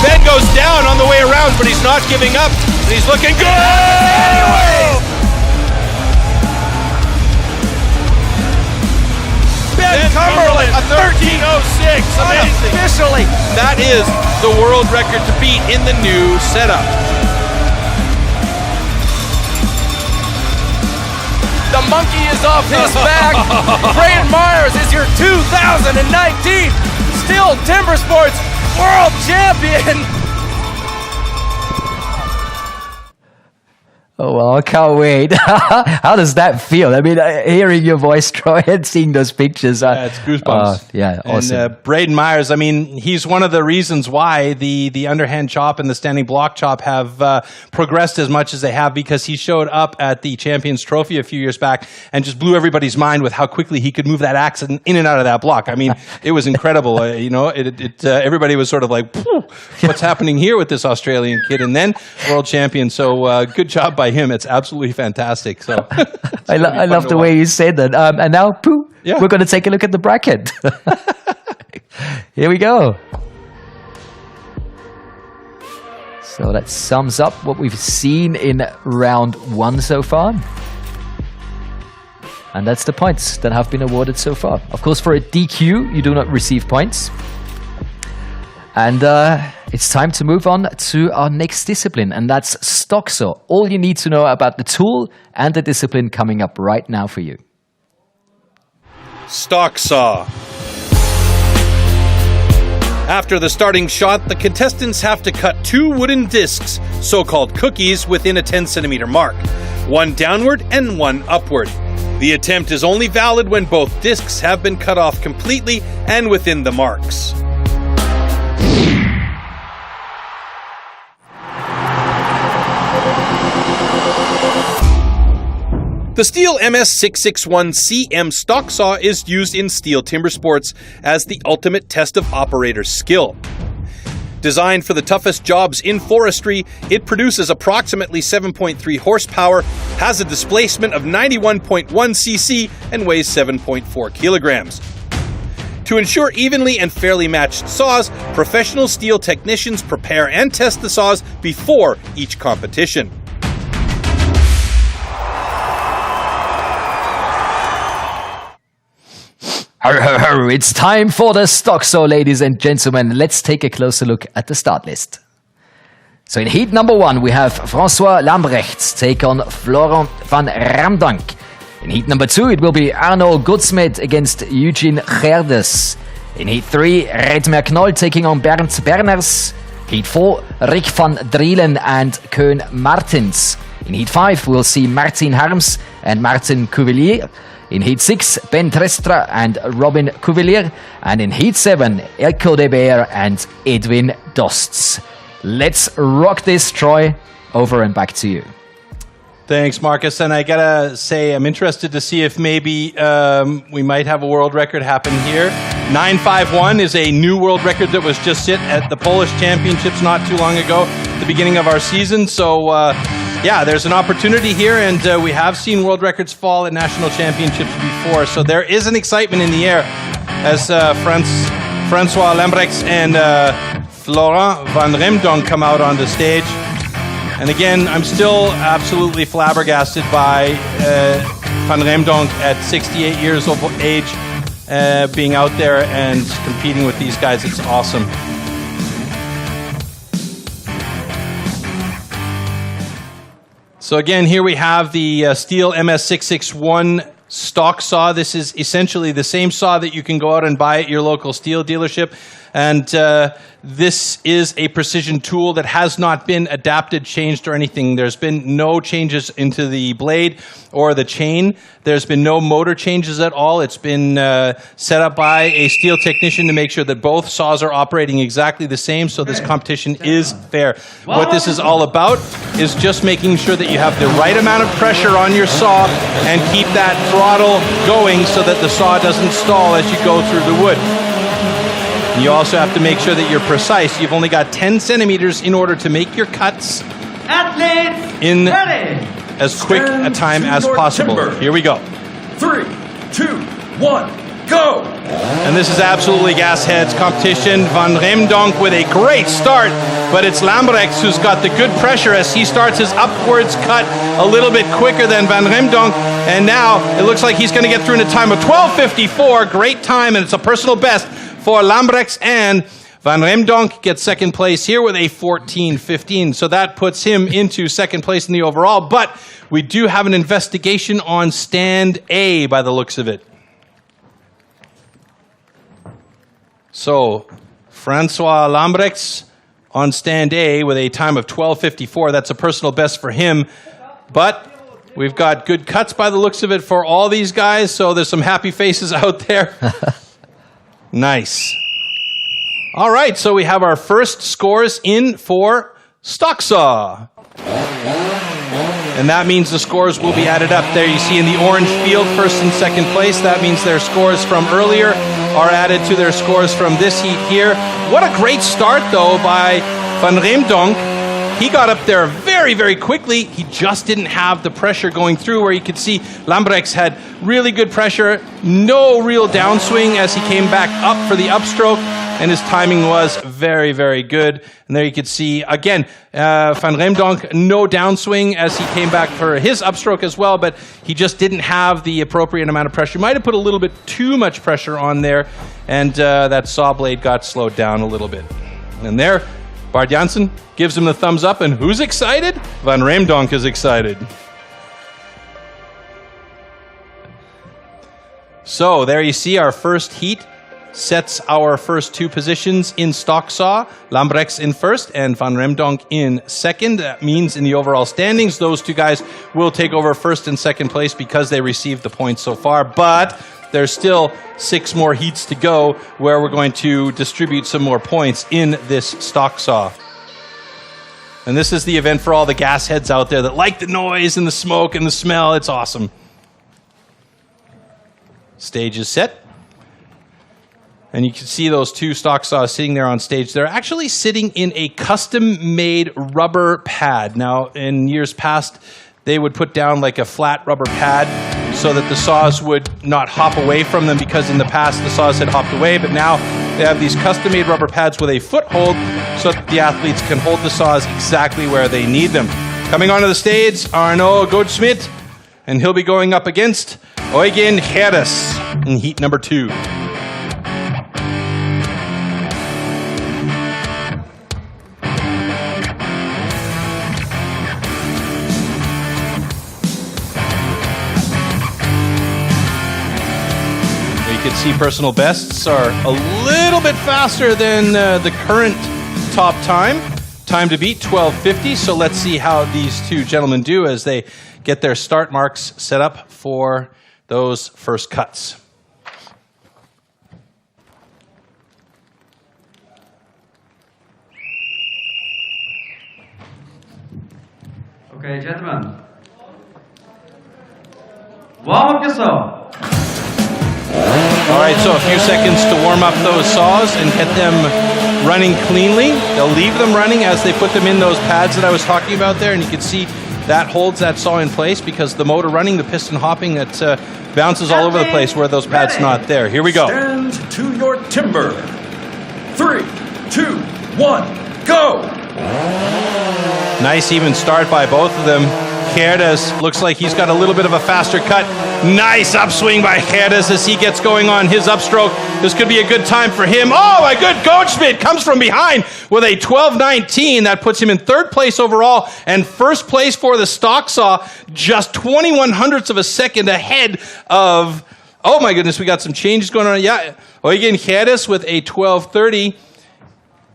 Ben goes down on the way around, but he's not giving up. And he's looking good! Anyway! Ben Cumberland, a 13:06. Amazing. Officially. That is the world record to beat in the new setup. The monkey is off his back. Braden Myers is your 2019 STIHL Timbersports World Champion. Oh, well, I can't wait. How does that feel? I mean, hearing your voice, Troy, and seeing those pictures. Yeah, it's goosebumps. Yeah, awesome. And Braden Myers, I mean, he's one of the reasons why the underhand chop and the standing block chop have progressed as much as they have, because he showed up at the Champions Trophy a few years back and just blew everybody's mind with how quickly he could move that axe in and out of that block. I mean, it was incredible. Everybody was sort of like, what's happening here with this Australian kid? And then world champion. So good job by him. It's absolutely fantastic. So I love the way you said that. And now, we're going to take a look at the bracket. Here we go. So that sums up what we've seen in round 1 so far. And that's the points that have been awarded so far. Of course, for a DQ, you do not receive points. And it's time to move on to our next discipline, and that's stock saw. All you need to know about the tool and the discipline coming up right now for you. Stock saw. After the starting shot, the contestants have to cut 2 wooden discs, so-called cookies, within a 10-centimeter mark. 1 downward and 1 upward. The attempt is only valid when both discs have been cut off completely and within the marks. The STIHL MS661CM stock saw is used in STIHL Timbersports as the ultimate test of operator skill. Designed for the toughest jobs in forestry, it produces approximately 7.3 horsepower, has a displacement of 91.1 cc, and weighs 7.4 kilograms. To ensure evenly and fairly matched saws, professional STIHL technicians prepare and test the saws before each competition. It's time for the stock saw, ladies and gentlemen. Let's take a closer look at the start list. So in heat number 1, we have François Lambrecht take on Florent Van Remdunk. In heat number 2, it will be Arnold Schmidt against Eugene Gerdes. In heat 3, Redmer Knoll taking on Bernd Berners. Heat 4, Rick van Drielen and Koen Martins. In heat 5, we'll see Martin Harms and Martin Cavalier. In heat 6, Ben Trestra and Robin Cavalier. And in heat 7, Elko de Beer and Edwin Dosts. Let's rock this, Troy. Over and back to you. Thanks, Marcus. And I gotta say, I'm interested to see if maybe we might have a world record happen here. 951 is a new world record that was just hit at the Polish Championships not too long ago, at the beginning of our season. So, yeah, there's an opportunity here, and we have seen world records fall at national championships before. So there is an excitement in the air as François Lambrecht and Florent Van Remdunk come out on the stage. And again, I'm still absolutely flabbergasted by Van Remdunk at 68 years of age being out there and competing with these guys. It's awesome. So again, here we have the STIHL MS661 stock saw. This is essentially the same saw that you can go out and buy at your local STIHL dealership. And this is a precision tool that has not been adapted, changed, or anything. There's been no changes into the blade or the chain. There's been no motor changes at all. It's been set up by a STIHL technician to make sure that both saws are operating exactly the same, so this competition is fair. What this is all about is just making sure that you have the right amount of pressure on your saw and keep that throttle going so that the saw doesn't stall as you go through the wood. You also have to make sure that you're precise. You've only got 10 centimeters in order to make your cuts in as quick a time as possible. Here we go. 3, 2, 1, go! And this is absolutely gas heads competition. Van Remdunk with a great start, but it's Lambrechts who's got the good pressure as he starts his upwards cut a little bit quicker than Van Remdunk. And now it looks like he's going to get through in a time of 12:54. Great time, and it's a personal best for Lambrechts, and Van Remdunk gets second place here with a 14:15. So that puts him into second place in the overall. But we do have an investigation on stand A by the looks of it. So Francois Lambrechts on stand A with a time of 12:54. That's a personal best for him. But we've got good cuts by the looks of it for all these guys. So there's some happy faces out there. Nice. All right, so we have our first scores in for stock saw. And that means the scores will be added up. There you see in the orange field, first and second place. That means their scores from earlier are added to their scores from this heat here. What a great start, though, by Van Remdunk. He got up there very, very quickly. He just didn't have the pressure going through, where you could see Lambrechts had really good pressure, no real downswing as he came back up for the upstroke, and his timing was very, very good. And there you could see, again, Van Remdunk, no downswing as he came back for his upstroke as well, but he just didn't have the appropriate amount of pressure. He might have put a little bit too much pressure on there, and that saw blade got slowed down a little bit. And there, Bart Jansen gives him the thumbs up, and who's excited? Van Remdunk is excited. So there you see our first heat sets our first two positions in stock saw. Lambrechts in first and Van Remdunk in second. That means in the overall standings, those two guys will take over first and second place because they received the points so far. But there's still 6 more heats to go where we're going to distribute some more points in this stock saw. And this is the event for all the gas heads out there that like the noise and the smoke and the smell. It's awesome. Stage is set. And you can see those two stock saws sitting there on stage. They're actually sitting in a custom-made rubber pad. Now, in years past, they would put down like a flat rubber pad so that the saws would not hop away from them, because in the past the saws had hopped away, but now they have these custom-made rubber pads with a foothold so that the athletes can hold the saws exactly where they need them. Coming onto the stage, Arnold Schmidt, and he'll be going up against Eugen Gerdes in heat number 2. See, personal bests are a little bit faster than the current top time. Time to beat 12:50. So let's see how these two gentlemen do as they get their start marks set up for those first cuts. Okay, gentlemen. Warm up your saw. All right, so a few seconds to warm up those saws and get them running cleanly. They'll leave them running as they put them in those pads that I was talking about there, and you can see that holds that saw in place because the motor running, the piston hopping, that bounces all over the place where those pads not there. Here we go. Stand to your timber. 3, 2, 1, go! Nice even start by both of them. Gerdes looks like he's got a little bit of a faster cut. Nice upswing by Gerdes as he gets going on his upstroke. This could be a good time for him. Oh, my good Schmidt comes from behind with a 12:19. That puts him in third place overall and first place for the stock saw, just 21/100ths of a second ahead of, oh my goodness, we got some changes going on. Yeah, Eugen Gerdes with a 12:30.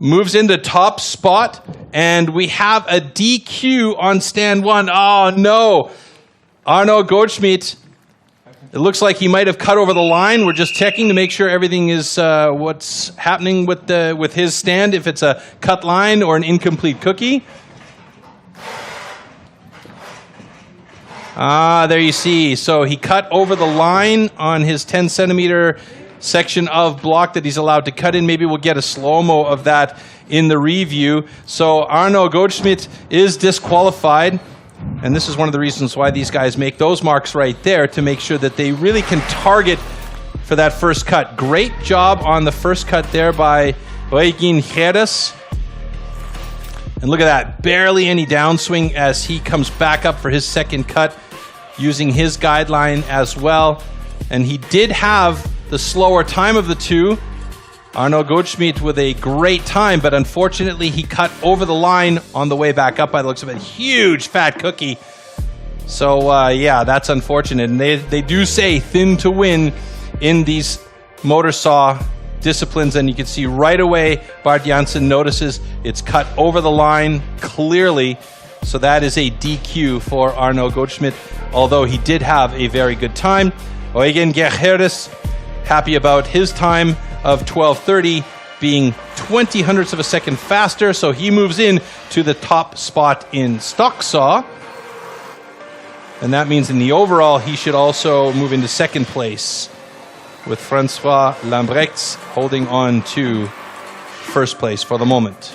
Moves into top spot, and we have a DQ on stand 1. Oh, no. Arnold Schmidt. It looks like he might have cut over the line. We're just checking to make sure everything is what's happening with his stand, if it's a cut line or an incomplete cookie. There you see. So he cut over the line on his 10-centimeter section of block that he's allowed to cut in. Maybe we'll get a slow-mo of that in the review. So Arnold Schmidt is disqualified, and this is one of the reasons why these guys make those marks right there, to make sure that they really can target for that first cut. Great job on the first cut there by Eugen Gerdes. And look at that, barely any downswing as he comes back up for his second cut using his guideline as well. And he did have the slower time of the two. Arnold Goldschmidt with a great time, but unfortunately he cut over the line on the way back up by the looks of it. Huge fat cookie. So yeah, that's unfortunate. And they do say thin to win in these motor saw disciplines, and you can see right away Bart Jansen notices it's cut over the line clearly. So that is a DQ for Arnold Goldschmidt, although he did have a very good time. Eugen Gerdes happy about his time of 12:30 being 20 hundredths of a second faster, so he moves in to the top spot in stock saw. And that means in the overall he should also move into second place, with François Lambrechts holding on to first place for the moment.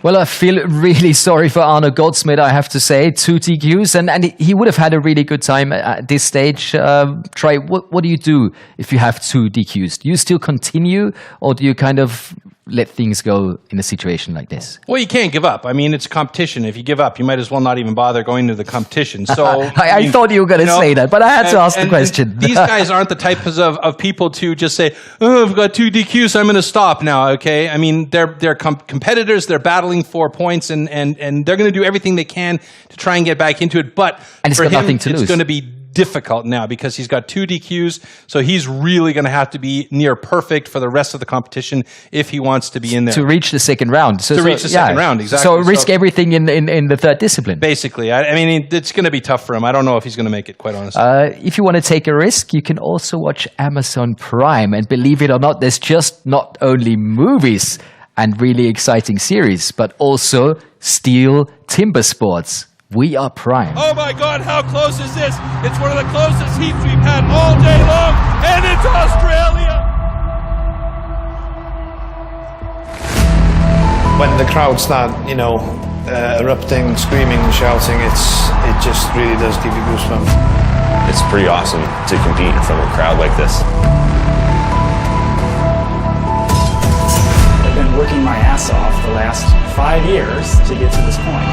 Well, I feel really sorry for Arnold Goldschmidt, I have to say. 2 DQs, and he would have had a really good time at this stage. Trey, what do you do if you have 2 DQs? Do you still continue, or do you kind of let things go in a situation like this? Well, you can't give up. I mean, it's a competition. If you give up, you might as well not even bother going to the competition. So I thought you were going to say that, but I had to ask the question. These guys aren't the types of people to just say, "Oh, I've got 2 DQs, so I'm going to stop now." Okay, I mean, they're competitors. They're battling for points, and they're going to do everything they can to try and get back into it. But and for got him, nothing to lose. It's going to be difficult now because he's got 2 DQs, so he's really going to have to be near perfect for the rest of the competition if he wants to be in there. To reach the second round. Second round, exactly. So risk everything in the third discipline. Basically. I mean, it's going to be tough for him. I don't know if he's going to make it, quite honestly. If you want to take a risk, you can also watch Amazon Prime. And believe it or not, there's just not only movies and really exciting series, but also STIHL Timbersports. We are Prime. Oh my God, how close is this? It's one of the closest heats we've had all day long, and it's Australia! When the crowd start, erupting, screaming, shouting, it just really does give you goosebumps. It's pretty awesome to compete in front of a crowd like this. I've been working my ass off the last 5 years to get to this point.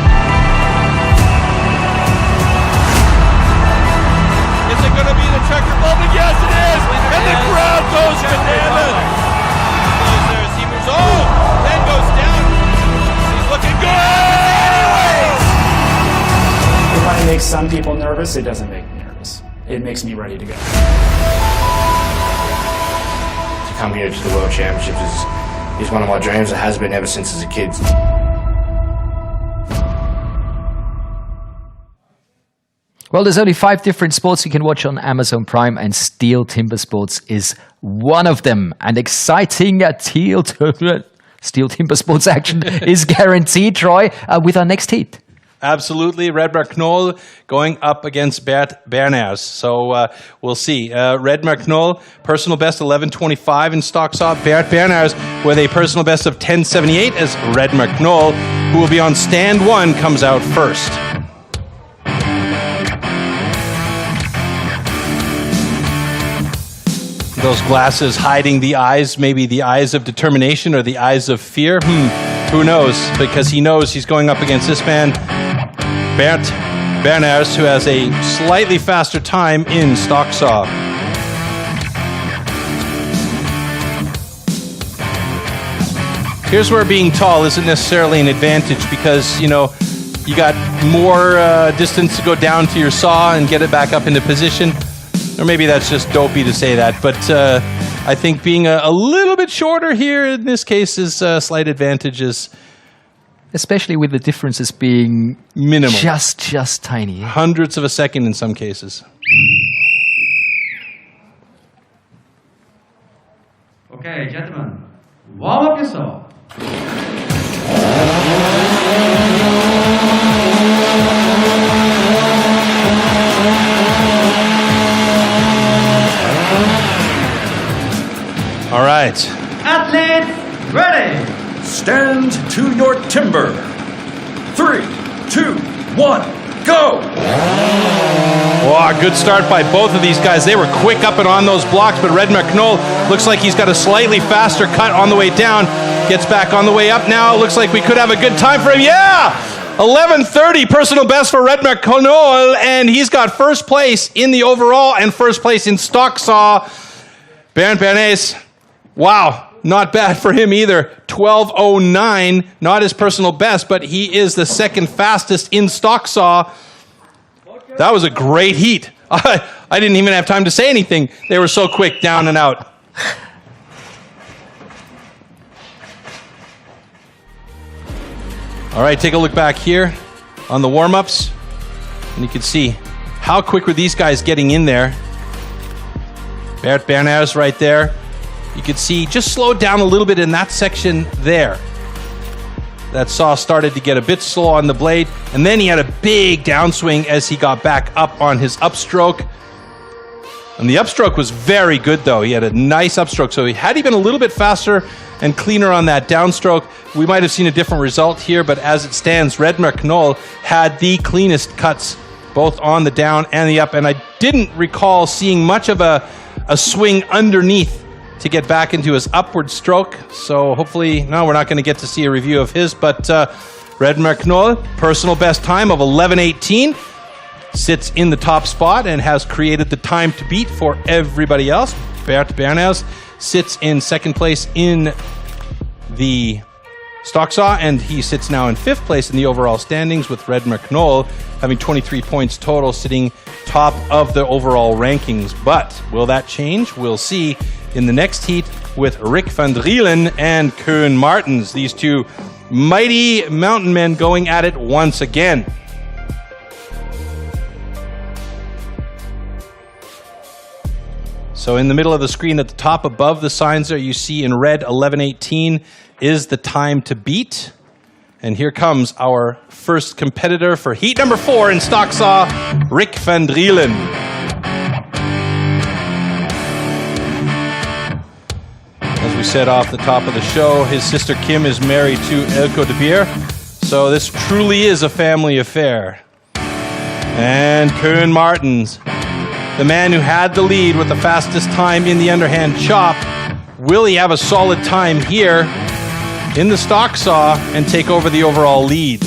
Is it going to be the checker moment? Yes, it is! And the crowd goes bananas! He moves on, then goes down. He's looking good! It might make some people nervous. It doesn't make me nervous. It makes me ready to go. To come here to the World Championships is one of my dreams. It has been ever since as a kid. Well, there's only 5 different sports you can watch on Amazon Prime, and STIHL Timbersports is one of them. And exciting STIHL Timbersports action is guaranteed, Troy, with our next heat. Absolutely. Redmar Knoll going up against Bert Berners. So we'll see. Redmar Knoll, personal best 11:25 in stock saw. Bert Berners with a personal best of 10:78 as Redmar Knoll, who will be on stand 1, comes out first. Those glasses hiding the eyes, maybe the eyes of determination or the eyes of fear. Who knows? Because he knows he's going up against this man, Bert Berners, who has a slightly faster time in stock saw. Here's where being tall isn't necessarily an advantage because, you got more distance to go down to your saw and get it back up into position. Or maybe that's just dopey to say that, but I think being a little bit shorter here in this case is a slight advantages. Especially with the differences being minimal. Just tiny. Hundredths of a second in some cases. Okay, gentlemen, warm up your saw. All right. Athletes, ready. stand to your timber. 3, 2, 1, go! Oh, good start by both of these guys. They were quick up and on those blocks, but Redmer Knoll looks like he's got a slightly faster cut on the way down. Gets back on the way up now. Looks like we could have a good time for him. Yeah! 11:30 personal best for Redmer Knoll, and he's got first place in the overall and first place in stock saw. Bernd Bernays, wow. Not bad for him either. 12:09, not his personal best, but he is the second fastest in stock saw. That was a great heat. I didn't even have time to say anything. They were so quick, down and out. All right, take a look back here on the warm-ups, and you can see how quick were these guys getting in there. Bert Bernays right there. You could see just slowed down a little bit in that section there. That saw started to get a bit slow on the blade, and then he had a big downswing as he got back up on his upstroke. And the upstroke was very good, though. He had a nice upstroke, so had he been a little bit faster and cleaner on that downstroke, we might have seen a different result here, but as it stands, Redmer Knoll had the cleanest cuts, both on the down and the up, and I didn't recall seeing much of a swing underneath to get back into his upward stroke. So hopefully, no, we're not going to get to see a review of his, but Redmer Knoll, personal best time of 11:18, sits in the top spot and has created the time to beat for everybody else. Bert Bernays sits in second place in the stock saw, and he sits now in fifth place in the overall standings, with Redmer Knoll having 23 points total, sitting top of the overall rankings. But will that change? We'll see in the next heat with Rick Van Drielen and Koen Martens, these two mighty mountain men going at it once again. So in the middle of the screen at the top above the signs there, you see in red 11:18 is the time to beat. And here comes our first competitor for heat number 4 in stock saw, Rick Van Drielen. As we said off the top of the show, his sister Kim is married to Elko de Beer, so this truly is a family affair. And Koen Martens, the man who had the lead with the fastest time in the underhand chop, will he have a solid time here in the stock saw and take over the overall lead?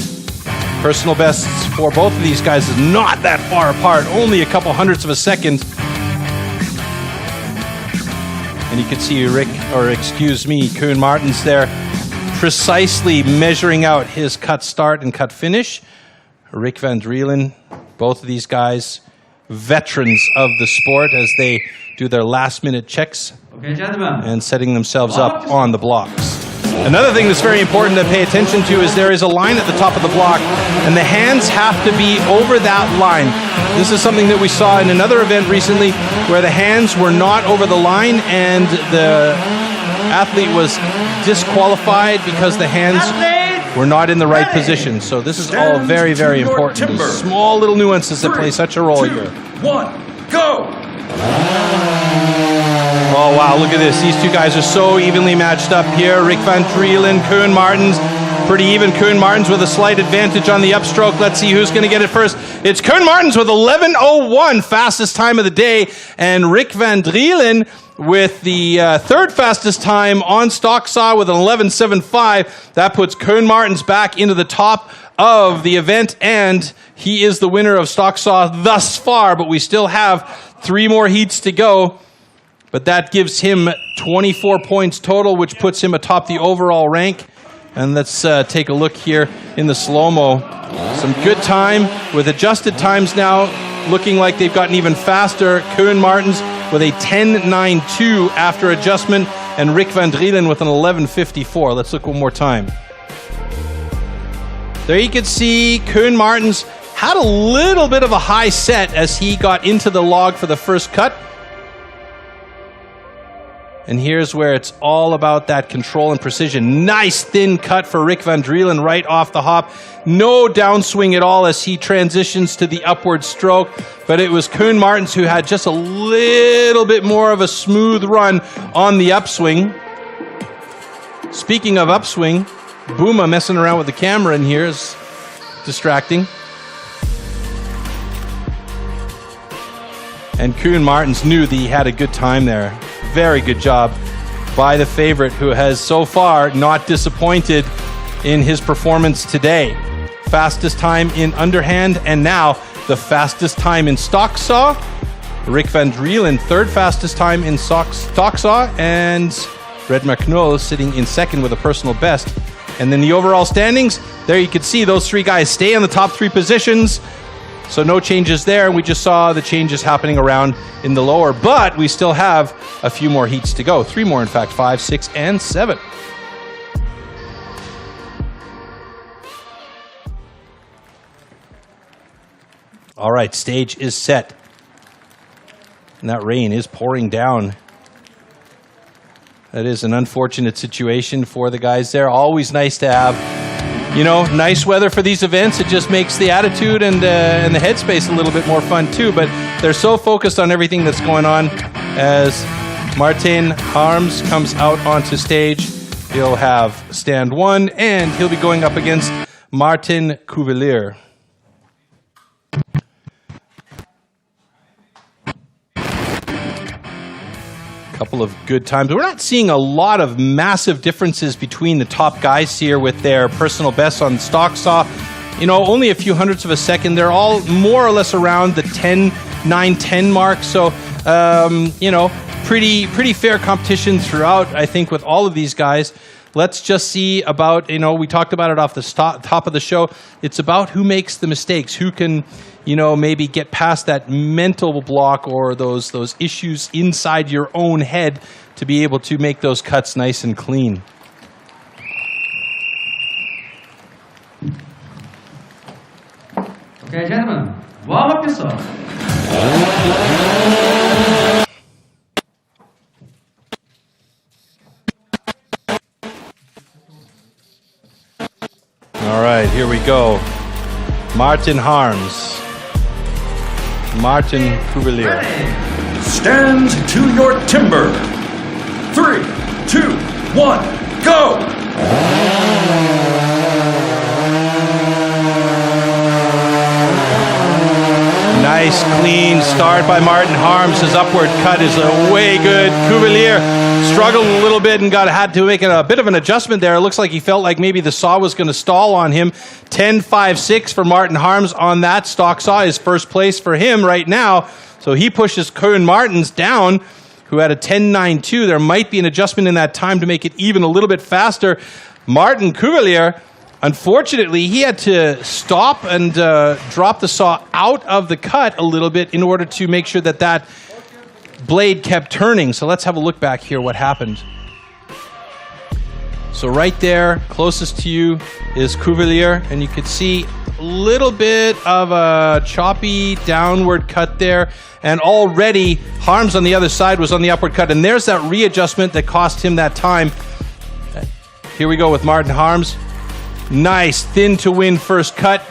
Personal bests for both of these guys is not that far apart, only a couple hundredths of a second. And you can see Koen Martens there, precisely measuring out his cut start and cut finish. Rick Van Drielen, both of these guys, veterans of the sport as they do their last-minute checks and setting themselves up on the blocks. Another thing that's very important to pay attention to is there is a line at the top of the block, and the hands have to be over that line. This is something that we saw in another event recently where the hands were not over the line and the athlete was disqualified because the hands were not in the right position. So this is all very, very important. There's small little nuances that play such a role here. 1, go! Oh, wow, look at this. These two guys are so evenly matched up here. Rick Van Drielen, Koen Martens, pretty even. Koen Martens with a slight advantage on the upstroke. Let's see who's going to get it first. It's Koen Martens with 11:01, fastest time of the day, and Rick Van Drielen with the third fastest time on stock saw with an 11:75. That puts Koen Martens back into the top of the event, and he is the winner of stock saw thus far, but we still have 3 more heats to go. But that gives him 24 points total, which puts him atop the overall rank. And let's take a look here in the slow-mo. Some good time with adjusted times now, looking like they've gotten even faster. Koen Martens with a 10.92 after adjustment, and Rick Van Drielen with an 11.54. Let's look one more time. There you can see Koen Martens had a little bit of a high set as he got into the log for the first cut. And here's where it's all about that control and precision. Nice thin cut for Rick Van Drielen right off the hop. No downswing at all as he transitions to the upward stroke. But it was Koen Martens who had just a little bit more of a smooth run on the upswing. Speaking of upswing, Booma messing around with the camera in here is distracting. And Koen Martens knew that he had a good time there. Very good job by the favorite, who has so far not disappointed in his performance today. Fastest time in underhand, and now the fastest time in stock saw. Rick van Drielen, third fastest time in stock saw, and Redmar Knoll sitting in second with a personal best. And then the overall standings, there you can see those three guys stay in the top three positions. So no changes there. We just saw the changes happening around in the lower, but we still have a few more heats to go. 3 more, in fact, 5, 6, and 7. All right, stage is set. And that rain is pouring down. That is an unfortunate situation for the guys there. Always nice to have, you know, nice weather for these events. It just makes the attitude and the headspace a little bit more fun too. But they're so focused on everything that's going on. As Martin Harms comes out onto stage, he'll have stand 1, and he'll be going up against Martin Cavalier. Couple of good times. We're not seeing a lot of massive differences between the top guys here with their personal bests on stock saw. You know, only a few hundredths of a second. They're all more or less around the 9-10 mark. So, you know, pretty fair competition throughout, I think, with all of these guys. Let's just see about, you know, we talked about it off the top of the show. It's about who makes the mistakes, who can, you know, maybe get past that mental block or those issues inside your own head to be able to make those cuts nice and clean. Okay, gentlemen, warm up yourself. All right, here we go. Martin Harms. Martin Cavalier. Stand to your timber. 3, 2, 1, go! Nice, clean start by Martin Harms. His upward cut is way good. Cavalier struggled a little bit and had to make a bit of an adjustment there. It looks like he felt like maybe the saw was going to stall on him. 10.56 for Martin Harms on that stock saw is first place for him right now. So he pushes Koen Martens down, who had a 10.92. There might be an adjustment in that time to make it even a little bit faster. Martin Cavalier, unfortunately, he had to stop and drop the saw out of the cut a little bit in order to make sure that that blade kept turning. So let's have a look back here what happened. So right there, closest to you is Cavalier, and you could see a little bit of a choppy downward cut there. And already Harms on the other side was on the upward cut, and there's that readjustment that cost him that time. Here we go with Martin Harms. Nice thin to win first cut.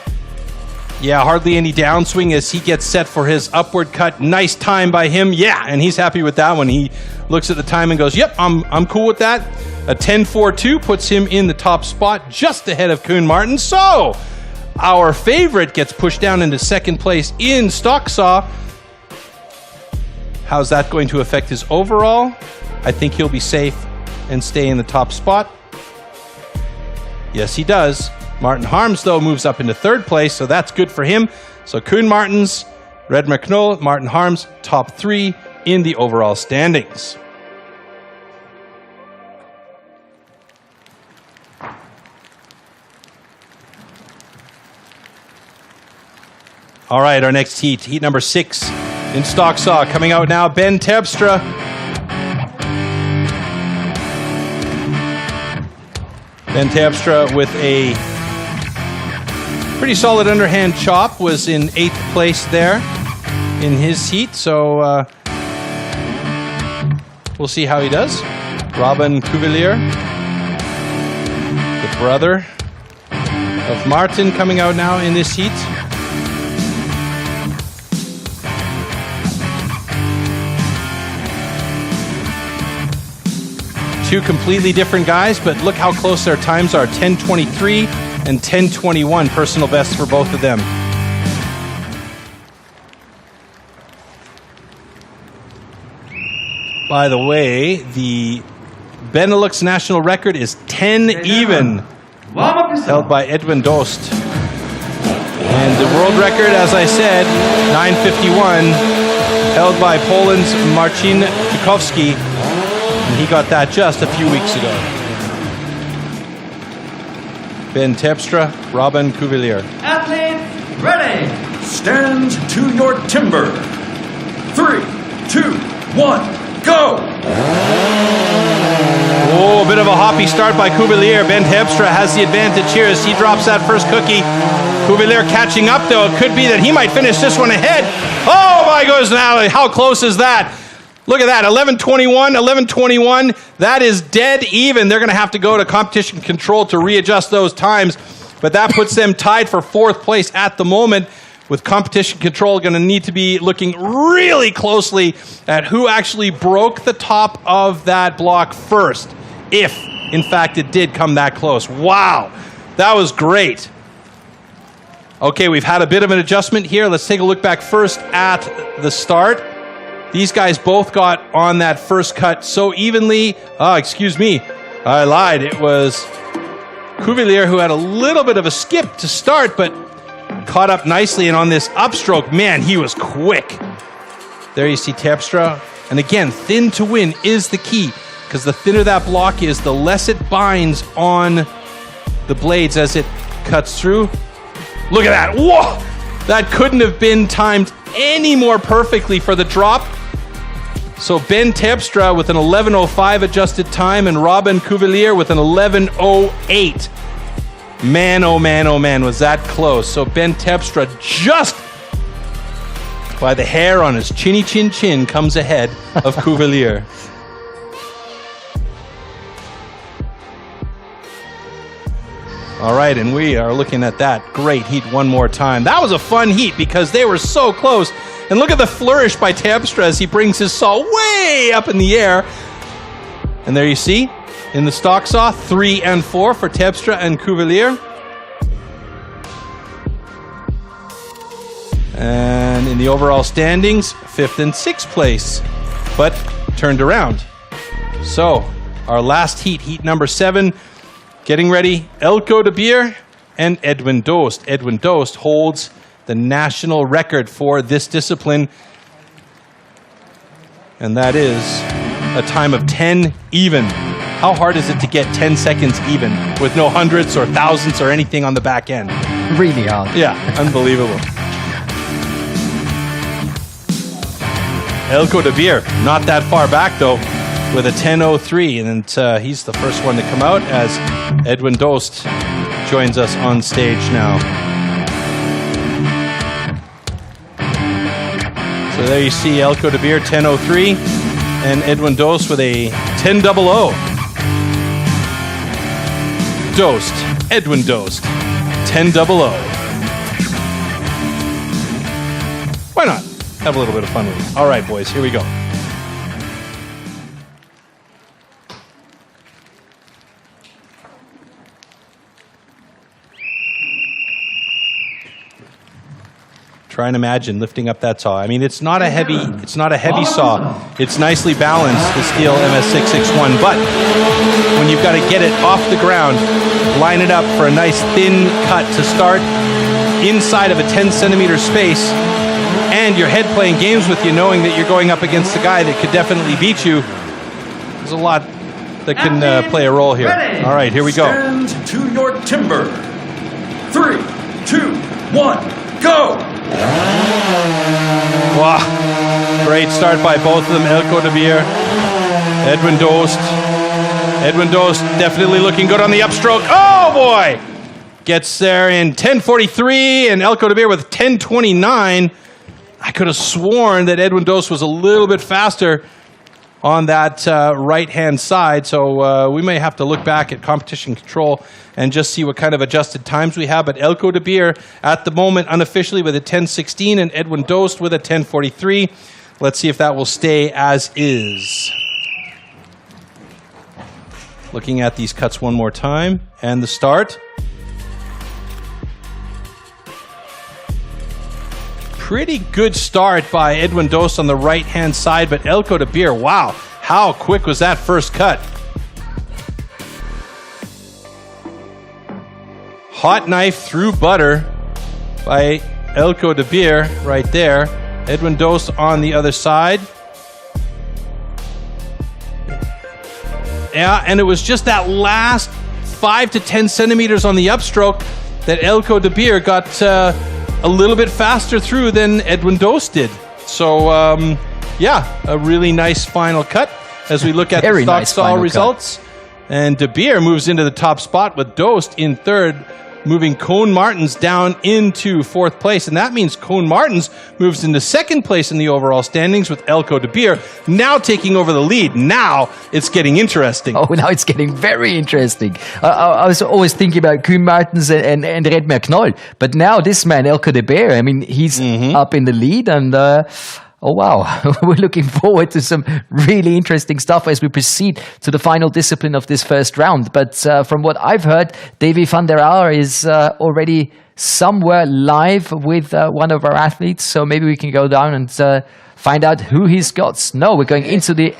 Yeah, hardly any downswing as he gets set for his upward cut. Nice time by him. Yeah, and he's happy with that one. He looks at the time and goes, yep, I'm cool with that. A 10.42 puts him in the top spot, just ahead of Koen Martens. So, our favorite gets pushed down into second place in stock saw. How's that going to affect his overall? I think he'll be safe and stay in the top spot. Yes, he does. Martin Harms, though, moves up into third place, so that's good for him. So Koen Martens, Redmar Knoll, Martin Harms, top 3 in the overall standings. All right, our next heat number 6 in stock saw. Coming out now, Ben Terpstra. Ben Terpstra with a pretty solid underhand chop, was in 8th place there in his heat, so we'll see how he does. Robin Cavalier, the brother of Martin, coming out now in this heat. Two completely different guys, but look how close their times are. 10:23 and 10:21 personal bests for both of them. By the way, the BeNeLux national record is 10 even, held by Edwin Dost. And the world record, as I said, 9:51, held by Poland's Marcin Czukowski. And he got that just a few weeks ago. Ben Terpstra, Robin Cavalier. Athletes, ready! Stand to your timber. 3, 2, 1, go! Oh, a bit of a hoppy start by Cavalier. Ben Terpstra has the advantage here as he drops that first cookie. Cavalier catching up, though. It could be that he might finish this one ahead. Oh, my goodness, now how close is that? Look at that, 11:21, 11:21. That is dead even. They're going to have to go to competition control to readjust those times. But that puts them tied for 4th place at the moment, with competition control going to need to be looking really closely at who actually broke the top of that block first, if, in fact, it did come that close. Wow, that was great. Okay, we've had a bit of an adjustment here. Let's take a look back first at the start. These guys both got on that first cut so evenly. Excuse me, I lied. It was Cavalier who had a little bit of a skip to start, but caught up nicely. And on this upstroke, man, he was quick. There you see Terpstra. And again, thin to win is the key, because the thinner that block is, the less it binds on the blades as it cuts through. Look at that. Whoa! That couldn't have been timed any more perfectly for the drop. So Ben Terpstra with an 11:05 adjusted time and Robin Cavalier with an 11:08. Man, oh man, oh man, was that close. So Ben Terpstra just by the hair on his chinny chin chin comes ahead of Cavalier. All right, and we are looking at that great heat one more time. That was a fun heat because they were so close. And look at the flourish by Terpstra as he brings his saw way up in the air. And there you see, in the stock saw, 3 and 4 for Terpstra and Cavalier. And in the overall standings, 5th and 6th place, but turned around. So, our last heat, heat number 7, getting ready, Elko de Beer and Edwin Dost. Edwin Dost holds the national record for this discipline, and that is a time of 10 even. How hard is it to get 10 seconds even with no hundredths or thousandths or anything on the back end? Really hard. Yeah, unbelievable. Elko de Beer, not that far back though, with a 10:03, and he's the first one to come out as Edwin Dost joins us on stage now. So there you see Elko de Beer 10:03 and Edwin Dost with a 10:00. Dost, Edwin Dost, 10:00. Why not? Have a little bit of fun with it. All right, boys, here we go. Try and imagine lifting up that saw. I mean, it's not a heavy saw. It's nicely balanced, the STIHL MS661, but when you've got to get it off the ground, line it up for a nice thin cut to start inside of a 10 centimeter space, and your head playing games with you, knowing that you're going up against a guy that could definitely beat you. There's a lot that can play a role here. All right, here we go. Stand to your timber. 3, 2, 1, go! Wow, great start by both of them. Elko de Beer, Edwin Dost. Edwin Dost definitely looking good on the upstroke. Oh boy! Gets there in 10:43 and Elko de Beer with 10:29. I could have sworn that Edwin Dost was a little bit faster on that right-hand side, so we may have to look back at competition control and just see what kind of adjusted times we have. But Elko de Beer at the moment unofficially with a 10:16 and Edwin Dost with a 10:43. Let's see if that will stay as is. Looking at these cuts one more time. And the start. Pretty good start by Edwin Dost on the right-hand side, but Elko de Beer, wow, how quick was that first cut? Hot knife through butter by Elko de Beer right there. Edwin Dost on the other side. Yeah, and it was just that last 5 to 10 centimeters on the upstroke that Elko de Beer got a little bit faster through than Edwin Dost did. So, yeah, a really nice final cut as we look at the stock style results. And de Beer moves into the top spot with Dost in third, moving Koen Martens down into fourth place. And that means Koen Martens moves into second place in the overall standings with Elko de Beer now taking over the lead. Now it's getting interesting. Oh, now it's getting very interesting. I was always thinking about Koen Martens and Redmer Knoll. But now this man, Elko de Beer, I mean, he's up in the lead and... oh, wow. We're looking forward to some really interesting stuff as we proceed to the final discipline of this first round. But from what I've heard, Davy van der Aar is already somewhere live with one of our athletes. So maybe we can go down and find out who he's got. No, we're going into the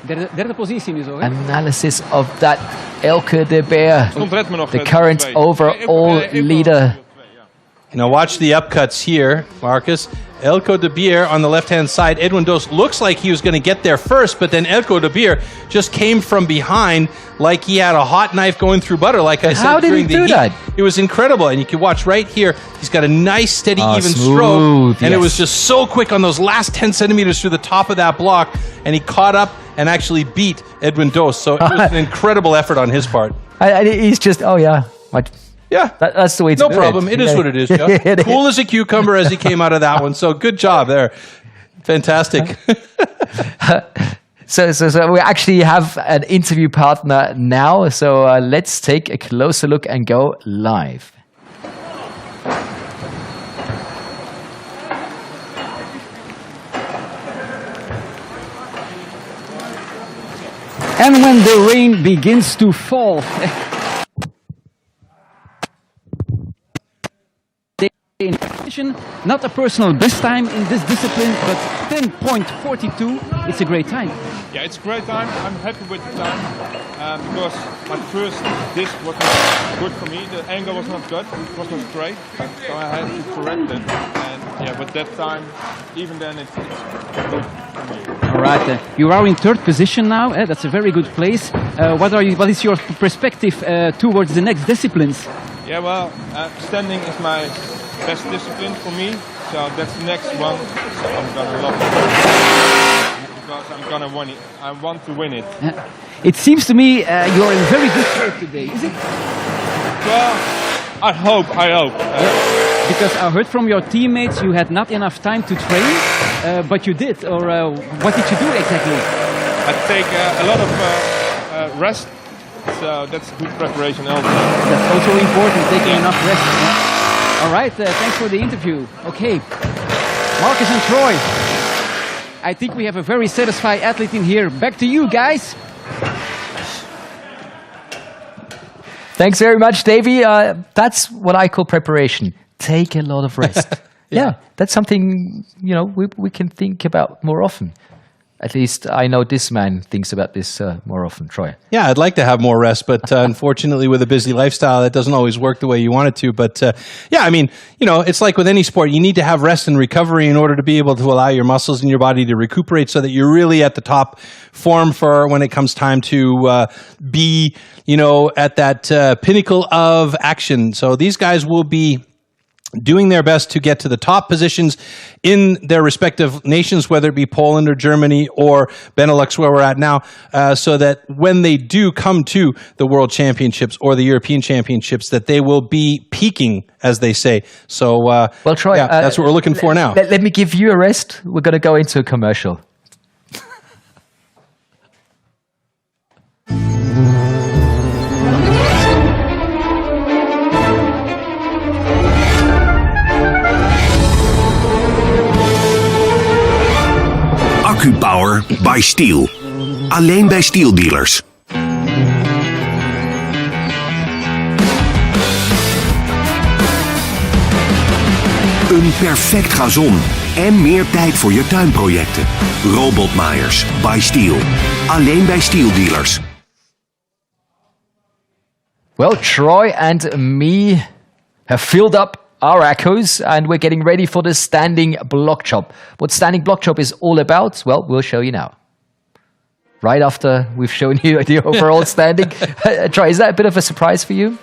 analysis of that Elke de Beer, the current overall leader. Now watch the upcuts here, Marcus. Elko de Beer on the left-hand side. Edwin Dost looks like he was going to get there first, but then Elko de Beer just came from behind like he had a hot knife going through butter, like I said. How did he do that? It was incredible, and you can watch right here. He's got a nice, steady, even stroke, and it was just so quick on those last 10 centimeters through the top of that block, and he caught up and actually beat Edwin Dost. So it was an incredible effort on his part. He's just, oh yeah, what? Yeah, that's the way to do it. No problem. It is what it is, Joe. Cool as a cucumber as he came out of that one. So good job there. Fantastic. So we actually have an interview partner now. So let's take a closer look and go live. And when the rain begins to fall, in competition, not a personal best time in this discipline, but 10.42. It's a great time. Yeah, it's a great time. I'm happy with the time because my first disc was not good for me. The angle was not good. It was not great, so I had to correct it. And yeah, with that time, even then, it's good for me. All right, you are in third position now. That's a very good place. What is your perspective towards the next disciplines? Yeah, well, standing is my best discipline for me, so that's the next one. So I'm gonna love it because I'm gonna win it. I want to win it. It seems to me you're in very good shape today, is it? Well, I hope. Because I heard from your teammates you had not enough time to train, but you did. Or what did you do exactly? I take a lot of rest, so that's good preparation also. That's also important, taking enough rest. Yeah? All right, thanks for the interview. Okay, Marcus and Troy. I think we have a very satisfied athlete in here. Back to you, guys. Thanks very much, Davey. That's what I call preparation. Take a lot of rest. Yeah, that's something, you know, we can think about more often. At least I know this man thinks about this more often, Troy. Yeah, I'd like to have more rest, but unfortunately with a busy lifestyle, that doesn't always work the way you want it to. But yeah, I mean, you know, it's like with any sport, you need to have rest and recovery in order to be able to allow your muscles in your body to recuperate so that you're really at the top form for when it comes time to be, you know, at that pinnacle of action. So these guys will be doing their best to get to the top positions in their respective nations, whether it be Poland or Germany or BeNeLux, where we're at now, so that when they do come to the World Championships or the European Championships, that they will be peaking, as they say. So, well, Troy, yeah, that's what we're looking for now. Let me give you a rest. We're going to go into a commercial. AccuPower by STIHL. Alleen bij STIHL dealers. Een perfect gazon en meer tijd voor je tuinprojecten. Robotmaaiers by STIHL. Alleen bij STIHL dealers. Well, Troy and me have filled up our echoes and we're getting ready for the standing block chop. What standing block chop is all about, well, we'll show you now. Right after we've shown you the overall standing. Troy, is that a bit of a surprise for you?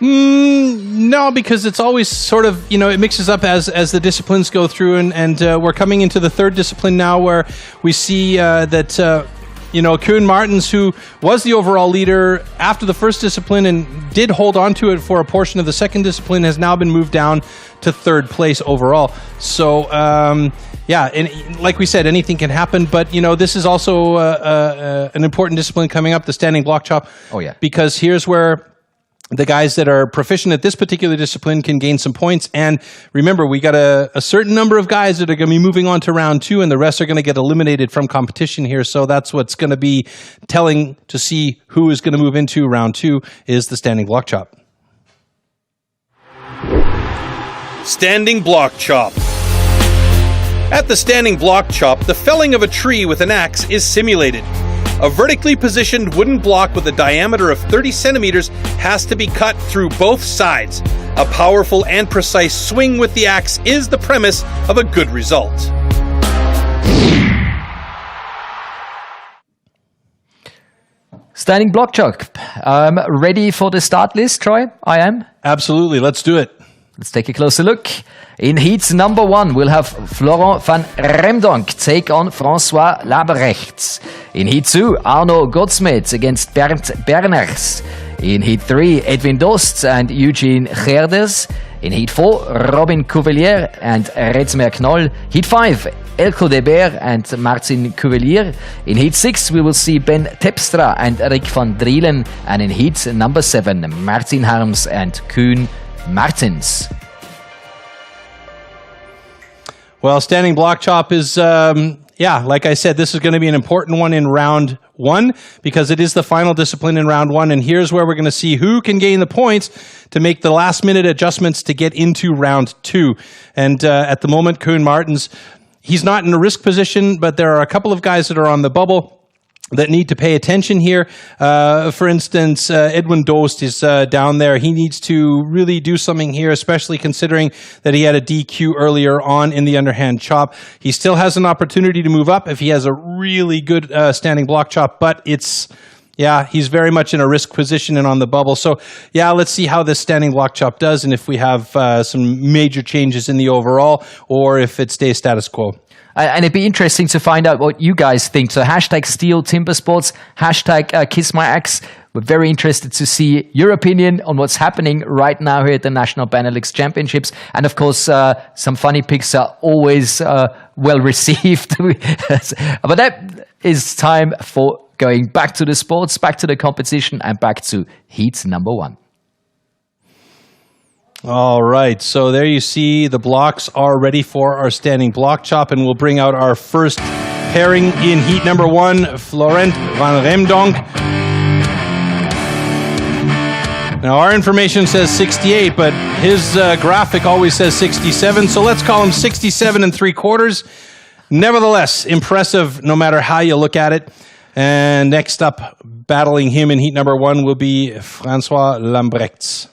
No, because it's always sort of, it mixes up as the disciplines go through, and we're coming into the third discipline now where we see that Koen Martens, who was the overall leader after the first discipline and did hold on to it for a portion of the second discipline, has now been moved down to third place overall. So, and like we said, anything can happen, but, this is also an important discipline coming up, the standing block chop. Oh, yeah. Because here's where the guys that are proficient at this particular discipline can gain some points. And remember, we got a certain number of guys that are going to be moving on to round 2, and the rest are going to get eliminated from competition here. So that's what's going to be telling to see who is going to move into round 2 is the standing block chop. Standing block chop. At the standing block chop, the felling of a tree with an axe is simulated. A vertically positioned wooden block with a diameter of 30 centimeters has to be cut through both sides. A powerful and precise swing with the axe is the premise of a good result. Standing block chop. Ready for the start list, Troy? I am. Absolutely. Let's do it. Let's take a closer look. In heat number 1, we'll have Florent Van Remdunk take on François Labrechts. In heat 2, Arno Gottsmed against Bernd Berners. In heat 3, Edwin Dost and Eugene Gerders. In heat 4, Robin Cavalier and Redsmer Knoll. Heat 5, Elko de Beer and Martin Cavalier. In heat 6, we will see Ben Tepstra and Rick van Drielen. And in heat number 7, Martin Harms and Koen Martens. Well, standing block chop is, like I said, this is going to be an important one in round 1 because it is the final discipline in round 1. And here's where we're going to see who can gain the points to make the last minute adjustments to get into round 2. And at the moment, Koen Martens, he's not in a risk position, but there are a couple of guys that are on the bubble that need to pay attention here. For instance, Edwin Dost is down there. He needs to really do something here, especially considering that he had a DQ earlier on in the underhand chop. He still has an opportunity to move up if he has a really good standing block chop, but he's very much in a risk position and on the bubble. So, let's see how this standing block chop does and if we have some major changes in the overall or if it stays status quo. And it'd be interesting to find out what you guys think. So hashtag STIHL Timbersports, hashtag Kiss My Axe. We're very interested to see your opinion on what's happening right now here at the National BeNeLux Championships. And of course, some funny picks are always well received. But that is time for going back to the sports, back to the competition, and back to heat number 1. All right, so there you see the blocks are ready for our standing block chop, and we'll bring out our first pairing in heat number 1, Florent Van Remdunk. Now, our information says 68, but his graphic always says 67, so let's call him 67 3/4. Nevertheless, impressive no matter how you look at it. And next up, battling him in heat number 1 will be François Lambrechts.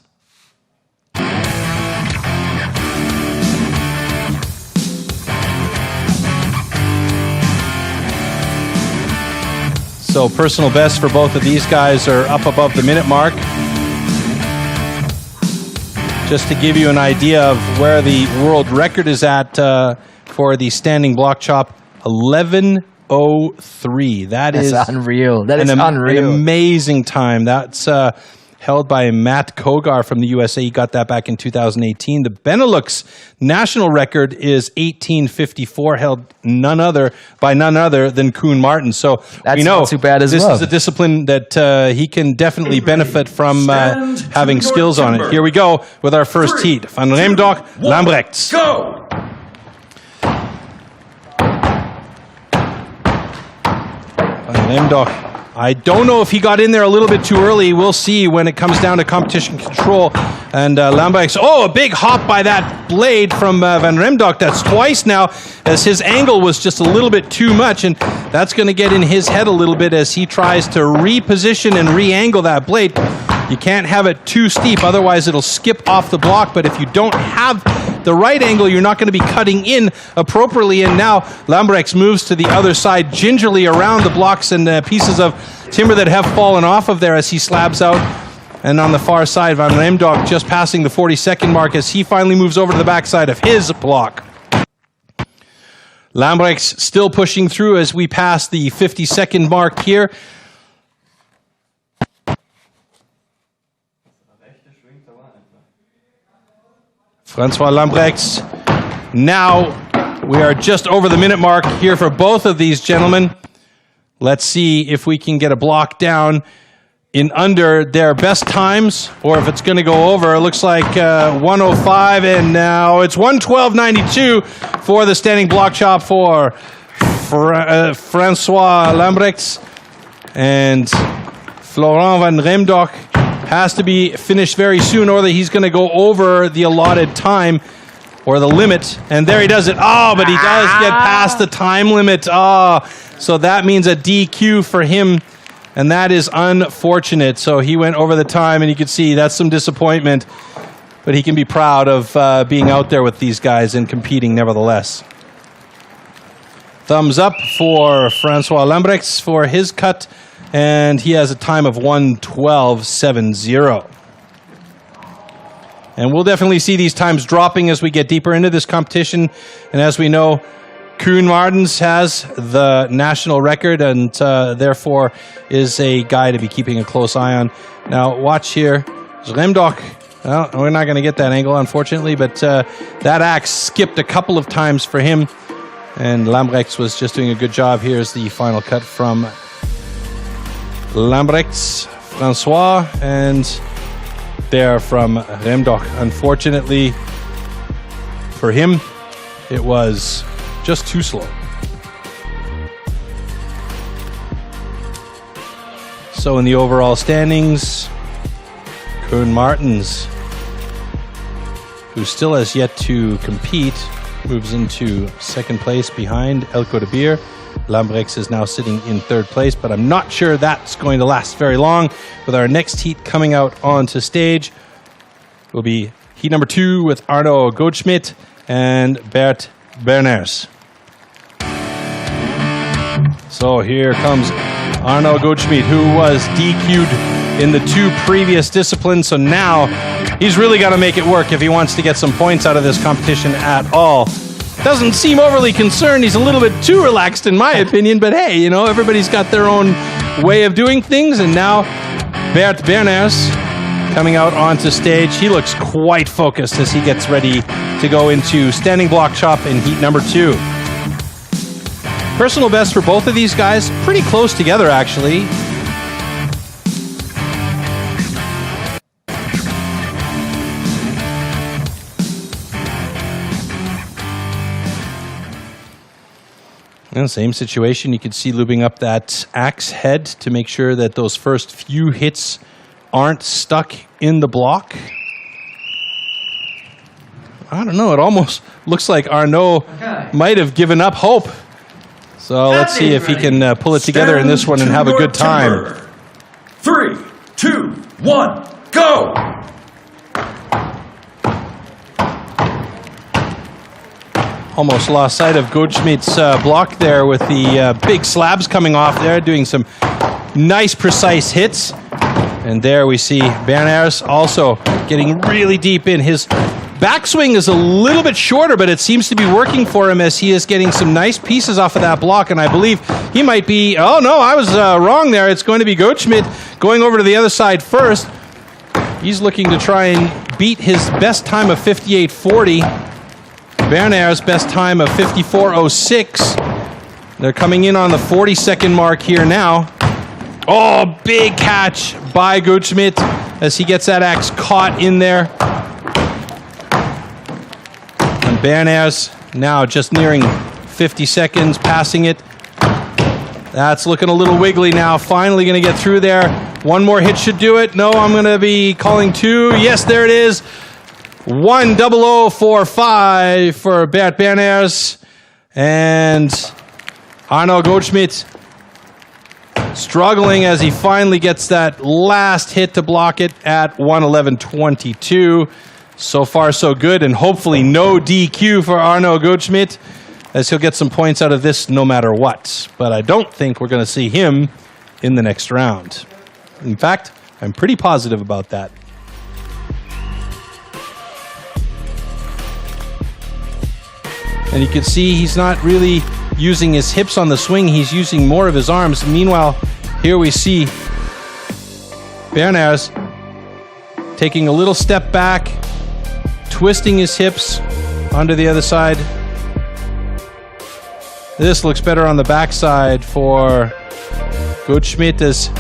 So personal best for both of these guys are up above the minute mark. Just to give you an idea of where the world record is at for the standing block chop, 11:03. That's unreal. That is unreal. An amazing time. That's held by Matt Kogar from the USA. He got that back in 2018. The BeNeLux national record is 18:54, held none other than Koen Martens. So that's we know not too bad as this well. is a discipline that he can definitely benefit from having skills on it. Here we go with our first heat. Van Remdunk, Lambrechts. Go! Van Remdunk I don't know if he got in there a little bit too early. We'll see when it comes down to competition control. And Lambrechts, a big hop by that blade from Van Remdunk. That's twice now, as his angle was just a little bit too much, and that's going to get in his head a little bit as he tries to reposition and re-angle that blade. You can't have it too steep, otherwise it'll skip off the block, but if you don't have the right angle, you're not going to be cutting in appropriately. And now Lambrechts moves to the other side gingerly around the blocks and pieces of timber that have fallen off of there as he slabs out. And on the far side, Van Remdunk just passing the 40-second mark as he finally moves over to the backside of his block. Lambrechts still pushing through as we pass the 50-second mark here. Francois Lambrechts. Now we are just over the minute mark here for both of these gentlemen. Let's see if we can get a block down in under their best times, or if it's going to go over. It looks like 105, and now it's 112.92 for the standing block chop for Francois Lambrechts. And Florent Van Remdunk has to be finished very soon, or that he's going to go over the allotted time or the limit. And there he does it. Oh, but he does get past the time limit. Oh, so that means a DQ for him, and that is unfortunate. So he went over the time, and you can see that's some disappointment, but he can be proud of being out there with these guys and competing nevertheless. Thumbs up for Francois Lambrechts for his cut, and he has a time of 1:12.70. And we'll definitely see these times dropping as we get deeper into this competition. And as we know, Koen Martens has the national record, and therefore is a guy to be keeping a close eye on. Now, watch here. Remdunk. Well, we're not going to get that angle, unfortunately, but that axe skipped a couple of times for him. And Lambrechts was just doing a good job. Here's the final cut from Lambrechts, Francois, and there from Remdunk. Unfortunately for him, it was just too slow. So in the overall standings, Koen Martens, who still has yet to compete, moves into second place behind Elko de Beer. Lambrechts is now sitting in third place, but I'm not sure that's going to last very long. With our next heat coming out onto stage, will be heat number 2 with Arnold Schmidt and Bert Berners. So here comes Arnold Schmidt, who was DQ'd in the 2 previous disciplines. So now he's really got to make it work if he wants to get some points out of this competition at all. Doesn't seem overly concerned. He's a little bit too relaxed in my opinion, but hey, you know, everybody's got their own way of doing things. And now Bert Berners coming out onto stage. He looks quite focused as he gets ready to go into standing block chop in heat number 2. Personal best for both of these guys, pretty close together actually. And same situation, you can see lubing up that axe head to make sure that those first few hits aren't stuck in the block. I don't know, it almost looks like Arnaud might have given up hope. So let's see if he can pull it together in this one and have a good time. 3, 2, 1, go! Almost lost sight of Goldschmidt's block there with the big slabs coming off there, doing some nice precise hits. And there we see Berners also getting really deep in. His backswing is a little bit shorter, but it seems to be working for him as he is getting some nice pieces off of that block. And I believe he might be, oh no, I was wrong there. It's going to be Goldschmidt going over to the other side first. He's looking to try and beat his best time of 58.40. Berners' best time of 54.06. They're coming in on the 40-second mark here now. Oh, big catch by Goldschmidt as he gets that axe caught in there. And Berners now just nearing 50 seconds, passing it. That's looking a little wiggly now. Finally going to get through there. One more hit should do it. No, I'm going to be calling 2. Yes, there it is. 10045 for Bert Berners. And Arnold Goldschmidt struggling as he finally gets that last hit to block it at 111.22. So far, so good, and hopefully no DQ for Arnold Goldschmidt, as he'll get some points out of this no matter what. But I don't think we're going to see him in the next round. In fact, I'm pretty positive about that. And you can see he's not really using his hips on the swing. He's using more of his arms. Meanwhile, here we see Berners taking a little step back, twisting his hips onto the other side. This looks better on the backside for Goldschmidt as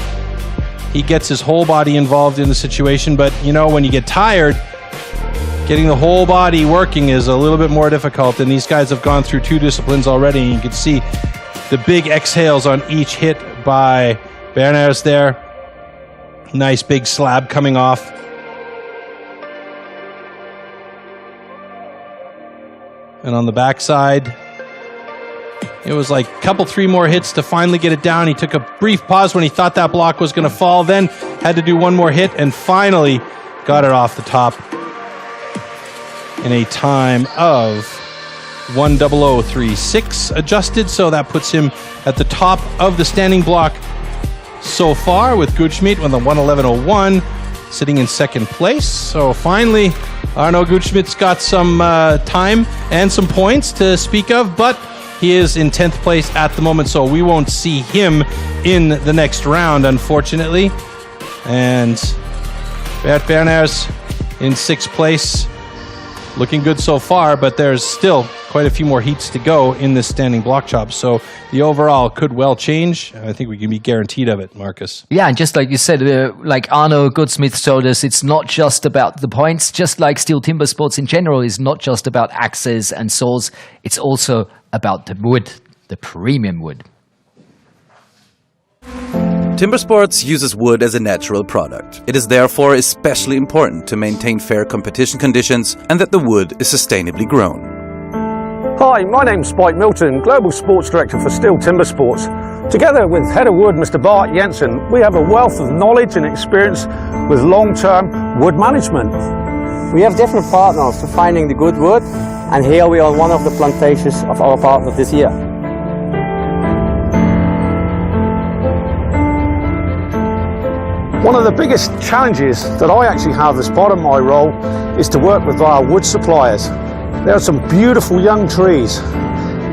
he gets his whole body involved in the situation. But, you know, when you get tired, getting the whole body working is a little bit more difficult, and these guys have gone through 2 disciplines already, and you can see the big exhales on each hit by Berners there. Nice big slab coming off. And on the backside, it was like a couple, 3 more hits to finally get it down. He took a brief pause when he thought that block was going to fall, then had to do 1 more hit, and finally got it off the top in a time of 10036 adjusted, so that puts him at the top of the standing block so far, with Goldschmidt with a 111.01 sitting in second place. So finally, Arnold Goldschmidt's got some time and some points to speak of, but he is in 10th place at the moment, so we won't see him in the next round, unfortunately. And Bert Berners in 6th place. Looking good so far, but there's still quite a few more heats to go in this standing block chop. So the overall could well change. I think we can be guaranteed of it, Marcus. Yeah, and just like you said, like Arno Goldschmidt showed us, it's not just about the points. Just like STIHL Timbersports in general is not just about axes and saws. It's also about the wood, the premium wood. Timbersports uses wood as a natural product. It is therefore especially important to maintain fair competition conditions and that the wood is sustainably grown. Hi, my name's Spike Milton, Global Sports Director for STIHL Timbersports. Together with Head of Wood, Mr. Bart Jensen, we have a wealth of knowledge and experience with long-term wood management. We have different partners for finding the good wood, and here we are on one of the plantations of our partner this year. One of the biggest challenges that I actually have as part of my role is to work with our wood suppliers. There are some beautiful young trees.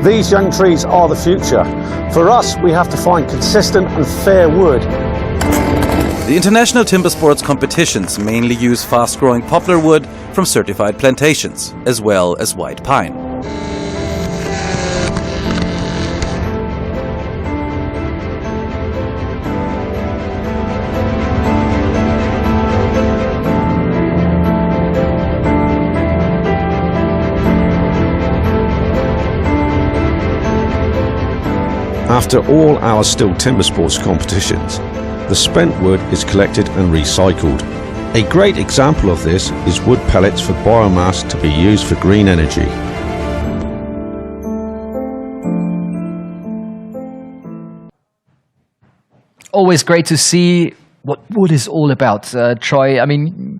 These young trees are the future. For us, we have to find consistent and fair wood. The international Timbersports competitions mainly use fast-growing poplar wood from certified plantations, as well as white pine. After all our STIHL Timbersports competitions, the spent wood is collected and recycled. A great example of this is wood pellets for biomass to be used for green energy. Always great to see what wood is all about. Troy, I mean,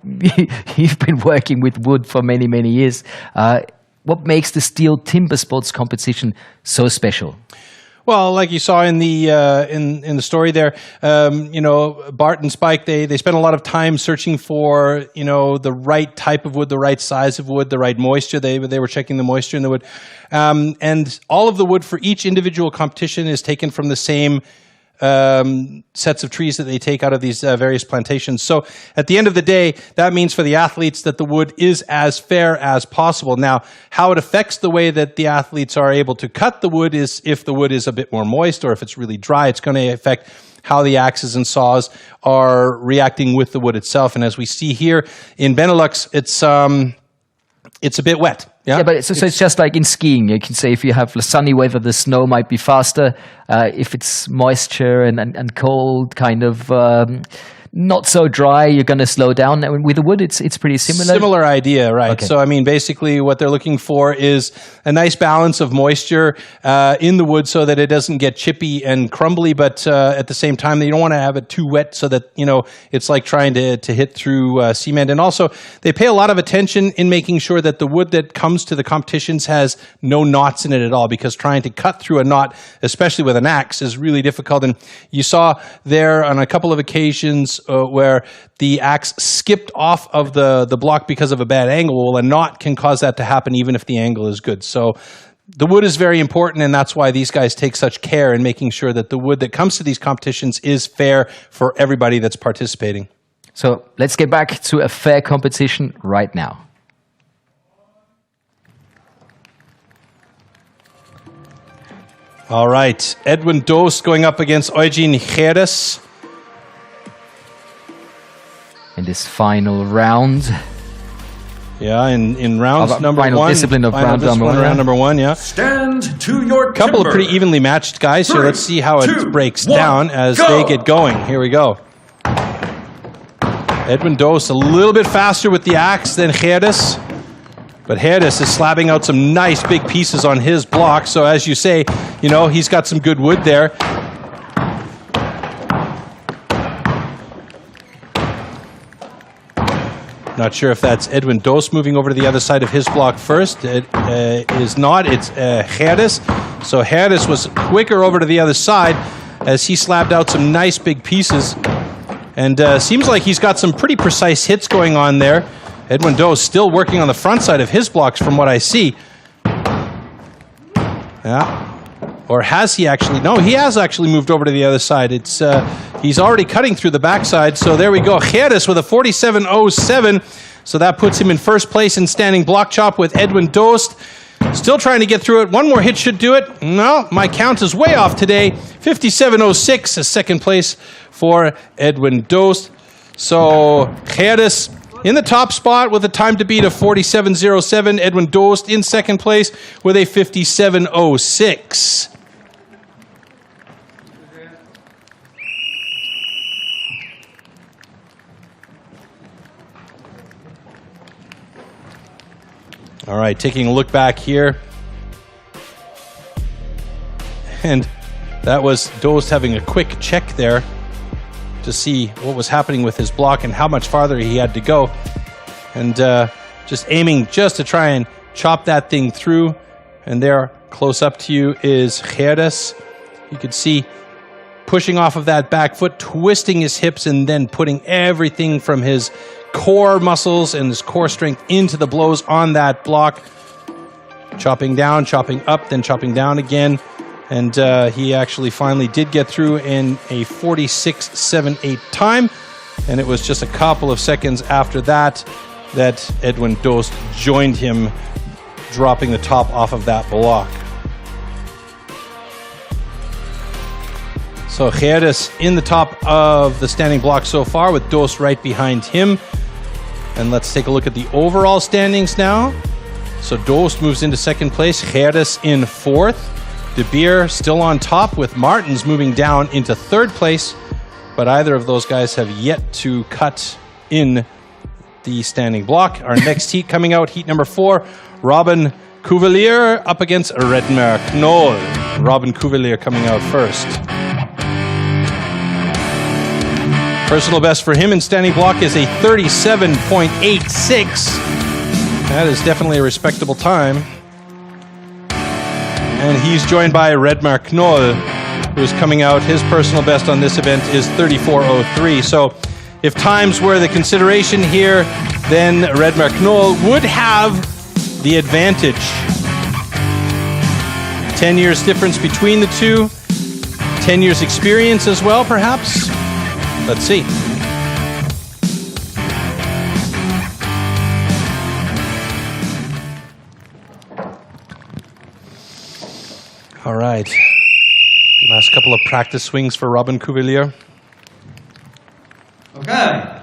you've been working with wood for many, many years. What makes the STIHL Timbersports competition so special? Well, like you saw in the in the story there, you know, Bart and Spike, they spent a lot of time searching for, you know, the right type of wood, the right size of wood, the right moisture. They were checking the moisture in the wood, and all of the wood for each individual competition is taken from the same sets of trees that they take out of these various plantations. So at the end of the day, that means for the athletes that the wood is as fair as possible. Now, how it affects the way that the athletes are able to cut the wood is if the wood is a bit more moist, or if it's really dry, it's going to affect how the axes and saws are reacting with the wood itself. And as we see here in BeNeLux, it's a bit wet. Yeah, but so it's just like in skiing. You can say if you have sunny weather, the snow might be faster. If it's moisture and cold, kind of not so dry, you're going to slow down. And with the wood, it's pretty similar. Similar idea, right? Okay. So, I mean, basically what they're looking for is a nice balance of moisture in the wood so that it doesn't get chippy and crumbly, but at the same time, you don't want to have it too wet so that, you know, it's like trying to hit through cement. And also, they pay a lot of attention in making sure that the wood that comes to the competitions has no knots in it at all, because trying to cut through a knot, especially with an axe, is really difficult. And you saw there on a couple of occasions where the axe skipped off of the block because of a bad angle. Well, a knot can cause that to happen even if the angle is good. So the wood is very important, and that's why these guys take such care in making sure that the wood that comes to these competitions is fair for everybody that's participating. So let's get back to a fair competition right now. All right, Edwin Dost going up against Eugen Geres. In this final round. Yeah, in rounds number final one. Discipline of round number one. Round number one, yeah. Stand to your Couple timber. of pretty evenly matched guys here. Let's see how it breaks 1, down as go. they get going. Here we go. Edwin Dost a little bit faster with the axe than Geres. But Geres is slapping out some nice big pieces on his block. So as you say, you know, he's got some good wood there. Not sure if that's Edwin Dost moving over to the other side of his block first. It is not. It's Geres. So Geres was quicker over to the other side as he slapped out some nice big pieces. And seems like he's got some pretty precise hits going on there. Edwin Dost still working on the front side of his blocks from what I see. Yeah. Or has he actually? No, he has actually moved over to the other side. It's he's already cutting through the backside. So there we go. Geres with a 47.07. So that puts him in first place in standing block chop with Edwin Dost. Still trying to get through it. One more hit should do it. No, my count is way off today. 57.06 is second place for Edwin Dost. So Geres in the top spot with a time to beat of 47.07. Edwin Dost in second place with a 57.06. All right, taking a look back here. And that was Dost having a quick check there to see what was happening with his block and how much farther he had to go. And just aiming just to try and chop that thing through. And there, close up to you, is Geres. You could see pushing off of that back foot, twisting his hips, and then putting everything from his core muscles and his core strength into the blows on that block. Chopping down, chopping up, then chopping down again. And he actually finally did get through in a 46.78 time. And it was just a couple of seconds after that that Edwin Dost joined him, dropping the top off of that block. So Geres in the top of the standing block so far, with Dost right behind him. And let's take a look at the overall standings now. So Dost moves into second place, Geres in fourth. De Beer still on top, with Martens moving down into third place. But either of those guys have yet to cut in the standing block. Our next heat coming out, heat number 4, Robin Cavalier up against Redmer Knoll. Robin Cavalier coming out first. Personal best for him in standing block is a 37.86. That is definitely a respectable time. And he's joined by Redmer Knoll, who's coming out. His personal best on this event is 34.03. So if times were the consideration here, then Redmer Knoll would have the advantage. 10 years difference between the two. 10 years experience as well, perhaps. Let's see. All right. Last couple of practice swings for Robin Cavalier. Okay.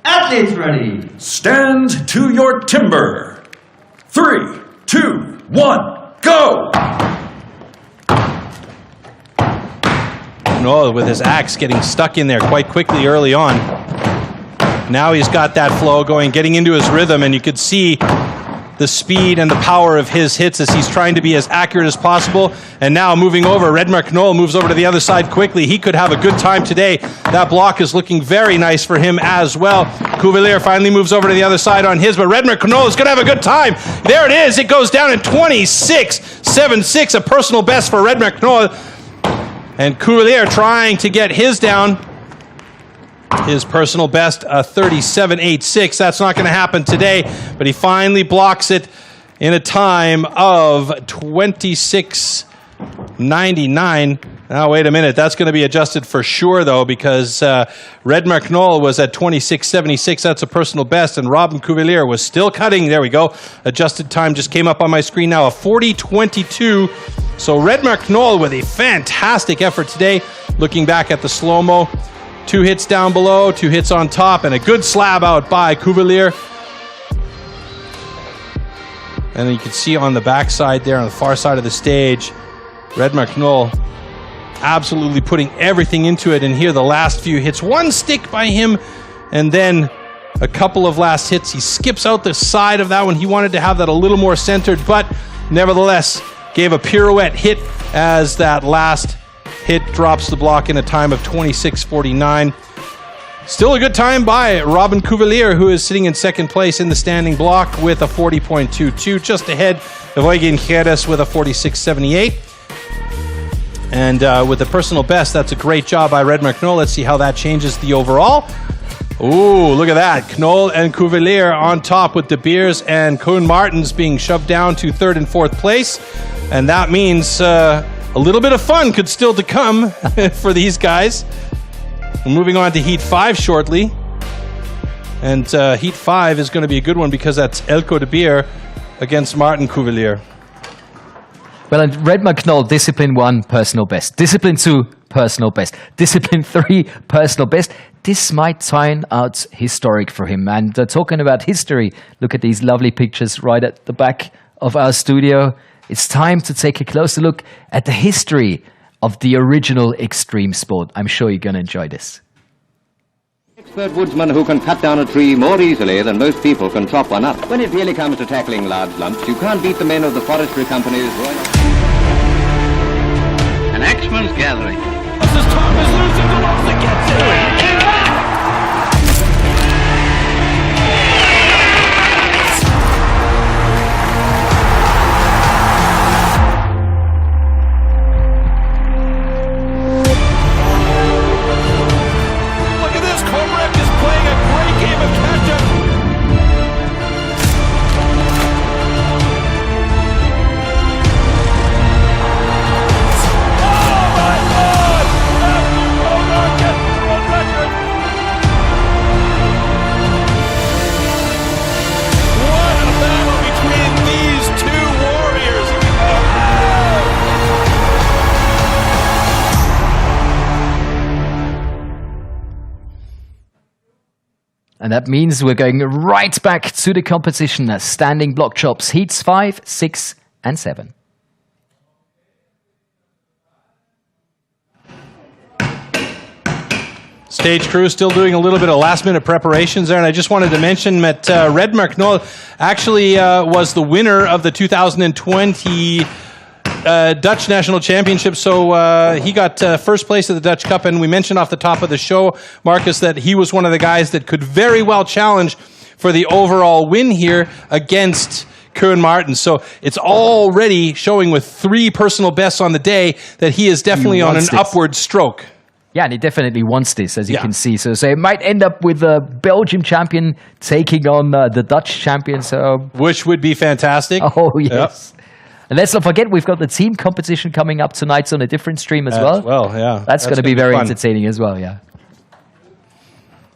Athletes ready. Stand to your timber. 3, 2, 1, go! Knoll with his axe getting stuck in there quite quickly early on. Now he's got that flow going, getting into his rhythm, and you could see the speed and the power of his hits as he's trying to be as accurate as possible. And now moving over, Redmark Knoll moves over to the other side quickly. He could have a good time today. That block is looking very nice for him as well. Cavalier finally moves over to the other side on his, but Redmark Knoll is going to have a good time. There it is. It goes down in 26.76, a personal best for Redmark Knoll. And Cavalier trying to get his down. His personal best, a 37.86. That's not going to happen today, but he finally blocks it in a time of 26.99. Now, wait a minute. That's going to be adjusted for sure, though, because Redmark Knoll was at 26.76. That's a personal best, and Robin Cavalier was still cutting. There we go. Adjusted time just came up on my screen now, a 40.22. So Redmark Knoll with a fantastic effort today. Looking back at the slow-mo. 2 hits down below, 2 hits on top, and a good slab out by Cavalier. And you can see on the backside there, on the far side of the stage, Redmark Knoll absolutely putting everything into it. And here the last few hits, 1 stick by him, and then a couple of last hits. He skips out the side of that one. He wanted to have that a little more centered, but nevertheless gave a pirouette hit as that last hit drops the block in a time of 26.49. Still a good time by Robin Cavalier, who is sitting in second place in the standing block with a 40.22, just ahead of Eugen Jerez with a 46.78. And with the personal best, that's a great job by Redmark Knoll. Let's see how that changes the overall. Ooh, look at that. Knoll and Cavalier on top, with De Beers and Koen Martens being shoved down to 3rd and 4th place. And that means a little bit of fun could still to come for these guys. We're moving on to Heat 5 shortly. And Heat 5 is going to be a good one because that's Elko De Beer against Martin Cavalier. Well, and Redmark Knoll, Discipline 1, personal best. Discipline 2, personal best. Discipline 3, personal best. This might turn out historic for him. And talking about history, look at these lovely pictures right at the back of our studio. It's time to take a closer look at the history of the original extreme sport. I'm sure you're going to enjoy this. Expert woodsman who can cut down a tree more easily than most people can chop one up. When it really comes to tackling large lumps, you can't beat the men of the forestry companies. An axeman's gathering. This is Thomas losing the loss that gets it. And that means we're going right back to the competition as standing block chops, heats 5, 6, and 7. Stage crew still doing a little bit of last-minute preparations there, and I just wanted to mention that Redmark Knoll actually was the winner of the 2020 Dutch National Championship, so he got first place at the Dutch Cup, and we mentioned off the top of the show, Marcus, that he was one of the guys that could very well challenge for the overall win here against Koen Martens. So it's already showing with 3 personal bests on the day that he is definitely on an upward stroke. Yeah, and he definitely wants this, as you can see. So it might end up with the Belgium champion taking on the Dutch champion. So which would be fantastic. Oh, yes. Yep. And let's not forget, we've got the team competition coming up tonight on a different stream as well. That's going to be very entertaining as well, yeah.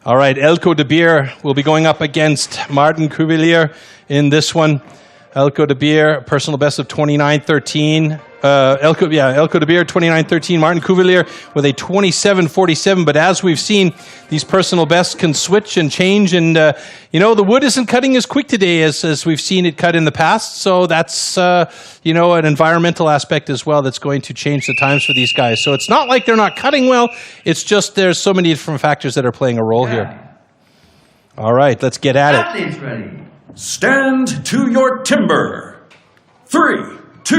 All right, Elko De Beer will be going up against Martin Cavalier in this one. Elko De Beer, personal best of 29.13. Elko de Beer 29-13. Martin Cavalier with a 27-47. But as we've seen, these personal bests can switch and change. And, the wood isn't cutting as quick today as we've seen it cut in the past. So that's, an environmental aspect as well that's going to change the times for these guys. So it's not like they're not cutting well. It's just there's so many different factors that are playing a role here. All right, let's get at it. Athletes ready. Stand to your timber. 3, 2,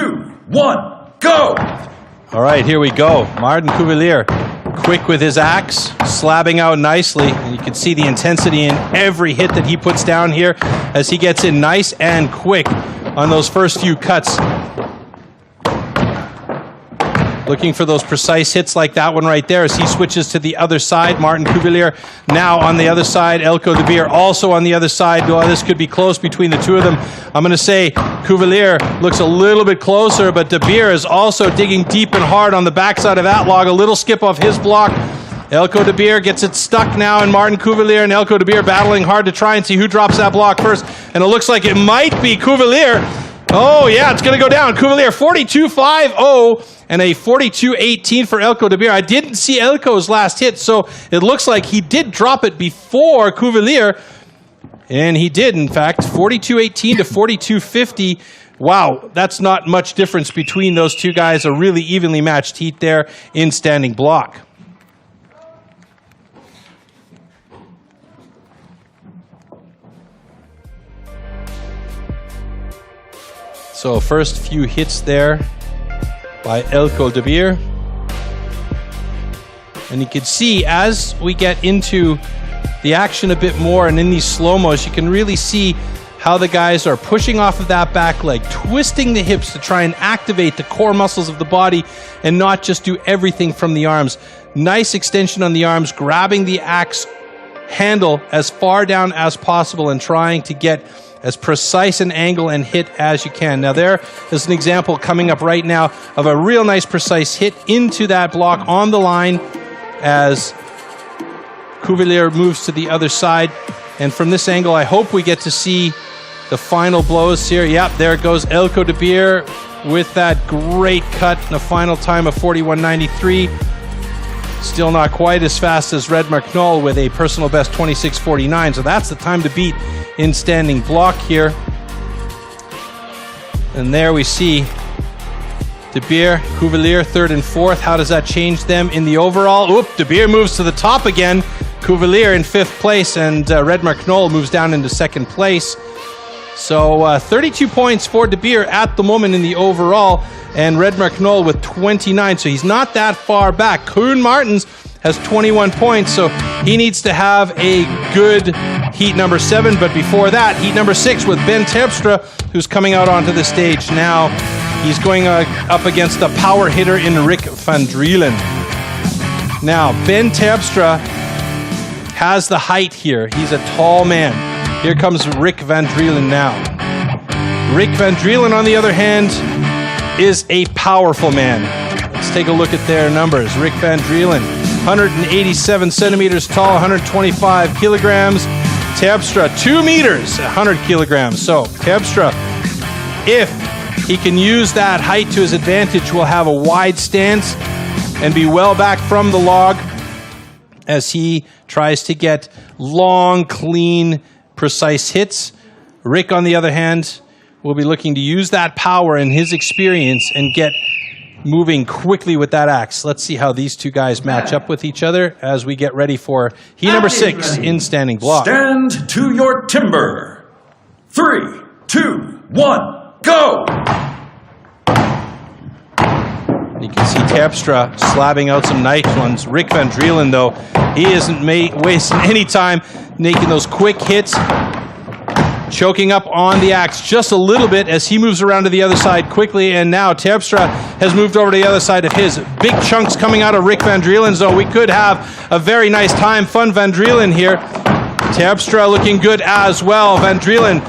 1, go! All right, here we go. Martin Cavalier, quick with his axe, slabbing out nicely. And you can see the intensity in every hit that he puts down here as he gets in nice and quick on those first few cuts. Looking for those precise hits like that one right there as he switches to the other side. Martin Cavalier now on the other side. Elko de Beer also on the other side. Oh, this could be close between the two of them. I'm going to say Cavalier looks a little bit closer, but de Beer is also digging deep and hard on the backside of that log. A little skip off his block. Elko de Beer gets it stuck now, and Martin Cavalier and Elko de Beer battling hard to try and see who drops that block first. And it looks like it might be Cavalier. Oh, yeah, it's going to go down. Cavalier 42-5-0 and a 42-18 for Elko de Beer. I didn't see Elko's last hit, so it looks like he did drop it before Cavalier. And he did, in fact, 42-18 to 42-50. Wow, that's not much difference between those two guys. A really evenly matched heat there in standing block. So first few hits there by Elko de Beer. And you can see as we get into the action a bit more and in these slow-mos, you can really see how the guys are pushing off of that back leg, twisting the hips to try and activate the core muscles of the body and not just do everything from the arms. Nice extension on the arms, grabbing the axe handle as far down as possible and trying to get as precise an angle and hit as you can. Now there is an example coming up right now of a real nice precise hit into that block on the line as Cavalier moves to the other side. And from this angle, I hope we get to see the final blows here. Yep, there goes Elko de Beer with that great cut in the final time of 41.93. Still not quite as fast as Red Knoll with a personal best 26.49. So that's the time to beat in standing block here. And there we see de Beer, Cavalier, third and fourth. How does that change them in the overall? Oop, de Beer moves to the top again. Cavalier in fifth place, and Red Knoll moves down into second place. So 32 points for de Beer at the moment in the overall, and Red Knoll with 29. So he's not that far back. Koen Martens has 21 points, so he needs to have a good heat number 7. But before that, heat number 6 with Ben Terpstra, who's coming out onto the stage now. He's going up against a power hitter in Rick Van Drielen. Now, Ben Terpstra has the height here. He's a tall man. Here comes Rick Van Drielen now. Rick Van Drielen, on the other hand, is a powerful man. Let's take a look at their numbers. Rick Van Drielen, 187 centimeters tall, 125 kilograms. Terpstra, 2 meters, 100 kilograms. So Terpstra, if he can use that height to his advantage, will have a wide stance and be well back from the log as he tries to get long, clean, precise hits. Rick, on the other hand, will be looking to use that power and his experience and get moving quickly with that axe. Let's see how these two guys match up with each other as we get ready for heat number 6 in standing block. Stand to your timber. 3, 2, 1, go! You can see Terpstra slabbing out some nice ones. Rick Van Drielen, though, he isn't wasting any time making those quick hits, choking up on the axe just a little bit as he moves around to the other side quickly. And now Terpstra has moved over to the other side of his. Big chunks coming out of Rick Van Drielen, so we could have a very nice time. Fun Van Drielen here. Terpstra looking good as well. Van Drielen,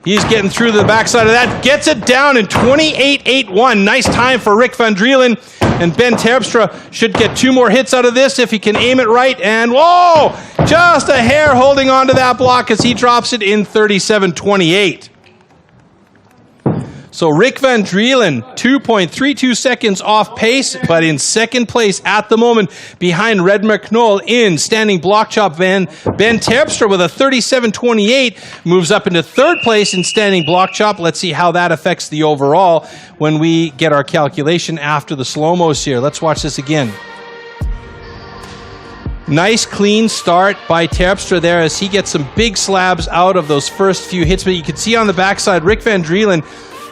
he's getting through the backside of that. Gets it down in 28.81. Nice time for Rick Van Drielen. And Ben Terpstra should get 2 more hits out of this if he can aim it right. And whoa! Just a hair holding on to that block as he drops it in 37.28. So Rick Van Drielen, 2.32 seconds off pace, but in second place at the moment behind Redmer Knoll in standing block chop. Ben Terpstra with a 37.28 moves up into third place in standing block chop. Let's see how that affects the overall when we get our calculation after the slow-mos here. Let's watch this again. Nice clean start by Terpstra there as he gets some big slabs out of those first few hits, but you can see on the backside Rick Van Drielen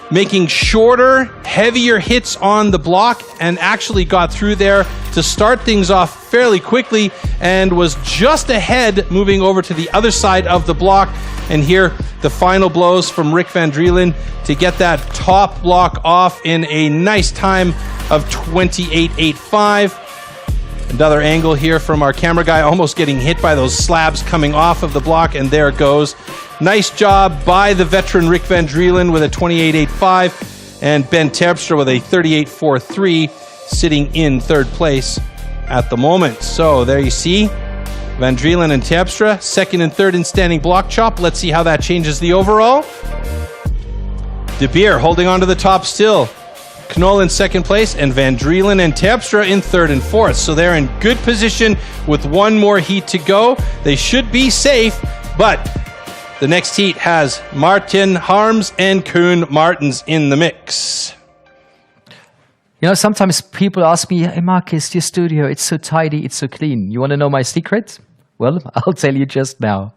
making shorter, heavier hits on the block and actually got through there to start things off fairly quickly and was just ahead moving over to the other side of the block. And here the final blows from Rick Van Drielen to get that top block off in a nice time of 28.85. Another angle here from our camera guy, almost getting hit by those slabs coming off of the block, and there it goes. Nice job by the veteran Rick Van Drielen with a 28.85, and Ben Terpstra with a 38.43, sitting in third place at the moment. So there you see, Van Drielen and Terpstra, second and third in standing block chop. Let's see how that changes the overall. De Beer holding on to the top still. Knoll in second place, and Van Drielen and Terpstra in third and fourth. So they're in good position with one more heat to go. They should be safe, but the next heat has Martin Harms and Koen Martens in the mix. You know, sometimes people ask me, hey Marcus, your studio, it's so tidy, it's so clean. You want to know my secret? Well, I'll tell you just now.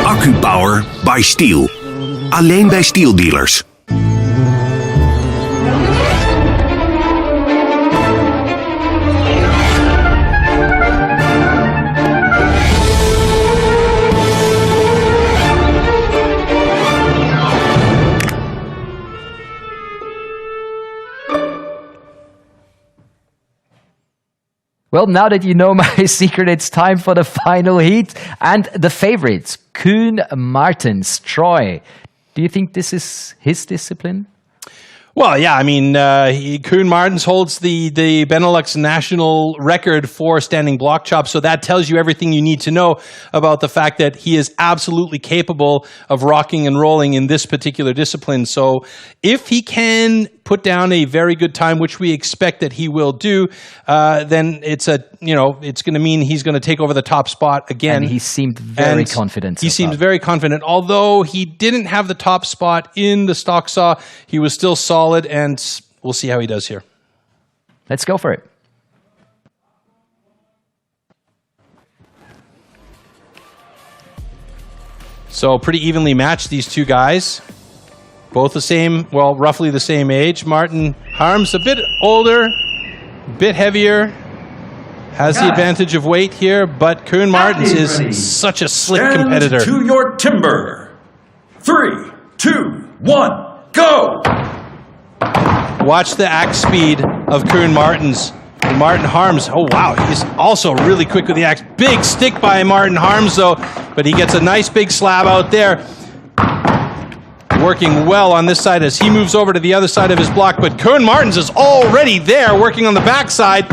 Accu-power by STIHL. Alleen bij STIHL dealers. Well, now that you know my secret, it's time for the final heat and the favorites, Koen Martens. Troy, do you think this is his discipline? Well, yeah, I mean, Koen Martens holds the BeNeLux national record for standing block chop, so that tells you everything you need to know about the fact that he is absolutely capable of rocking and rolling in this particular discipline. So if he can put down a very good time, which we expect that he will do, then it's going to mean he's going to take over the top spot again. And he seemed very confident. He seemed very confident. Although he didn't have the top spot in the stock saw, he was still solid, and we'll see how he does here. Let's go for it. So pretty evenly matched, these two guys. Both the same, well, roughly the same age. Martin Harms, a bit older, a bit heavier, has the advantage of weight here, but Koen Martens is such a slick competitor. Stand to your timber. 3, 2, 1, go! Watch the axe speed of Koen Martens. And Martin Harms, oh wow, he's also really quick with the axe. Big stick by Martin Harms though, but he gets a nice big slab out there. Working well on this side as he moves over to the other side of his block, but Koen Martens is already there working on the backside.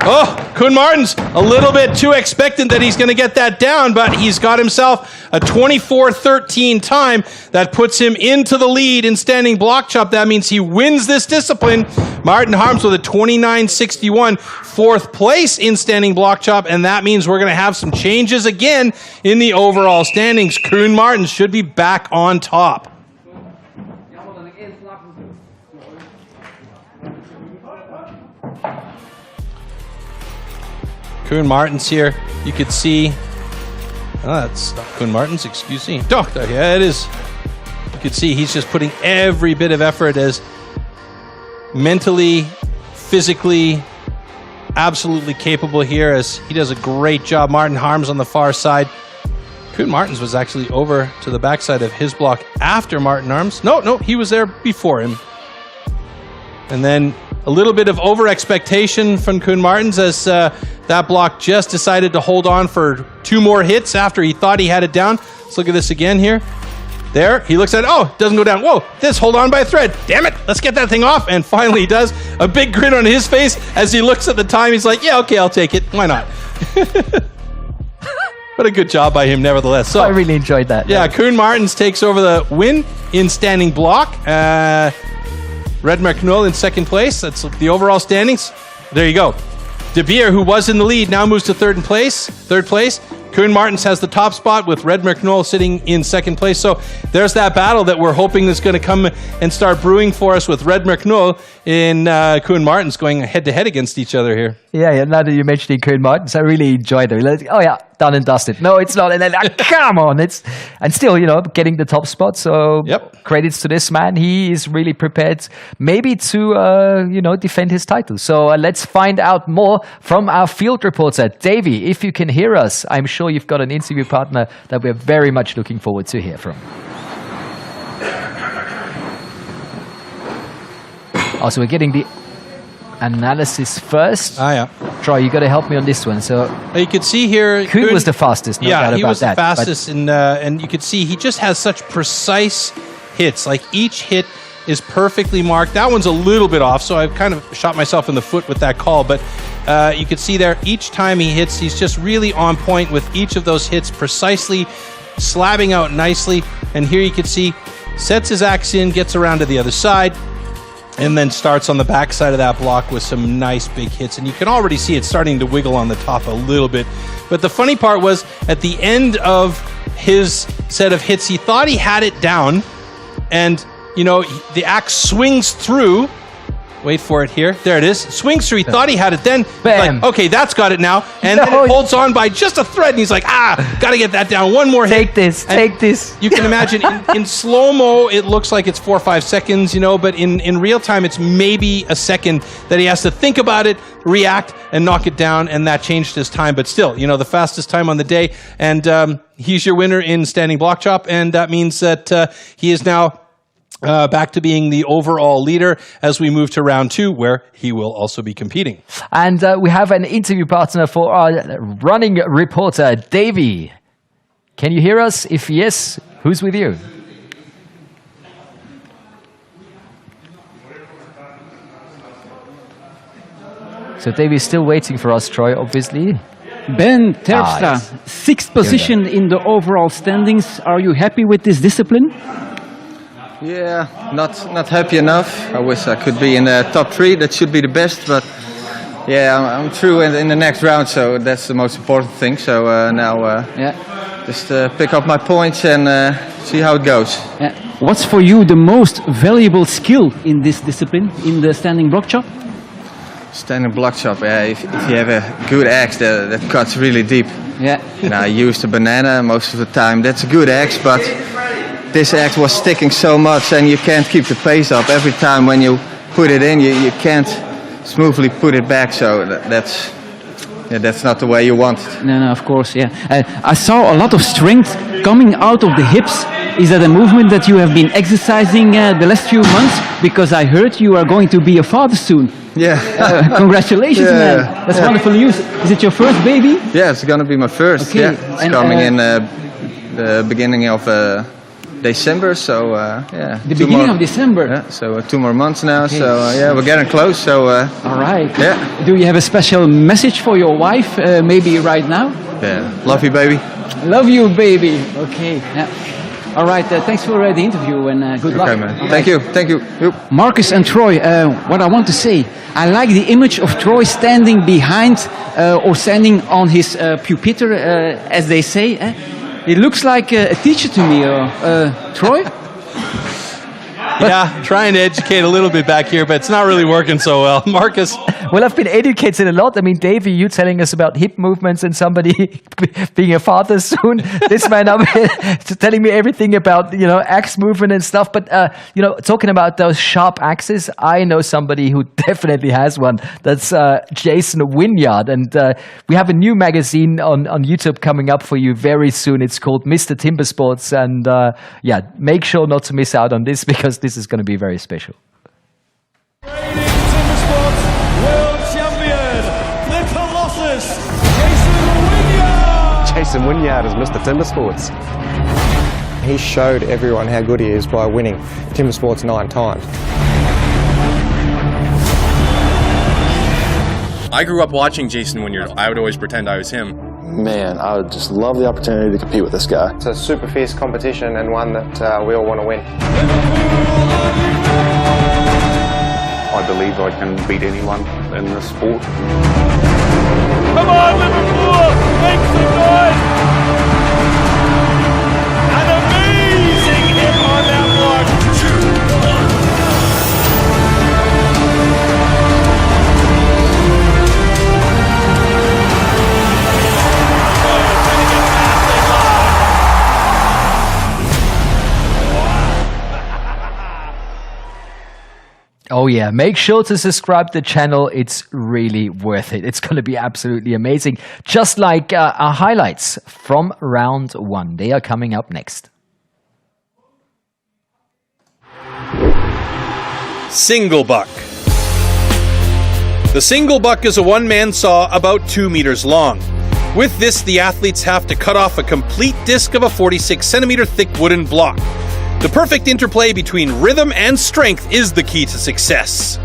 Oh, Koen Martens, a little bit too expectant that he's going to get that down, but he's got himself a 24.13 time that puts him into the lead in standing block chop. That means he wins this discipline. Martin Harms with a 29.61, fourth place in standing block chop, and that means we're going to have some changes again in the overall standings. Koen Martens should be back on top. Koen Martens here, you could see, that's not Koen Martens, excuse me. Doctor, yeah, it is. You could see he's just putting every bit of effort as mentally, physically, absolutely capable here as he does a great job. Martin Harms on the far side. Koen Martens was actually over to the backside of his block after Martin Harms. No, he was there before him. And then a little bit of over-expectation from Koen Martens as that block just decided to hold on for 2 more hits after he thought he had it down. Let's look at this again here. There, he looks at it. Oh, doesn't go down. Whoa, this hold on by a thread. Damn it, let's get that thing off. And finally he does. A big grin on his face as he looks at the time. He's like, yeah, okay, I'll take it. Why not? But a good job by him nevertheless. So I really enjoyed that. Yeah, Koen Martens takes over the win in standing block. Redmer Knoll in second place. That's the overall standings. There you go. De Beer, who was in the lead, now moves to third place. Koen Martens has the top spot with Redmer Knoll sitting in second place. So there's that battle that we're hoping is going to come and start brewing for us with Redmer Knoll and Koen Martens going head-to-head against each other here. Yeah, now that you're mentioning Koen Martens, I really enjoyed it. Like, oh yeah, done and dusted. No, it's not. And then, come on. And still, getting the top spot. So credits to this man. He is really prepared maybe to, defend his title. So let's find out more from our field reporter. Davey, if you can hear us, I'm sure you've got an interview partner that we're very much looking forward to hear from. Also, we're getting the analysis first. Yeah. Troy, you got to help me on this one. So you could see here, Koen was the fastest. No doubt he about was that, the fastest, and you could see he just has such precise hits. Like each hit is perfectly marked. That one's a little bit off, so I've kind of shot myself in the foot with that call. But you could see there, each time he hits, he's just really on point with each of those hits, precisely slabbing out nicely. And here you can see, sets his axe in, gets around to the other side, and then starts on the back side of that block with some nice big hits. And you can already see it starting to wiggle on the top a little bit. But the funny part was, at the end of his set of hits, he thought he had it down, and the axe swings through. Wait for it here. There it is. Swings through. He thought he had it then. Like, okay, that's got it now. And then it holds on by just a thread. And he's like, got to get that down. One more hit. Take this. You can imagine in slow-mo, it looks like it's 4 or 5 seconds, but in real time, it's maybe a second that he has to think about it, react, and knock it down. And that changed his time. But still, the fastest time on the day. And he's your winner in standing block chop. And that means that he is now back to being the overall leader as we move to round 2, where he will also be competing. And we have an interview partner for our running reporter, Davey. Can you hear us? If yes, who's with you? So Davey's still waiting for us, Troy, obviously. Ben Terpstra, 6th position in the overall standings. Are you happy with this discipline? Yeah, not happy enough. I wish I could be in the top 3. That should be the best, but yeah, I'm through in the next round, so that's the most important thing. So now just pick up my points and see how it goes. Yeah. What's for you the most valuable skill in this discipline, in the standing block chop? Standing block chop, yeah, if you have a good axe that cuts really deep. Yeah. And I use the banana most of the time. That's a good axe, but this axe was sticking so much and you can't keep the pace up. Every time when you put it in, you can't smoothly put it back, so that's not the way you want it. No, of course, yeah. I saw a lot of strength coming out of the hips. Is that a movement that you have been exercising the last few months? Because I heard you are going to be a father soon. Yeah. Congratulations, man. That's wonderful news. Is it your first baby? Yeah, it's going to be my first. Okay. Yeah, it's coming in the beginning of December, so yeah. The beginning of December? Yeah, so 2 more months now, so yeah, we're getting close, so... All right. Yeah. Do you have a special message for your wife, maybe right now? Yeah, love you, baby. Love you, baby. Okay. Yeah. All right, thanks for the interview and good luck. Okay, man. All Thank you. Marcus and Troy, what I want to say, I like the image of Troy standing behind or standing on his pupitre, as they say. It looks like a teacher to me, Troy. Yeah, trying to educate a little bit back here, but it's not really working so well. Marcus? Well, I've been educated a lot. I mean, Davey, you telling us about hip movements and somebody being a father soon. This man up here telling me everything about, axe movement and stuff. But, talking about those sharp axes, I know somebody who definitely has one. That's Jason Wynyard. And we have a new magazine on YouTube coming up for you very soon. It's called Mr. Timbersports. And, make sure not to miss out on this because this is going to be very special. Timbersports World Champion, the Colossus, Jason Wynyard! Jason Wynyard is Mr. Timbersports. He showed everyone how good he is by winning Timbersports 9 times. I grew up watching Jason Wynyard. I would always pretend I was him. Man, I would just love the opportunity to compete with this guy. It's a super fierce competition and one that we all want to win. I believe I can beat anyone in this sport. Come on, Liverpool! Make some noise! An amazing hit on that block. 2-1. Oh yeah, make sure to subscribe to the channel. It's really worth it. It's going to be absolutely amazing. Just like our highlights from round 1. They are coming up next. Single buck. The single buck is a one-man saw about 2 meters long. With this, the athletes have to cut off a complete disc of a 46 centimeter thick wooden block. The perfect interplay between rhythm and strength is the key to success.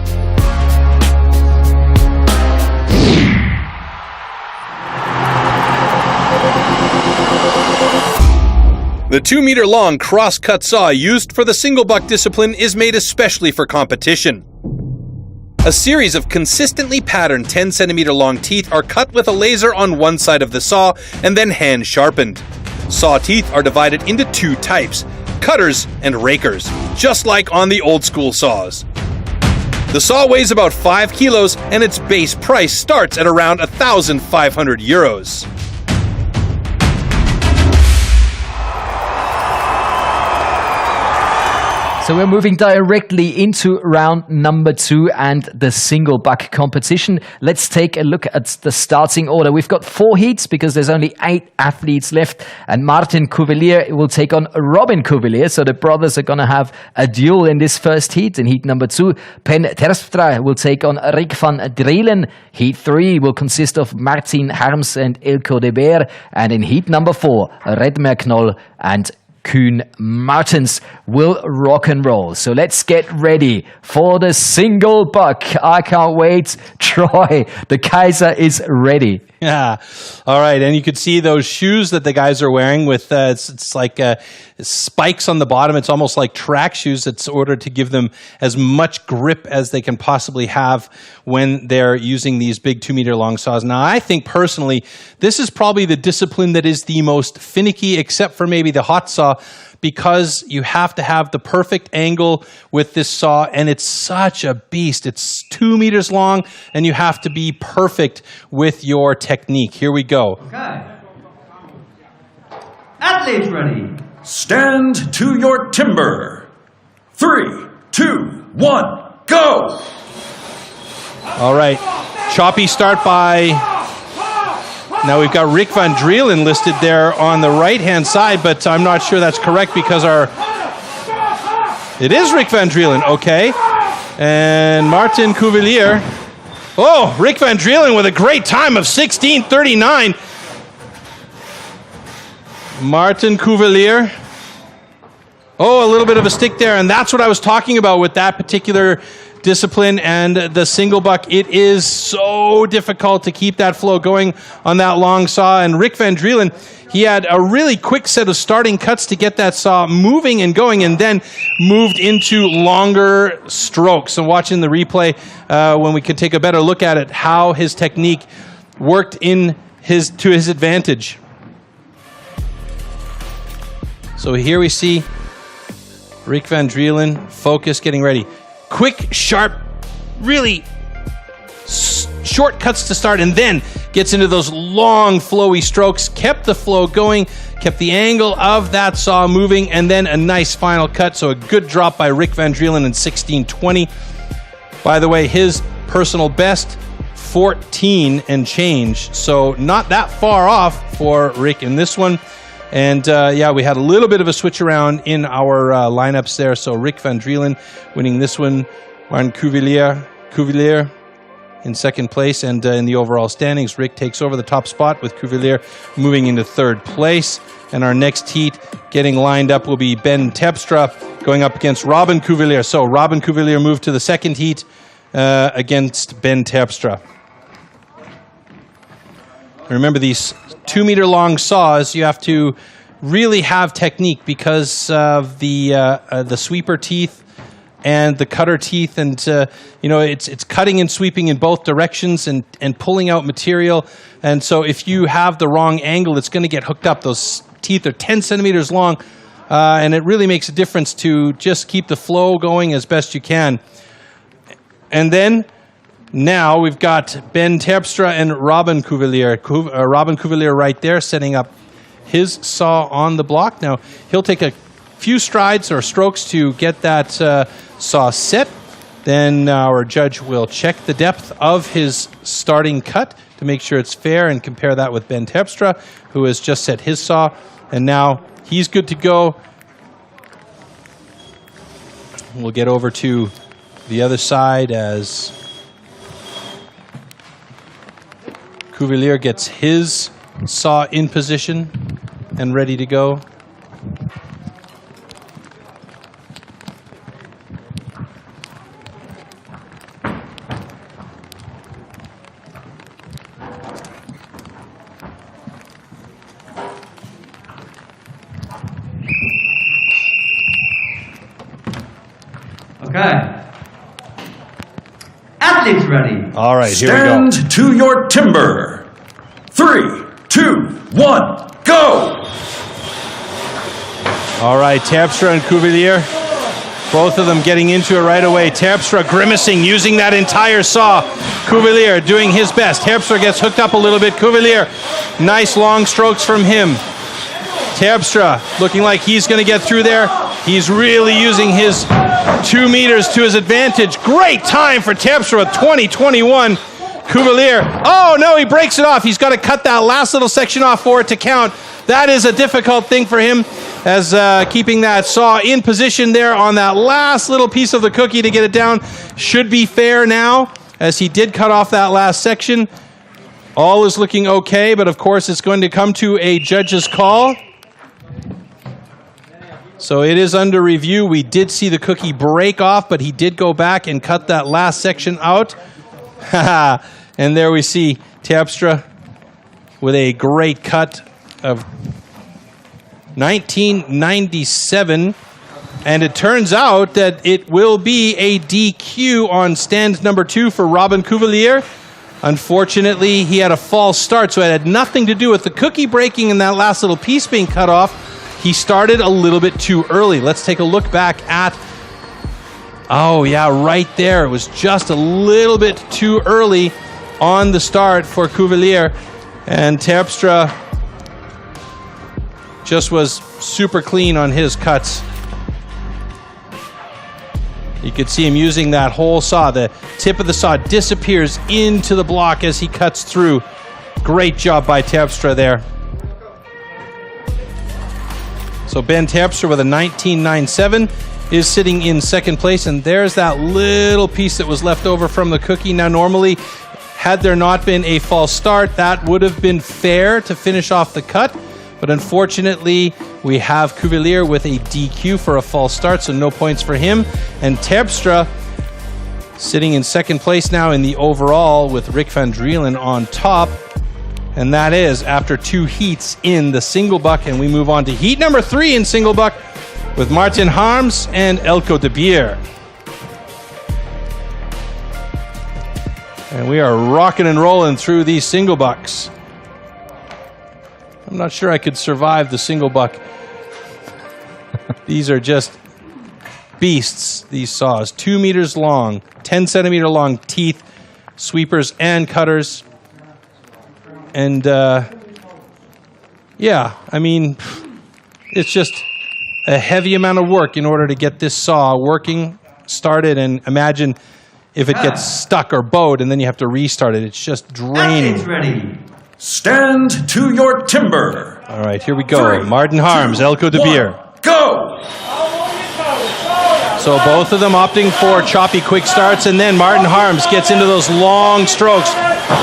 The 2 meter long cross-cut saw used for the single buck discipline is made especially for competition. A series of consistently patterned 10 centimeter long teeth are cut with a laser on one side of the saw and then hand sharpened. Saw teeth are divided into 2 types, cutters and rakers, just like on the old school saws. The saw weighs about 5 kilos and its base price starts at around €1,500. So we're moving directly into round number 2 and the single buck competition. Let's take a look at the starting order. We've got 4 heats because there's only 8 athletes left, and Martin Cavalier will take on Robin Cavalier. So the brothers are going to have a duel in this first heat. In heat number 2, Pen Terpstra will take on Rick van Drielen. Heat 3 will consist of Martin Harms and Ilko de Beer. And in heat number 4, Redmer Knoll and Kuhn Martens will rock and roll. So let's get ready for the single buck. I can't wait. Troy, the Kaiser is ready. Yeah. All right. And you could see those shoes that the guys are wearing with, it's like spikes on the bottom. It's almost like track shoes. It's ordered to give them as much grip as they can possibly have when they're using these big 2 meter long saws. Now, I think personally, this is probably the discipline that is the most finicky, except for maybe the hot saw, because you have to have the perfect angle with this saw, and it's such a beast. It's 2 meters long, and you have to be perfect with your technique. Here we go. Okay. Athletes ready. Stand to your timber. 3, 2, 1, go! All right. Choppy start by... Now we've got Rick Van Drielen listed there on the right-hand side, but I'm not sure that's correct because it is Rick Van Drielen, okay. And Martin Cavalier. Oh, Rick Van Drielen with a great time of 16:39. Martin Cavalier. Oh, a little bit of a stick there, and that's what I was talking about with that particular discipline and the single buck. It is so difficult to keep that flow going on that long saw. And Rick Van Drielen, he had a really quick set of starting cuts to get that saw moving and going, and then moved into longer strokes. And watching the replay, when we could take a better look at it, how his technique worked to his advantage. So here we see Rick Van Drielen, focus, getting ready. Quick, sharp, really short cuts to start, and then gets into those long, flowy strokes. Kept the flow going, kept the angle of that saw moving, and then a nice final cut. So a good drop by Rick Van Drielen in 16:20. By the way, his personal best, 14 and change. So not that far off for Rick in this one. And yeah, we had a little bit of a switch around in our lineups there. So Rick Van Drielen winning this one, Martin Cavalier in second place. And in the overall standings, Rick takes over the top spot with Cavalier moving into third place. And our next heat getting lined up will be Ben Terpstra going up against Robin Cavalier. So Robin Cavalier moved to the second heat against Ben Terpstra. Remember, these 2-meter-long saws, you have to really have technique because of the sweeper teeth and the cutter teeth, and it's cutting and sweeping in both directions and pulling out material. And so if you have the wrong angle, it's going to get hooked up. Those teeth are 10 centimeters long, and it really makes a difference to just keep the flow going as best you can. And then now we've got Ben Terpstra and Robin Cavalier. Robin Cavalier right there setting up his saw on the block. Now he'll take a few strides or strokes to get that saw set. Then our judge will check the depth of his starting cut to make sure it's fair and compare that with Ben Terpstra, who has just set his saw. And now he's good to go. We'll get over to the other side as Cavalier gets his saw in position and ready to go. Okay. Athletes ready. All right, here we go. Stand to your timber. 3, 2, 1, go! All right, Terpstra and Cavalier, both of them getting into it right away. Terpstra grimacing, using that entire saw. Cavalier doing his best. Terpstra gets hooked up a little bit. Cavalier, nice long strokes from him. Terpstra looking like he's going to get through there. He's really using his 2 meters to his advantage. Great time for Terpstra with 20-21. Cavalier, oh no, he breaks it off. He's got to cut that last little section off for it to count. That is a difficult thing for him, as keeping that saw in position there on that last little piece of the cookie to get it down. Should be fair now, as he did cut off that last section. All is looking okay, but of course it's going to come to a judge's call. So it is under review. We did see the cookie break off, but he did go back and cut that last section out. And there we see Terpstra with a great cut of 1997. And it turns out that it will be a DQ on stand number 2 for Robin Cavalier. Unfortunately, he had a false start, so it had nothing to do with the cookie breaking and that last little piece being cut off. He started a little bit too early. Let's take a look back at... Oh, yeah, right there. It was just a little bit too early on the start for Cavalier. And Terpstra just was super clean on his cuts. You could see him using that whole saw. The tip of the saw disappears into the block as he cuts through. Great job by Terpstra there. So Ben Terpstra with a 19.97 is sitting in second place, and there's that little piece that was left over from the cookie. Now normally, had there not been a false start, that would have been fair to finish off the cut, but unfortunately we have Cavalier with a DQ for a false start, so no points for him. And Terpstra sitting in second place now in the overall with Rick Van Drielen on top. And that is after 2 heats in the single buck. And we move on to heat number 3 in single buck with Martin Harms and Elko de Beer. And we are rocking and rolling through these single bucks. I'm not sure I could survive the single buck. These are just beasts, these saws. 2 meters long, 10 centimeter long teeth, sweepers and cutters. And yeah, I mean, it's just a heavy amount of work in order to get this saw working, started, and imagine if it gets stuck or bowed and then you have to restart it. It's just draining. Ready. Stand to your timber. All right, here we go. 3, Martin Harms, 2, Elko de Beer. Go! So both of them opting for choppy quick starts, and then Martin Harms gets into those long strokes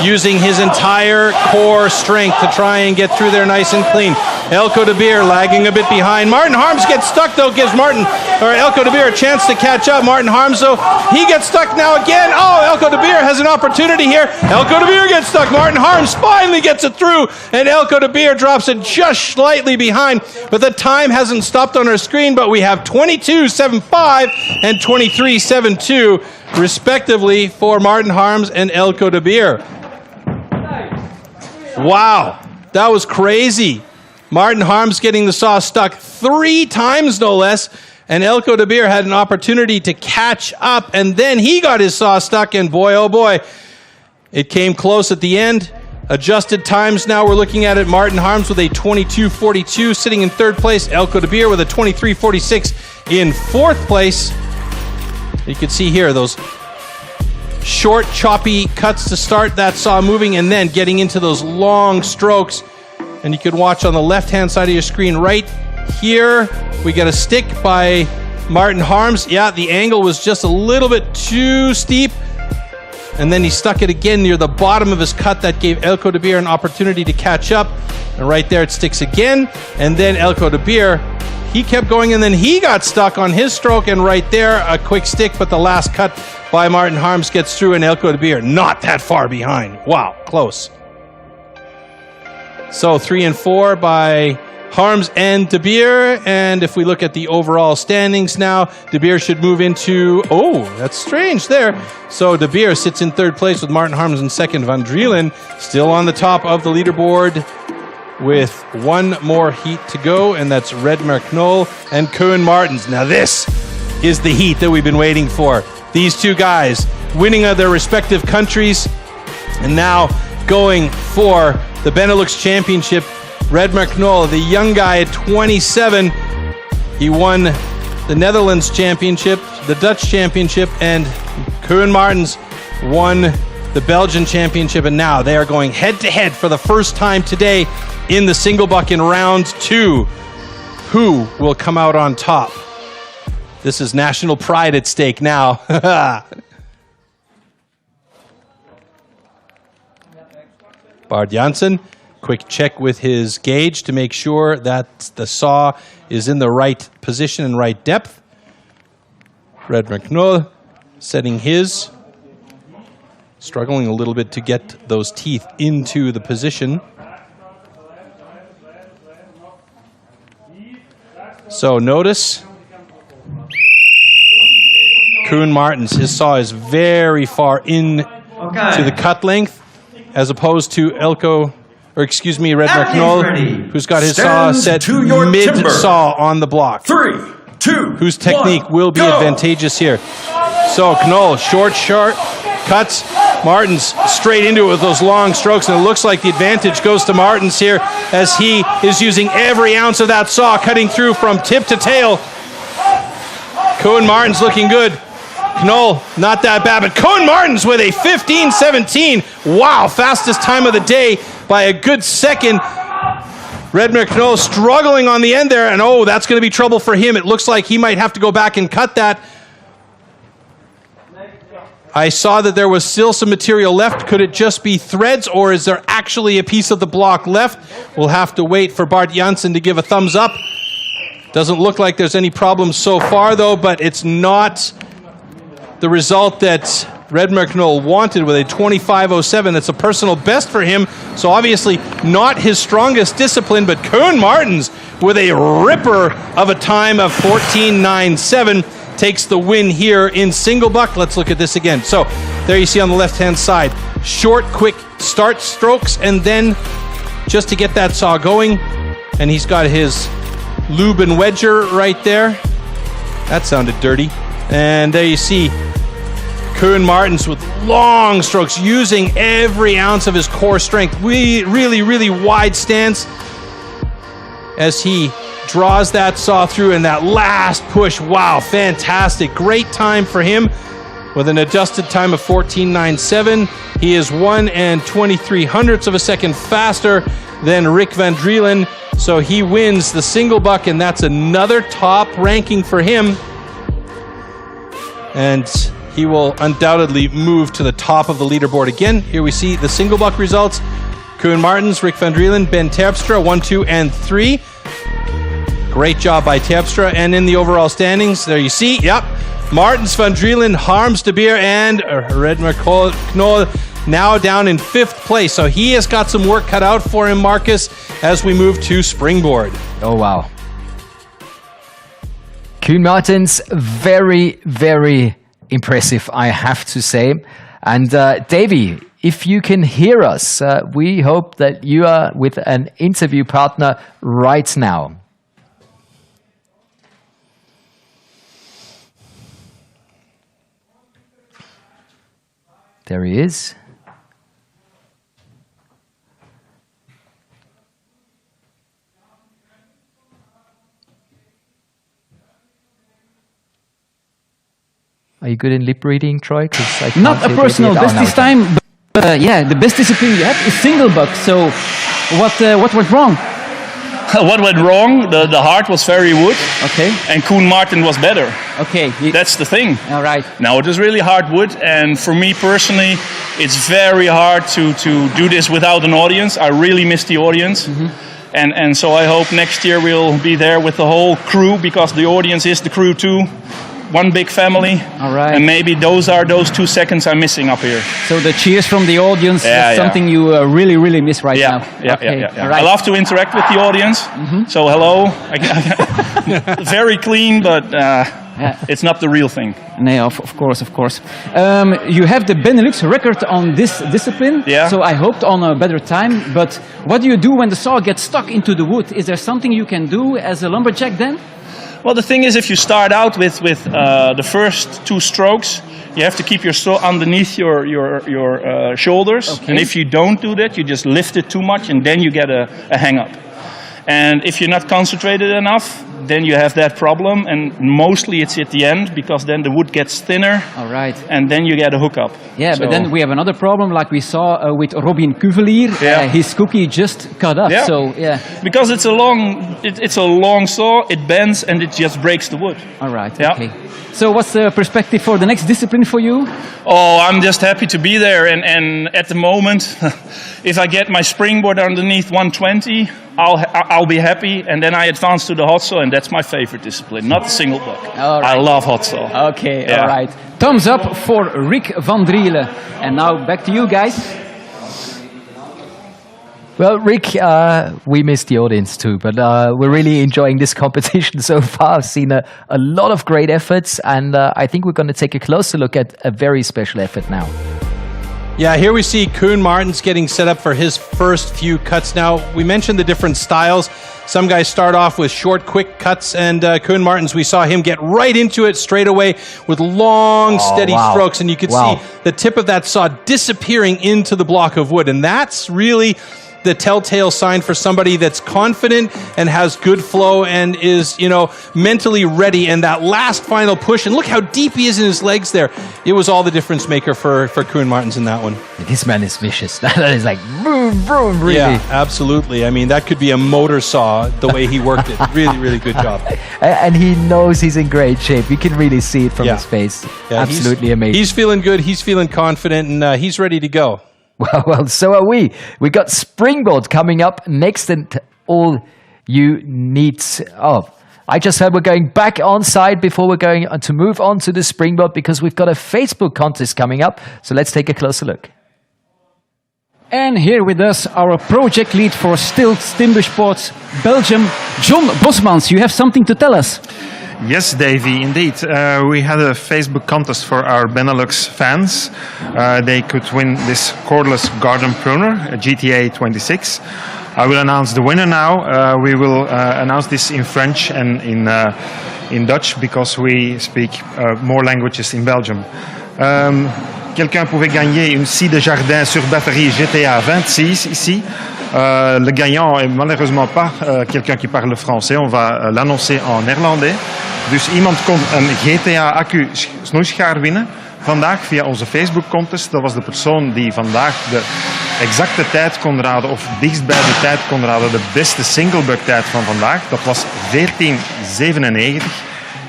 using his entire core strength to try and get through there nice and clean. Elko de Beer lagging a bit behind. Martin Harms gets stuck though, gives Elko de Beer a chance to catch up. Martin Harms though, he gets stuck now again. Oh, Elko de Beer has an opportunity here. Elko de Beer gets stuck. Martin Harms finally gets it through, and Elko de Beer drops it just slightly behind. But the time hasn't stopped on our screen, but we have 22.75 and 23.72 respectively for Martin Harms and Elko de Beer. Wow, that was crazy. Martin Harms getting the saw stuck 3 times, no less, and Elko de Beer had an opportunity to catch up, and then he got his saw stuck, and boy, oh boy, it came close at the end. Adjusted times now, we're looking at it. Martin Harms with a 22.42, sitting in 3rd place. Elko de Beer with a 23.46 in 4th place. You can see here those short, choppy cuts to start that saw moving, and then getting into those long strokes. And you can watch on the left-hand side of your screen right here, we get a stick by Martin Harms. Yeah, the angle was just a little bit too steep. And then he stuck it again near the bottom of his cut. That gave Elko de Beer an opportunity to catch up. And right there it sticks again. And then Elko de Beer, he kept going, and then he got stuck on his stroke. And right there, a quick stick, but the last cut by Martin Harms gets through, and Elko de Beer not that far behind. Wow, close. So 3 and 4 by Harms and de Beer. And if we look at the overall standings now, de Beer should move into... Oh, that's strange there. So de Beer sits in 3rd place with Martin Harms in 2nd. Van Drielen still on the top of the leaderboard with 1 more heat to go, and that's Redmer Knoll and Koen Martens. Now this is the heat that we've been waiting for. These 2 guys winning of their respective countries, and now going for the BeNeLux Championship. Redmer Knoll, the young guy at 27, he won the Netherlands Championship, the Dutch Championship, and Koen Martens won the Belgian Championship, and now they are going head-to-head for the first time today in the single buck in round 2. Who will come out on top? This is national pride at stake now. Bart Jansen, quick check with his gauge to make sure that the saw is in the right position and right depth. Redmer Knoll setting his, struggling a little bit to get those teeth into the position. So notice Koen Martens, his saw is very far in to the cut length, as opposed to Redmer Knoll, who's got his saw set mid-saw on the block. 3, 2, whose technique will be advantageous here. So Knoll, short cuts. Martens straight into it with those long strokes, and it looks like the advantage goes to Martens here as he is using every ounce of that saw, cutting through from tip to tail. Koen Martens looking good. Knoll, not that bad, but Koen Martens with a 15.17. Wow, fastest time of the day by a good second. Redmer Knoll struggling on the end there, and oh, that's going to be trouble for him. It looks like he might have to go back and cut that. I saw that there was still some material left. Could it just be threads, or is there actually a piece of the block left? We'll have to wait for Bart Jansen to give a thumbs up. Doesn't look like there's any problems so far, though, but it's not the result that Redmer Knoll wanted with a 25.07. That's a personal best for him, so obviously not his strongest discipline, but Koen Martens with a ripper of a time of 14.97 takes the win here in single buck. Let's look at this again. So there you see on the left-hand side, short, quick start strokes, and then just to get that saw going, and he's got his lube and wedger right there. That sounded dirty. And there you see Koen Martens with long strokes, using every ounce of his core strength. Really wide stance as he draws that saw through, and that last push, wow, fantastic. Great time for him with an adjusted time of 14.97. He is 1 23/100ths of a second faster than Rick Van Drielen, so he wins the single buck, and that's another top ranking for him. And he will undoubtedly move to the top of the leaderboard again. Here we see the single buck results. Koen Martens, Rick Van Drielen, Ben Terpstra, 1, 2, and 3. Great job by Terpstra. And in the overall standings, there you see, yep, Martens, Van Drielen, Harms, De Beer, and Redmer Knoll now down in 5th place. So he has got some work cut out for him, Marcus, as we move to springboard. Oh, wow. Koen Martens, very, very impressive, I have to say. And Davey, if you can hear us, we hope that you are with an interview partner right now. There he is. Are you good in lip reading, Troy? Not a personal best this time, but yeah, the best discipline you have is single buck. So what went wrong? What went wrong? The heart was very wood. Okay. And Koen Marten was better. Okay. That's the thing. All right. Now it is really hard wood, and for me personally, it's very hard to do this without an audience. I really miss the audience. And so I hope next year we'll be there with the whole crew, because the audience is the crew too. One big family. All right. And maybe those 2 seconds I'm missing up here. So the cheers from the audience is something you really, really miss right now. Yeah. All right. I love to interact with the audience. So hello. Very clean, but it's not the real thing. No, of course. You have the BeNeLux record on this discipline. Yeah. So I hoped on a better time. But what do you do when the saw gets stuck into the wood? Is there something you can do as a lumberjack then? Well, the thing is, if you start out with the first 2 strokes, you have to keep your saw underneath your shoulders. Okay. And if you don't do that, you just lift it too much, and then you get a hang-up. And if you're not concentrated enough, then you have that problem. And mostly it's at the end, because then the wood gets thinner. All right. And then you get a hookup. Yeah, but then we have another problem, like we saw with Robin Cavalier. His cookie just cut up. Yeah. So because it's a long saw, it bends and it just breaks the wood. All right. Yeah. Okay. So what's the perspective for the next discipline for you? Oh, I'm just happy to be there. And at the moment, if I get my springboard underneath 120, I'll be happy. And then I advance to the hot saw, and that's my favorite discipline, not the single buck. All right. I love hot saw. Okay, all right. Thumbs up for Rick Van Drielen. And now back to you guys. Well, Rick, we missed the audience too, but we're really enjoying this competition so far. I've seen a lot of great efforts, and I think we're going to take a closer look at a very special effort now. Yeah, here we see Koen Martens getting set up for his first few cuts. Now, we mentioned the different styles. Some guys start off with short, quick cuts, and Koen Martens, we saw him get right into it straight away with long, steady strokes, and you could see the tip of that saw disappearing into the block of wood, and that's really the telltale sign for somebody that's confident and has good flow and is, mentally ready. And that last final push, and look how deep he is in his legs there. It was all the difference maker for Koen Martens in that one. This man is vicious. That is like boom, boom, really. Yeah, absolutely. I mean, that could be a motor saw the way he worked it. Really, really good job. And he knows he's in great shape. You can really see it from his face. Yeah, absolutely amazing. He's feeling good. He's feeling confident, and he's ready to go. Well, so are we. We got springboard coming up next, and all you need. Oh, I just heard we're going back on side before we're going to move on to the springboard, because we've got a Facebook contest coming up. So let's take a closer look. And here with us, our project lead for STIHL Timbersports Belgium, John Bosmans. You have something to tell us. Yes, Davey, indeed. We had a Facebook contest for our BeNeLux fans. They could win this cordless garden pruner, a GTA 26. I will announce the winner now. We will announce this in French and in Dutch, because we speak more languages in Belgium. Quelqu'un pouvait gagner une scie de jardin sur batterie GTA 26 ici. Le gagnant est malheureusement pas quelqu'un qui parle français. On va l'annoncer en néerlandais. Dus iemand kon een GTA-accu snoeischaar winnen vandaag via onze Facebook-contest. Dat was de persoon die vandaag de exacte tijd kon raden, of dichtst bij de tijd kon raden, de beste singlebuck-tijd van vandaag. Dat was 14:97.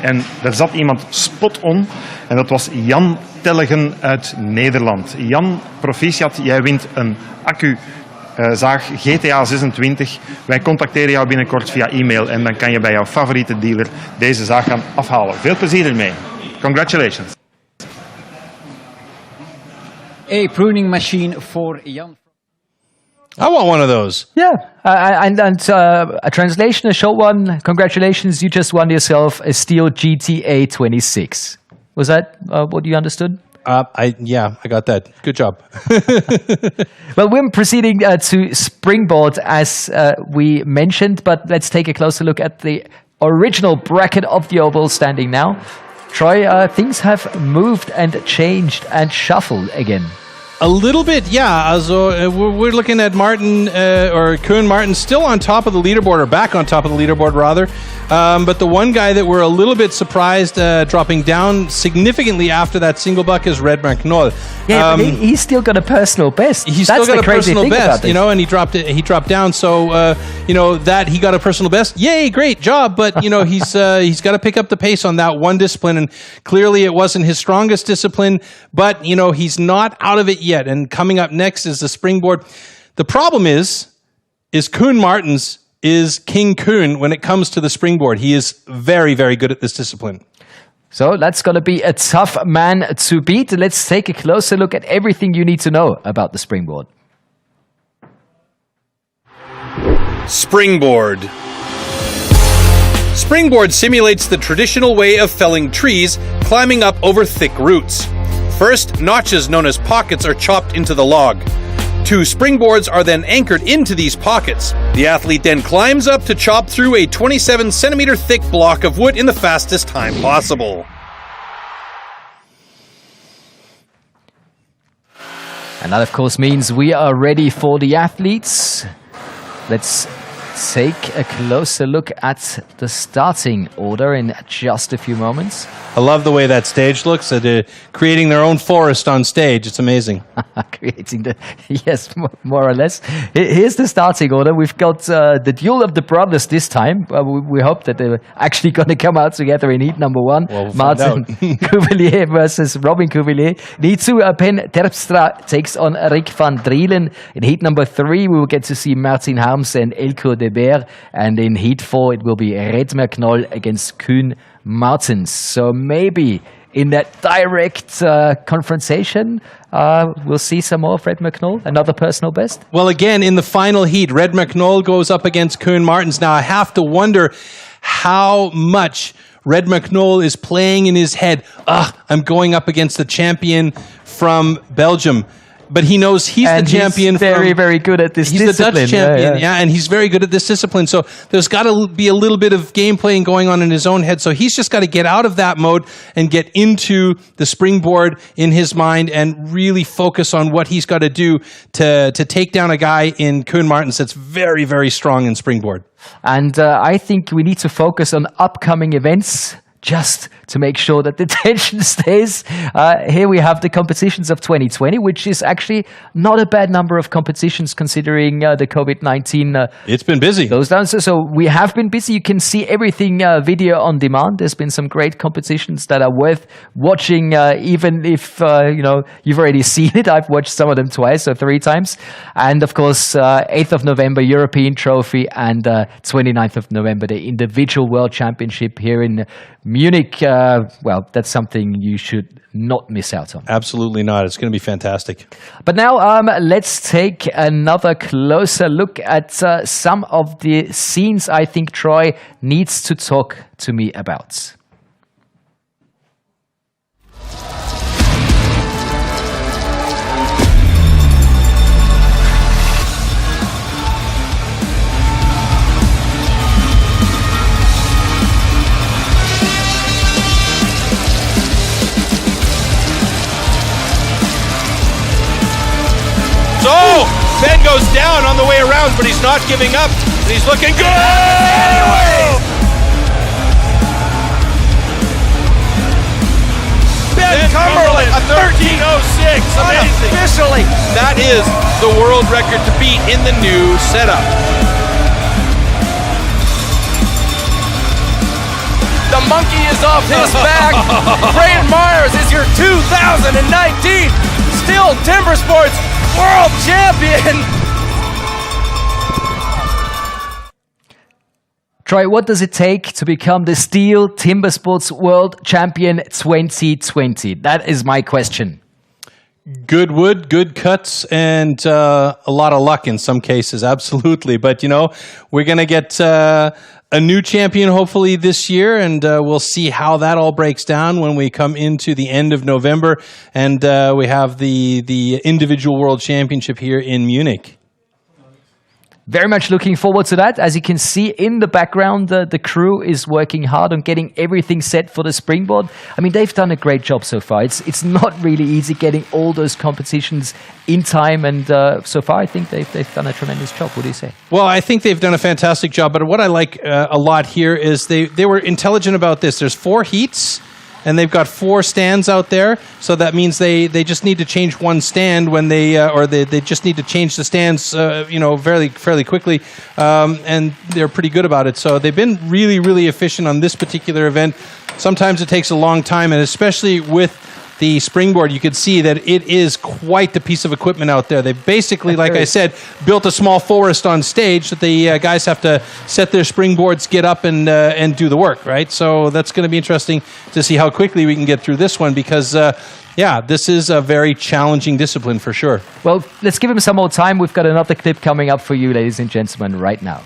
En daar zat iemand spot on. En dat was Jan Tellegen uit Nederland. Jan, proficiat, jij wint een accu zaag GTA 26. Wij contacteren jou binnenkort via e-mail en dan kan je bij jouw favoriete dealer deze zaag gaan afhalen. Veel plezier ermee. Congratulations. A pruning machine for Jan. I want one of those. Yeah, and a translation, a short one. Congratulations, you just won yourself a STIHL GTA 26. Was that what you understood? I got that. Good job. Well, we're proceeding to springboard as we mentioned, but let's take a closer look at the original bracket of the oval standing now. Troy, things have moved and changed and shuffled again. A little bit, yeah. Also, we're looking at Martin, or Koen Martin, still on top of the leaderboard, or back on top of the leaderboard, rather. But the one guy that we're a little bit surprised dropping down significantly after that single buck is Red McNoll. Yeah, but he's still got a personal best. He's That's still got the a crazy personal thing best, about this. you know, and he dropped down. So, that he got a personal best. Yay, great job. But, he's got to pick up the pace on that one discipline. And clearly it wasn't his strongest discipline, but, he's not out of it yet. And coming up next is the springboard. The problem is Koen Martens is King Koen when it comes to the springboard. He is very, very good at this discipline. So that's going to be a tough man to beat. Let's take a closer look at everything you need to know about the springboard. Springboard. Springboard simulates the traditional way of felling trees, climbing up over thick roots. First, notches known as pockets are chopped into the log. 2 springboards are then anchored into these pockets. The athlete then climbs up to chop through a 27 centimeter thick block of wood in the fastest time possible. And that, of course, means we are ready for the athletes. Let's take a closer look at the starting order in just a few moments. I love the way that stage looks. They're creating their own forest on stage. It's amazing. Yes, more or less. Here's the starting order. We've got the duel of the brothers this time. We hope that they're actually going to come out together in heat number 1. Well, we'll Martin Cavalier versus Robin Cavalier. In heat 2, Ben Terpstra takes on Rick van Drielen. In heat number 3, we will get to see Martin Harms and Elko de Beer. And in heat 4, it will be Red McNoll against Koen Martens. So maybe in that direct confrontation, we'll see some more of Red McNoll, another personal best. Well, again, in the final heat, Red McNoll goes up against Koen Martens. Now, I have to wonder how much Red McNoll is playing in his head. I'm going up against the champion from Belgium. But he knows he's the champion. He's very good at this discipline. He's the Dutch champion, and he's very good at this discipline. So there's got to be a little bit of game playing going on in his own head. So he's just got to get out of that mode and get into the springboard in his mind and really focus on what he's got to do to take down a guy in Koen Martens that's very, very strong in springboard. And I think we need to focus on upcoming events, just to make sure that the tension stays. Here we have the competitions of 2020, which is actually not a bad number of competitions considering the COVID-19. It's been busy. Goes down. So we have been busy. You can see everything video on demand. There's been some great competitions that are worth watching, even if you've already seen it. I've watched some of them twice or 3 times. And of course, 8th of November, European Trophy, and 29th of November, the Individual World Championship here in Munich. Well, that's something you should not miss out on. Absolutely not. It's going to be fantastic. But now let's take another closer look at some of the scenes I think Troy needs to talk to me about. So, Ben goes down on the way around, but he's not giving up. And he's looking good anyway. Ben Cumberland, a 13:06. Amazing. Officially. That is the world record to beat in the new setup. The monkey is off his back. Braden Myers is your 2019 STIHL Timbersports World Champion. Troy, what does it take to become the STIHL Timbersports World Champion 2020? That is my question. Good wood, good cuts, and a lot of luck in some cases, absolutely. But, you know, we're going to get a new champion hopefully this year, and we'll see how that all breaks down when we come into the end of November, and we have the individual world championship here in Munich. Very much looking forward to that. As you can see in the background, the crew is working hard on getting everything set for the springboard. I mean, they've done a great job so far. It's not really easy getting all those competitions in time, and so far I think they've done a tremendous job. What do you say? Well, I think they've done a fantastic job, but what I like a lot here is they were intelligent about this. There's 4 heats, and they've got 4 stands out there, so that means they just need to change one stand when they just need to change the stands, fairly quickly, and they're pretty good about it. So they've been really, really efficient on this particular event. Sometimes it takes a long time, and especially with the springboard, you could see that it is quite the piece of equipment out there. They basically, like I said, built a small forest on stage that the guys have to set their springboards, get up, and do the work, right? So that's going to be interesting to see how quickly we can get through this one because, this is a very challenging discipline for sure. Well, let's give him some more time. We've got another clip coming up for you, ladies and gentlemen, right now.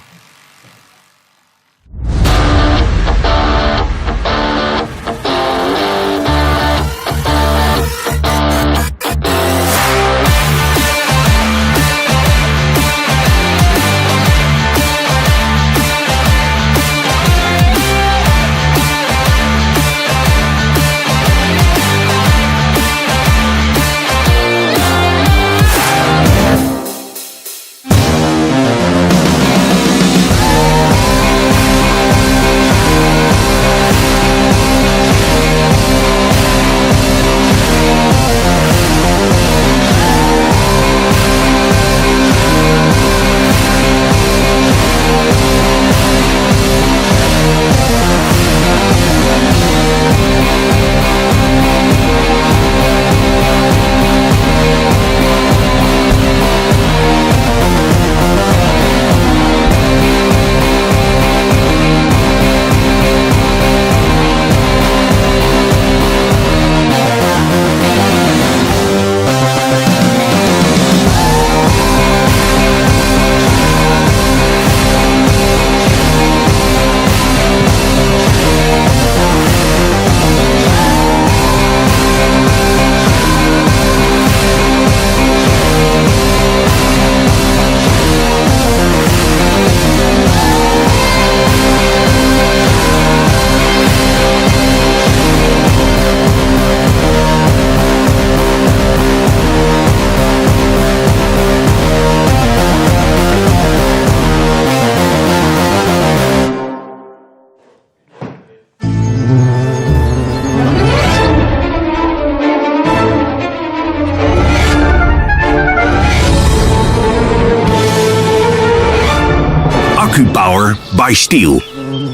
Power by STIHL.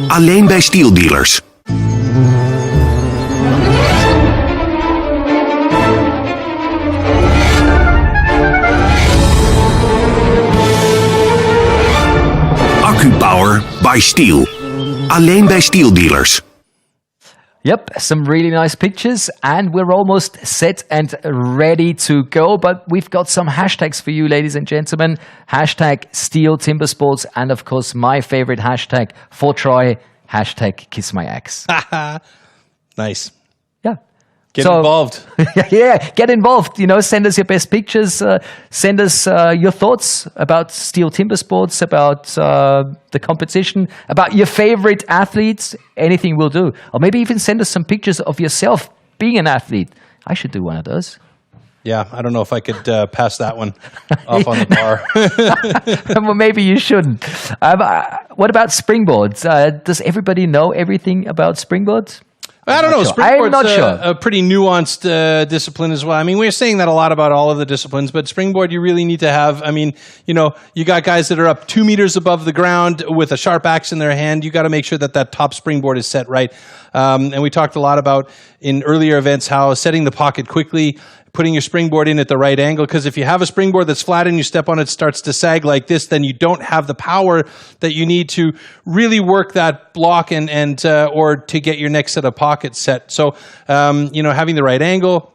Alleen bij STIHL dealers. Power by STIHL. Alleen bij STIHL dealers. Yep, some really nice pictures, and we're almost set and ready to go, but we've got some hashtags for you, ladies and gentlemen. Hashtag STIHL Timbersports, and of course, my favorite hashtag for Troy, hashtag Kiss My Ex. Nice. Yeah. Get involved. Yeah, get involved. You know, send us your best pictures. Send us your thoughts about STIHL Timbersports, about the competition, about your favorite athletes. Anything will do. Or maybe even send us some pictures of yourself being an athlete. I should do one of those. Yeah, I don't know if I could pass that one off on the bar. Well, maybe you shouldn't. What about springboards? Does everybody know everything about springboards? I don't know. Sure. Springboard's a pretty nuanced discipline as well. I mean, we're saying that a lot about all of the disciplines, but springboard you really need to have. I mean, you know, you got guys that are up 2 meters above the ground with a sharp axe in their hand. You got to make sure that that top springboard is set right. And we talked a lot about in earlier events how setting the pocket quickly, putting your springboard in at the right angle, because if you have a springboard that's flat and you step on it, starts to sag like this, then you don't have the power that you need to really work that block and or to get your next set of pockets set. So, having the right angle,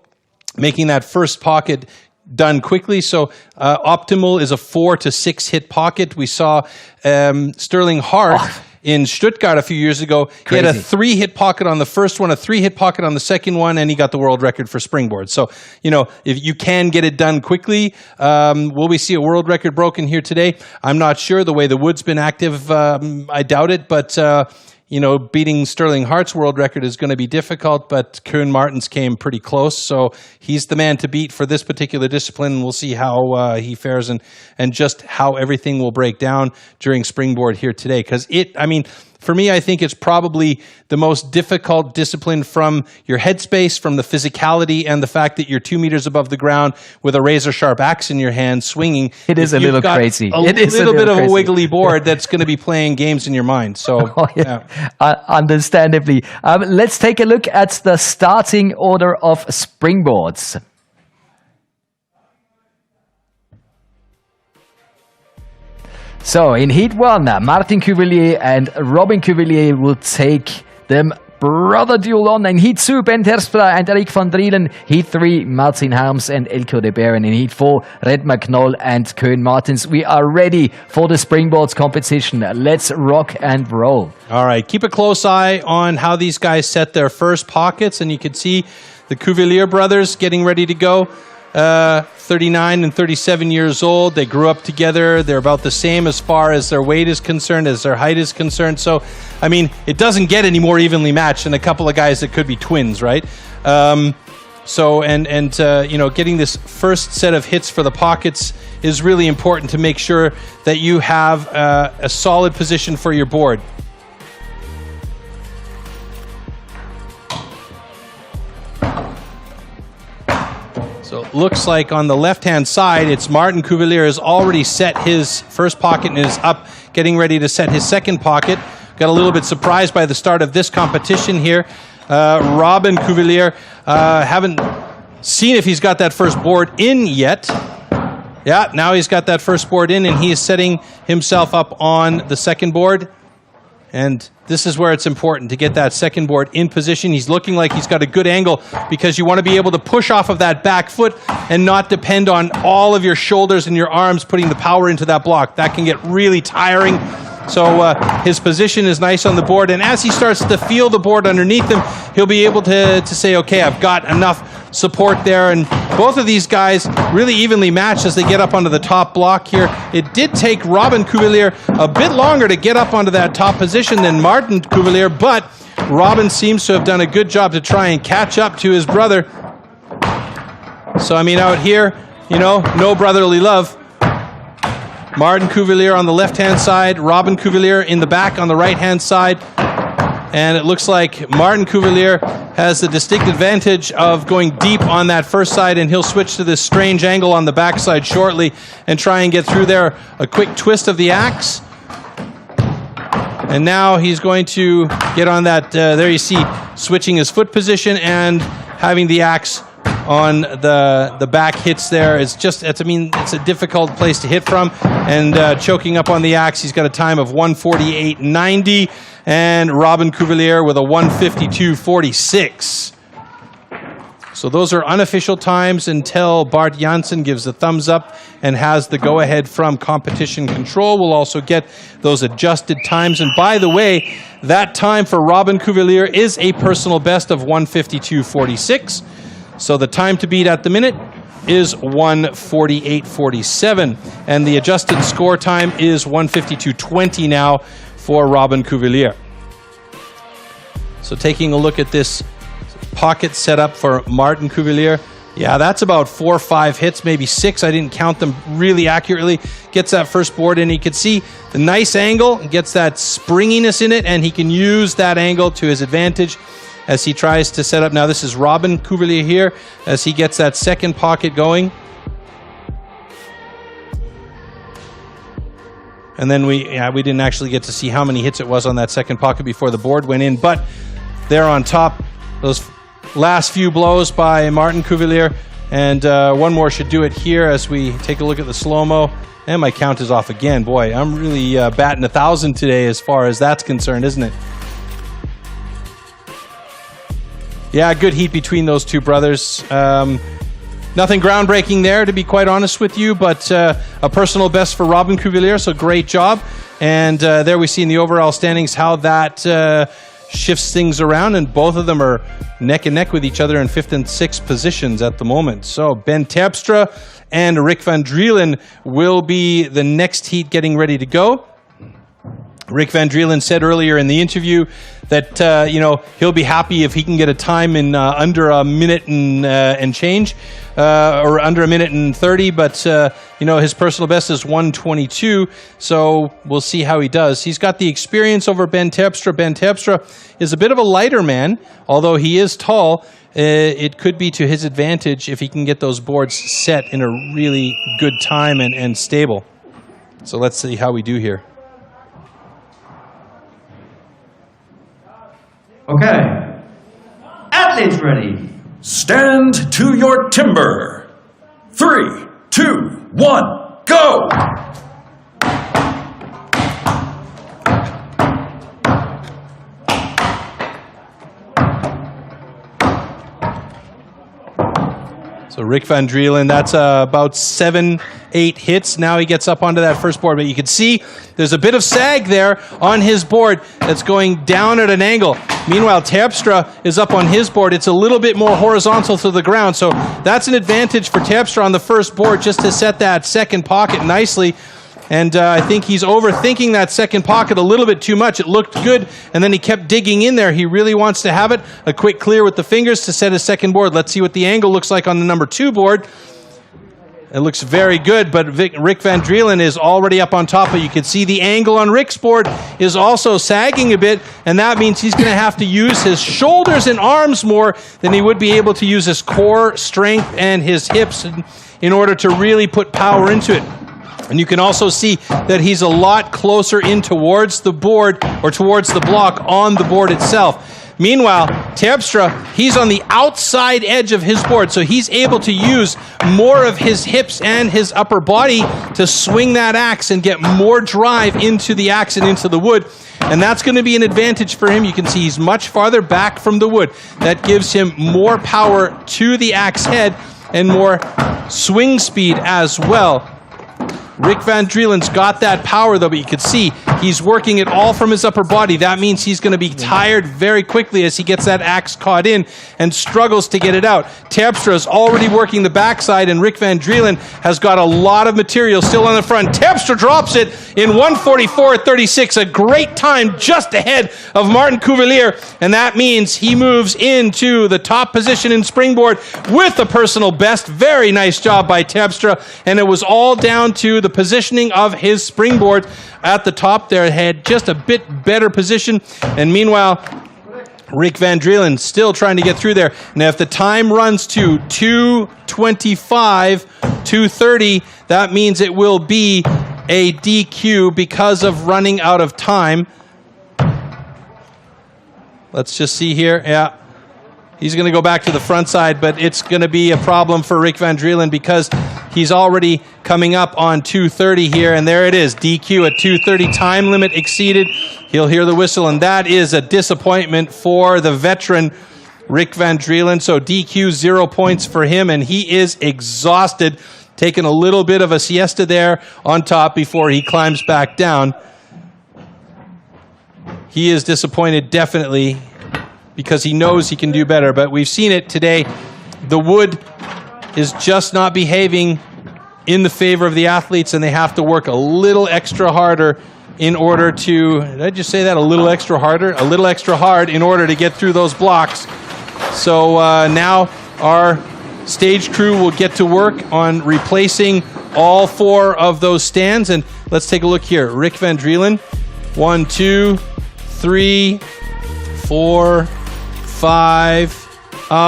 making that first pocket done quickly. So optimal is a 4 to 6 hit pocket. We saw Sterling Hart in Stuttgart a few years ago. Crazy. He had a 3-hit pocket on the first one, a 3-hit pocket on the second one, and he got the world record for springboard. So, if you can get it done quickly, will we see a world record broken here today? I'm not sure. The way the wood's been active, I doubt it, but beating Sterling Hart's world record is going to be difficult, but Koen Martens came pretty close, so he's the man to beat for this particular discipline. We'll see how he fares and just how everything will break down during springboard here today. Because for me, I think it's probably the most difficult discipline from your headspace, from the physicality, and the fact that you're 2 meters above the ground with a razor-sharp axe in your hand swinging. It is a little crazy. It is a little bit of a wiggly board that's going to be playing games in your mind. So, understandably. Let's take a look at the starting order of springboards. So, in Heat 1, Martin Cavalier and Robin Cavalier will take them brother duel on. In Heat 2, Ben Terspera and Eric van Drielen. Heat 3, Martin Harms and Elko de Baron. In Heat 4, Red McNoll and Koen Martens. We are ready for the springboards competition. Let's rock and roll. All right, keep a close eye on how these guys set their first pockets, and you can see the Cavalier brothers getting ready to go. 39 and 37 years old. They grew up together. They're about the same as far as their weight is concerned, as their height is concerned. So, it doesn't get any more evenly matched than a couple of guys that could be twins, right? Getting this first set of hits for the pockets is really important to make sure that you have a solid position for your board. So it looks like on the left-hand side, it's Martin Cavalier has already set his first pocket and is up, getting ready to set his second pocket. Got a little bit surprised by the start of this competition here. Robin Cavalier, haven't seen if he's got that first board in yet. Yeah, now he's got that first board in, and he is setting himself up on the second board. And this is where it's important to get that second board in position. He's looking like he's got a good angle because you want to be able to push off of that back foot and not depend on all of your shoulders and your arms putting the power into that block. That can get really tiring. So his position is nice on the board. And as he starts to feel the board underneath him, he'll be able to say, okay, I've got enough support there. And both of these guys really evenly matched as they get up onto the top block here. It did take Robin Cavalier a bit longer to get up onto that top position than Martin Cavalier, but Robin seems to have done a good job to try and catch up to his brother. So, out here, no brotherly love. Martin Cavalier on the left-hand side, Robin Cavalier in the back on the right-hand side. And it looks like Martin Cavalier has the distinct advantage of going deep on that first side, and he'll switch to this strange angle on the backside shortly and try and get through there. A quick twist of the axe. And now he's going to get on that, there you see, switching his foot position and having the axe on the back hits there. It's a difficult place to hit from. And choking up on the axe, he's got a time of 1:48.90. And Robin Cavalier with a 1:52.46. So those are unofficial times until Bart Janssen gives a thumbs up and has the go-ahead from competition control. We'll also get those adjusted times. And by the way, that time for Robin Cavalier is a personal best of 1:52.46. So the time to beat at the minute is 1:48.47. And the adjusted score time is 1:52.20 now for Robin Cavalier. So taking a look at this pocket setup for Martin Cavalier. Yeah, that's about 4 or 5 hits, maybe 6. I didn't count them really accurately. Gets that first board in. You can see the nice angle, gets that springiness in it, and he can use that angle to his advantage as he tries to set up. Now this is Robin Cavalier here as he gets that second pocket going. And then we didn't actually get to see how many hits it was on that second pocket before the board went in, but there on top, those last few blows by Martin Cavalier And one more should do it here as we take a look at the slow-mo. And my count is off again. Boy, I'm really batting 1,000 today as far as that's concerned, isn't it? Yeah, good heat between those two brothers. Nothing groundbreaking there, to be quite honest with you, but a personal best for Robin Cavalier, so great job. And there we see in the overall standings how that shifts things around, and both of them are neck and neck with each other in 5th and 6th positions at the moment. So Ben Terpstra and Rik Van Drielen will be the next heat getting ready to go. Rik Van Drielen said earlier in the interview that he'll be happy if he can get a time in under a minute and change, or under a minute and 30. But his personal best is 1:22, so we'll see how he does. He's got the experience over Ben Terpstra. Ben Terpstra is a bit of a lighter man, although he is tall. It could be to his advantage if he can get those boards set in a really good time and stable. So let's see how we do here. Okay. Athletes ready. Stand to your timber. 3, 2, 1, go! So Rik Van Drielen, that's about 7-8 hits. Now he gets up onto that first board. But you can see there's a bit of sag there on his board that's going down at an angle. Meanwhile, Terpstra is up on his board. It's a little bit more horizontal to the ground. So that's an advantage for Terpstra on the first board, just to set that second pocket nicely. And I think he's overthinking that second pocket a little bit too much. It looked good, and then he kept digging in there. He really wants to have it. A quick clear with the fingers to set his second board. Let's see what the angle looks like on the number 2 board. It looks very good, but Rik Van Drielen is already up on top. But you can see the angle on Rik's board is also sagging a bit, and that means he's going to have to use his shoulders and arms more than he would be able to use his core strength and his hips in order to really put power into it. And you can also see that he's a lot closer in towards the board, or towards the block on the board itself. Meanwhile, Terpstra, he's on the outside edge of his board, so he's able to use more of his hips and his upper body to swing that axe and get more drive into the axe and into the wood. And that's going to be an advantage for him. You can see he's much farther back from the wood. That gives him more power to the axe head and more swing speed as well. Rik Van Drielen's got that power, though, but you can see he's working it all from his upper body. That means he's going to be tired very quickly as he gets that axe caught in and struggles to get it out. Terpstra is already working the backside, and Rik Van Drielen has got a lot of material still on the front. Terpstra drops it in 1:44.36, a great time just ahead of Martin Cavalier, and that means he moves into the top position in springboard with a personal best. Very nice job by Terpstra, and it was all down to the positioning of his springboard at the top there. Had just a bit better position, and meanwhile Rik Van Drielen still trying to get through there. Now if the time runs to 2:25, 2:30, that means it will be a DQ because of running out of time. Let's just see here. Yeah, he's going to go back to the front side, but it's going to be a problem for Rik Van Drielen because he's already coming up on 2:30 here, and there it is. DQ at 2:30, time limit exceeded. He'll hear the whistle, and that is a disappointment for the veteran Rik Van Drielen. So DQ, 0 points for him, and he is exhausted, taking a little bit of a siesta there on top before he climbs back down. He is disappointed, definitely, because he knows he can do better, but we've seen it today. The wood is just not behaving in the favor of the athletes, and they have to work a little extra harder in order to, did I just say that? A little extra harder? A little extra hard in order to get through those blocks. So now our stage crew will get to work on replacing all 4 of those stands, and let's take a look here. Rik Van Drielen, 1, 2, 3, 4, 5.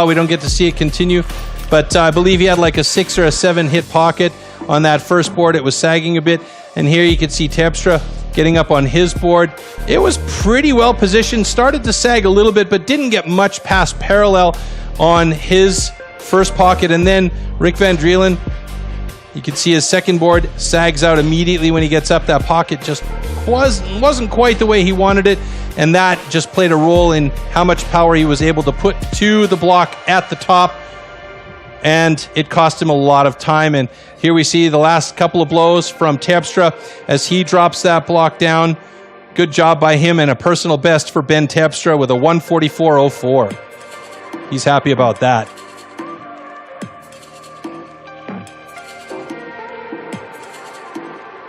We don't get to see it continue. But I believe he had like a 6 or a 7 hit pocket on that first board. It was sagging a bit. And here you can see Terpstra getting up on his board. It was pretty well positioned. Started to sag a little bit, but didn't get much past parallel on his first pocket, and then Rick Van Drielen, you can see his second board sags out immediately when he gets up. That pocket just wasn't quite the way he wanted it, and that just played a role in how much power he was able to put to the block at the top, and it cost him a lot of time. And here we see the last couple of blows from Terpstra as he drops that block down. Good job by him, and a personal best for Ben Terpstra with a 144.04. He's happy about that.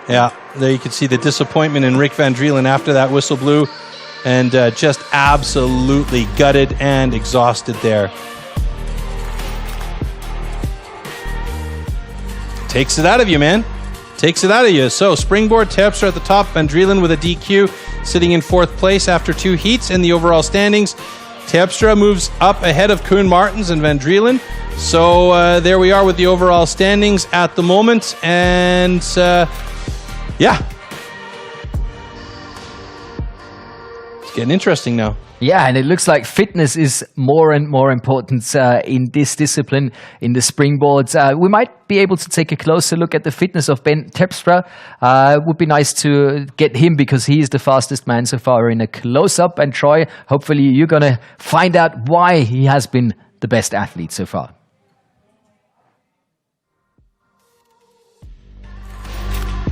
Yeah, there you can see the disappointment in Rick Van Drielen after that whistle blew, and just absolutely gutted and exhausted there. Takes it out of you, man. Takes it out of you. So springboard, Terpstra at the top, Van Drielen with a DQ, sitting in 4th place after 2 heats in the overall standings. Terpstra moves up ahead of Koen Martens and Van Drielen. So there we are with the overall standings at the moment, and yeah. It's getting interesting now. Yeah, and it looks like fitness is more and more important in this discipline, in the springboards. We might be able to take a closer look at the fitness of Ben Terpstra. It would be nice to get him because he is the fastest man so far in a close-up. And Troy, hopefully you're going to find out why he has been the best athlete so far.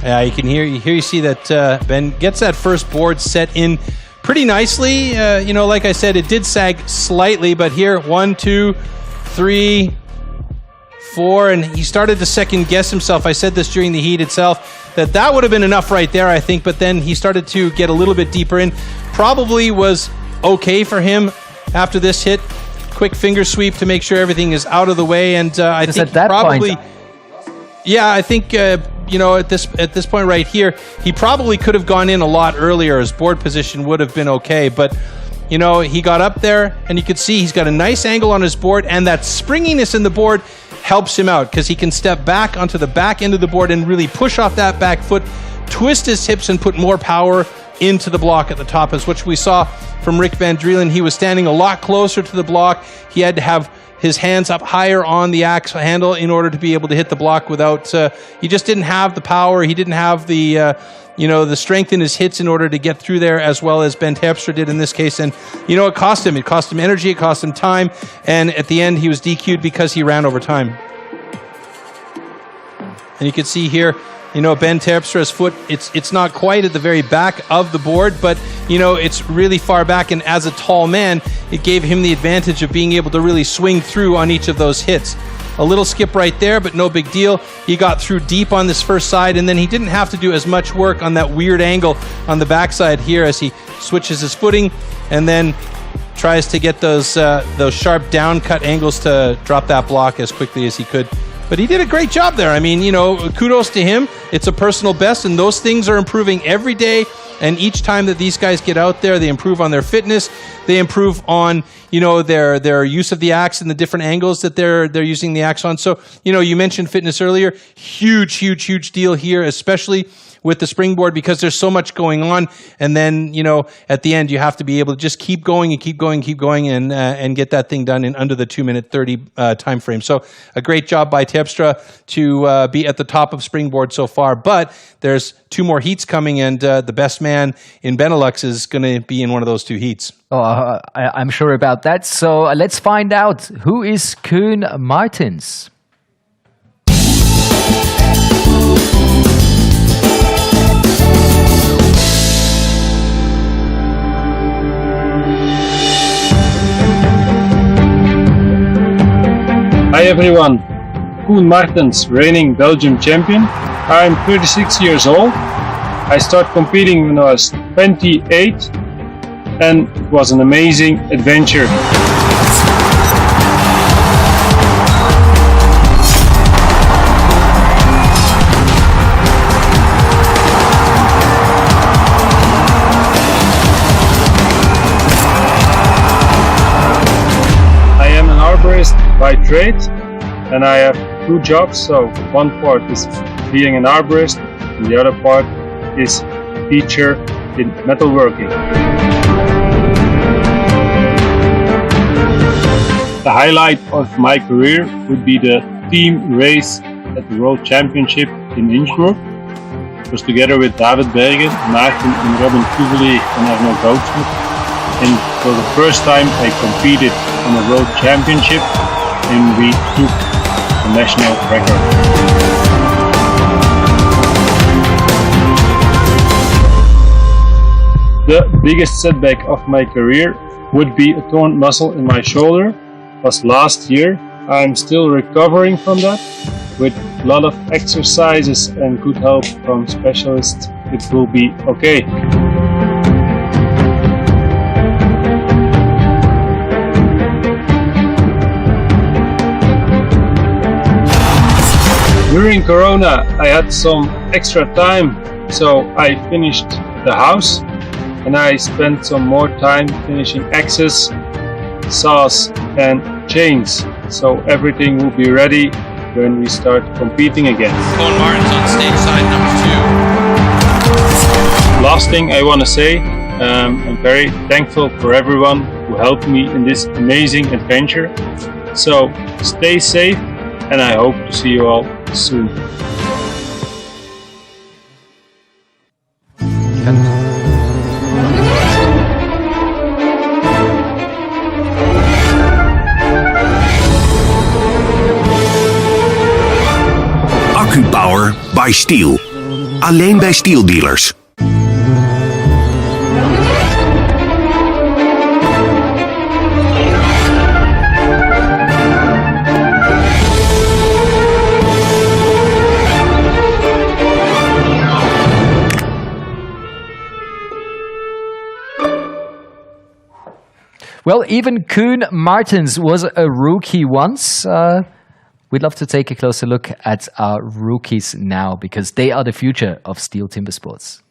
Yeah, you can you see that Ben gets that first board set in pretty nicely. You know, like I said, it did sag slightly, but here, 1, 2, 3, 4, and he started to second guess himself. I said this during the heat itself, that would have been enough right there, I think, but then he started to get a little bit deeper in. Probably was okay for him after this hit. Quick finger sweep to make sure everything is out of the way, and I think at that probably... point, yeah, I think, you know, at this point right here, he probably could have gone in a lot earlier. His board position would have been okay. But, you know, he got up there, and you could see he's got a nice angle on his board, and that springiness in the board helps him out because he can step back onto the back end of the board and really push off that back foot, twist his hips, and put more power into the block at the top, as which we saw from Rick Van Drielen. He was standing a lot closer to the block. He had to have his hands up higher on the axe handle in order to be able to hit the block without, he just didn't have the power. He didn't have the, you know, the strength in his hits in order to get through there as well as Ben Terpstra did in this case. And, you know, it cost him. It cost him energy. It cost him time. And at the end, he was DQ'd because he ran over time. And you can see here, you know, Ben Terpstra's foot, it's not quite at the very back of the board, but, you know, it's really far back, and as a tall man, it gave him the advantage of being able to really swing through on each of those hits. A little skip right there, but no big deal. He got through deep on this first side, and then he didn't have to do as much work on that weird angle on the backside here as he switches his footing and then tries to get those sharp down cut angles to drop that block as quickly as he could. But he did a great job there. I mean, you know, kudos to him. It's a personal best, and those things are improving every day. And each time that these guys get out there, they improve on their fitness. They improve on, you know, their use of the axe and the different angles that they're using the axe on. So, you know, you mentioned fitness earlier. Huge deal here, especially with the springboard, because there's so much going on. And then, you know, at the end, you have to be able to just keep going and get that thing done in under the 2:30 time frame. So a great job by Terpstra to be at the top of springboard so far. But there's 2 more heats coming, and the best man in BeNeLux is going to be in one of those 2 heats. Oh, I'm sure about that. So let's find out, who is Koen Martens? Hi everyone, Koen Martens, reigning Belgium champion. I'm 36 years old. I started competing when I was 28, and it was an amazing adventure. I am an arborist by trade, and I have 2 jobs. So one part is being an arborist, and the other part is teacher in metalworking. The highlight of my career would be the team race at the World Championship in Innsbruck. It was together with David Bergen, Maarten and Robin Cavalier and Arnold Schmidt. And for the first time I competed on a World Championship and we took the national record. The biggest setback of my career would be a torn muscle in my shoulder. It was last year. I'm still recovering from that. With a lot of exercises and good help from specialists, it will be okay. During Corona, I had some extra time, so I finished the house. And I spent some more time finishing axes, saws and chains, so everything will be ready when we start competing again. Koen Martens on stage side number 2. Last thing I want to say, I'm very thankful for everyone who helped me in this amazing adventure. So stay safe and I hope to see you all soon. AccuPower by STIHL. Alleen bij STIHL dealers. Well, even Koen Martens was a rookie once. We'd love to take a closer look at our rookies now because they are the future of STIHL Timbersports.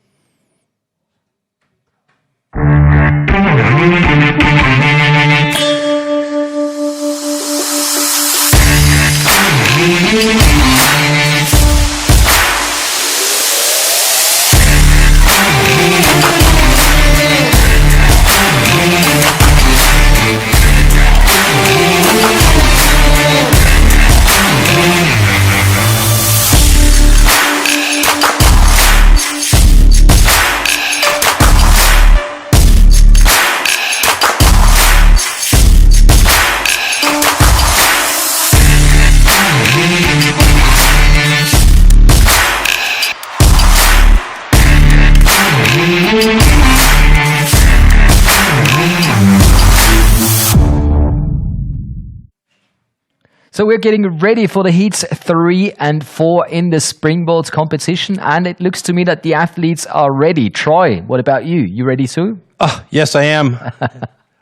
So we're getting ready for the heats 3 and 4 in the springboard competition, and it looks to me that the athletes are ready. Troy, what about you? You ready too? Oh, yes, I am.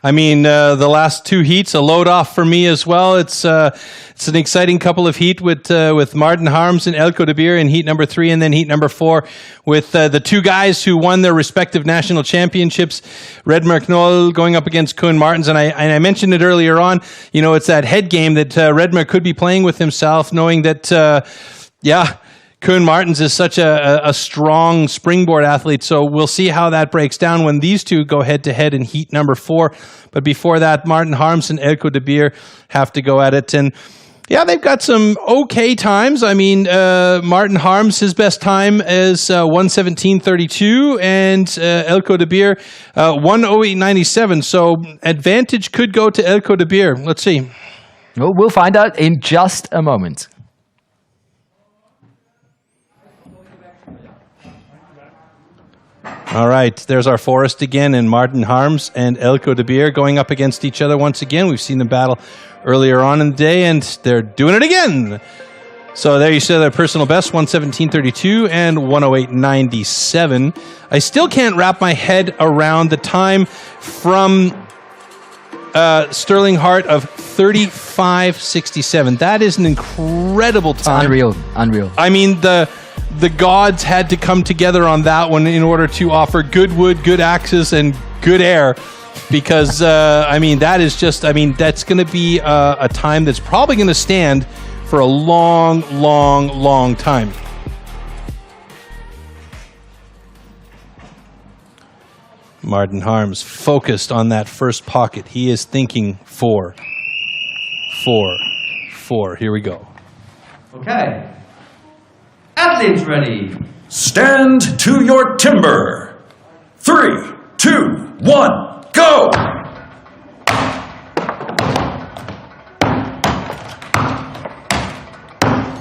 I mean, the last 2 heats, a load off for me as well. It's an exciting couple of heat with Martin Harms and Elko de Beer in heat number 3, and then heat number 4 with the 2 guys who won their respective national championships. Redmer Knoll going up against Koen Martens, and I mentioned it earlier on. You know, it's that head game that Redmer could be playing with himself, knowing that, Koen Martens is such a strong springboard athlete, so we'll see how that breaks down when these two go head-to-head in heat number 4. But before that, Martin Harms and Elko de Beer have to go at it. And yeah, they've got some okay times. I mean, Martin Harms, his best time is 1:17.32, and Elko de Beer 1:08.97. So advantage could go to Elko de Beer. Let's see. Well, we'll find out in just a moment. All right, there's our forest again, and Martin Harms and Elko de Beer going up against each other once again. We've seen them battle earlier on in the day, and they're doing it again. So there you see their personal best, 1:17.32 and 1:08.97. I still can't wrap my head around the time from Sterling Hart of 35.67. That is an incredible time. It's unreal. I mean, the gods had to come together on that one in order to offer good wood, good axes, and good air. Because, I mean, that is just, I mean, that's going to be a time that's probably going to stand for a long, long, long time. Martin Harms focused on that first pocket. He is thinking 4. 4. Here we go. Okay. Athletes ready. Stand to your timber. 3, 2, 1, go!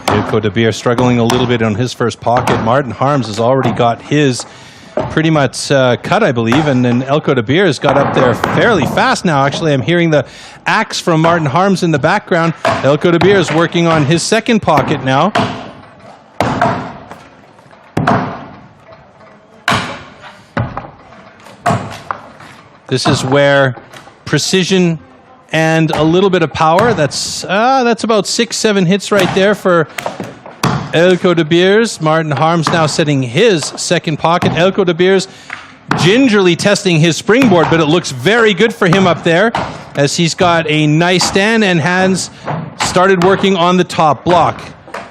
Ilko de Beer struggling a little bit on his first pocket. Martin Harms has already got his pretty much cut, I believe, and then Ilko de Beer has got up there fairly fast now. Actually, I'm hearing the axe from Martin Harms in the background. Ilko de Beer is working on his second pocket now. This is where precision and a little bit of power. That's about 6-7 hits right there for Ilko de Beers. Martin Harms now setting his second pocket. Ilko de Beers gingerly testing his springboard, but it looks very good for him up there as he's got a nice stand and has started working on the top block.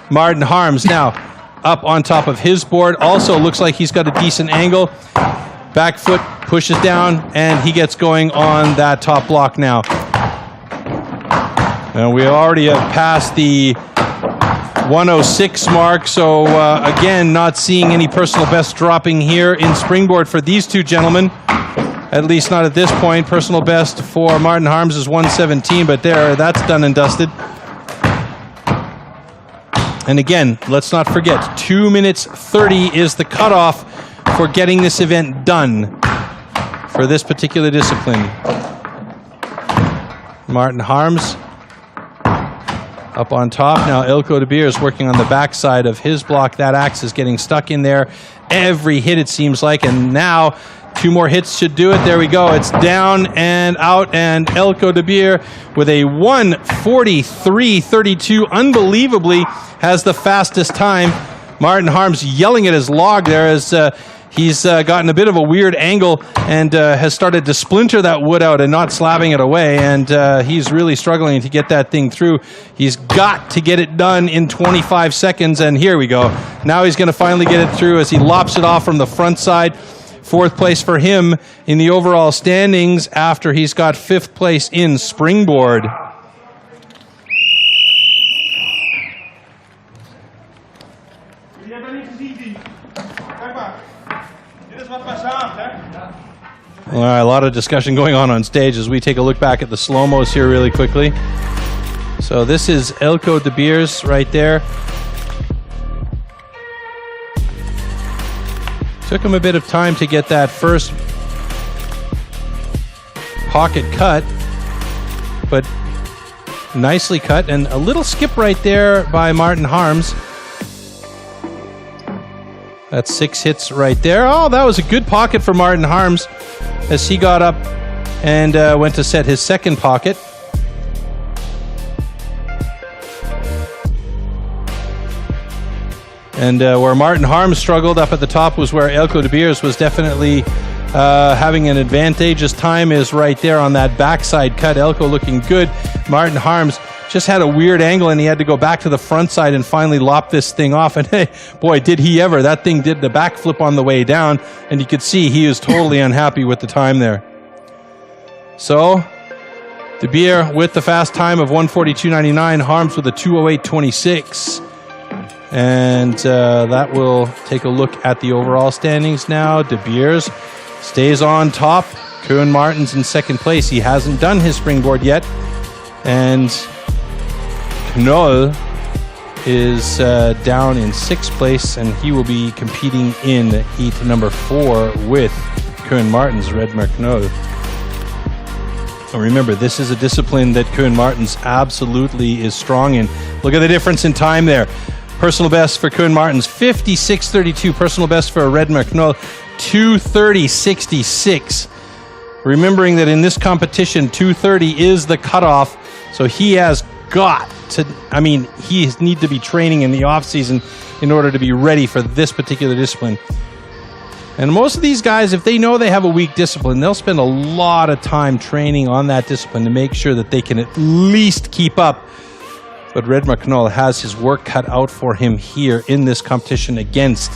Martin Harms now up on top of his board. Also looks like he's got a decent angle. Back foot pushes down, and he gets going on that top block now. And we already have passed the 106 mark, so again, not seeing any personal best dropping here in springboard for these two gentlemen. At least not at this point. Personal best for Martin Harms is 117, but that's done and dusted. And again, let's not forget, 2 minutes 30 is the cutoff for getting this event done for this particular discipline. Martin Harms up on top. Now Ilko de Beer is working on the backside of his block. That axe is getting stuck in there every hit, it seems like, and now 2 more hits should do it. There we go. It's down and out, and Ilko de Beer with a 1:43.32 unbelievably has the fastest time. Martin Harms yelling at his log there as he's gotten a bit of a weird angle and has started to splinter that wood out and not slabbing it away, and he's really struggling to get that thing through. He's got to get it done in 25 seconds, and here we go. Now he's going to finally get it through as he lops it off from the front side. 4th place for him in the overall standings after he's got 5th place in springboard. All right, a lot of discussion going on stage as we take a look back at the slow-mos here really quickly. So this is Ilko de Beers right there. Took him a bit of time to get that first pocket cut, but nicely cut, and a little skip right there by Martin Harms. That's 6 hits right there. Oh, that was a good pocket for Martin Harms as he got up and went to set his second pocket. And where Martin Harms struggled up at the top was where Ilko de Beers was definitely having an advantageous time is right there on that backside cut. Ilko looking good. Martin Harms just had a weird angle and he had to go back to the front side and finally lop this thing off. And hey, boy, did he ever. That thing did the backflip on the way down, and you could see he is totally unhappy with the time there. So, de Beer with the fast time of 1:42.99, Harms with a 2:08.26. And that will take a look at the overall standings now. De Beers stays on top. Koen Martens in second place. He hasn't done his springboard yet. And Knoll is down in 6th place, and he will be competing in heat number 4 with Koen Martens, Redmer Knoll. Remember, this is a discipline that Koen Martens absolutely is strong in. Look at the difference in time there. Personal best for Koen Martens, 56.32. Personal best for Redmer Knoll, 2:30.66. Remembering that in this competition, 2:30 is the cutoff, so he has got to, he needs to be training in the off-season in order to be ready for this particular discipline. And most of these guys, if they know they have a weak discipline, they'll spend a lot of time training on that discipline to make sure that they can at least keep up. But Redmer Knoll has his work cut out for him here in this competition against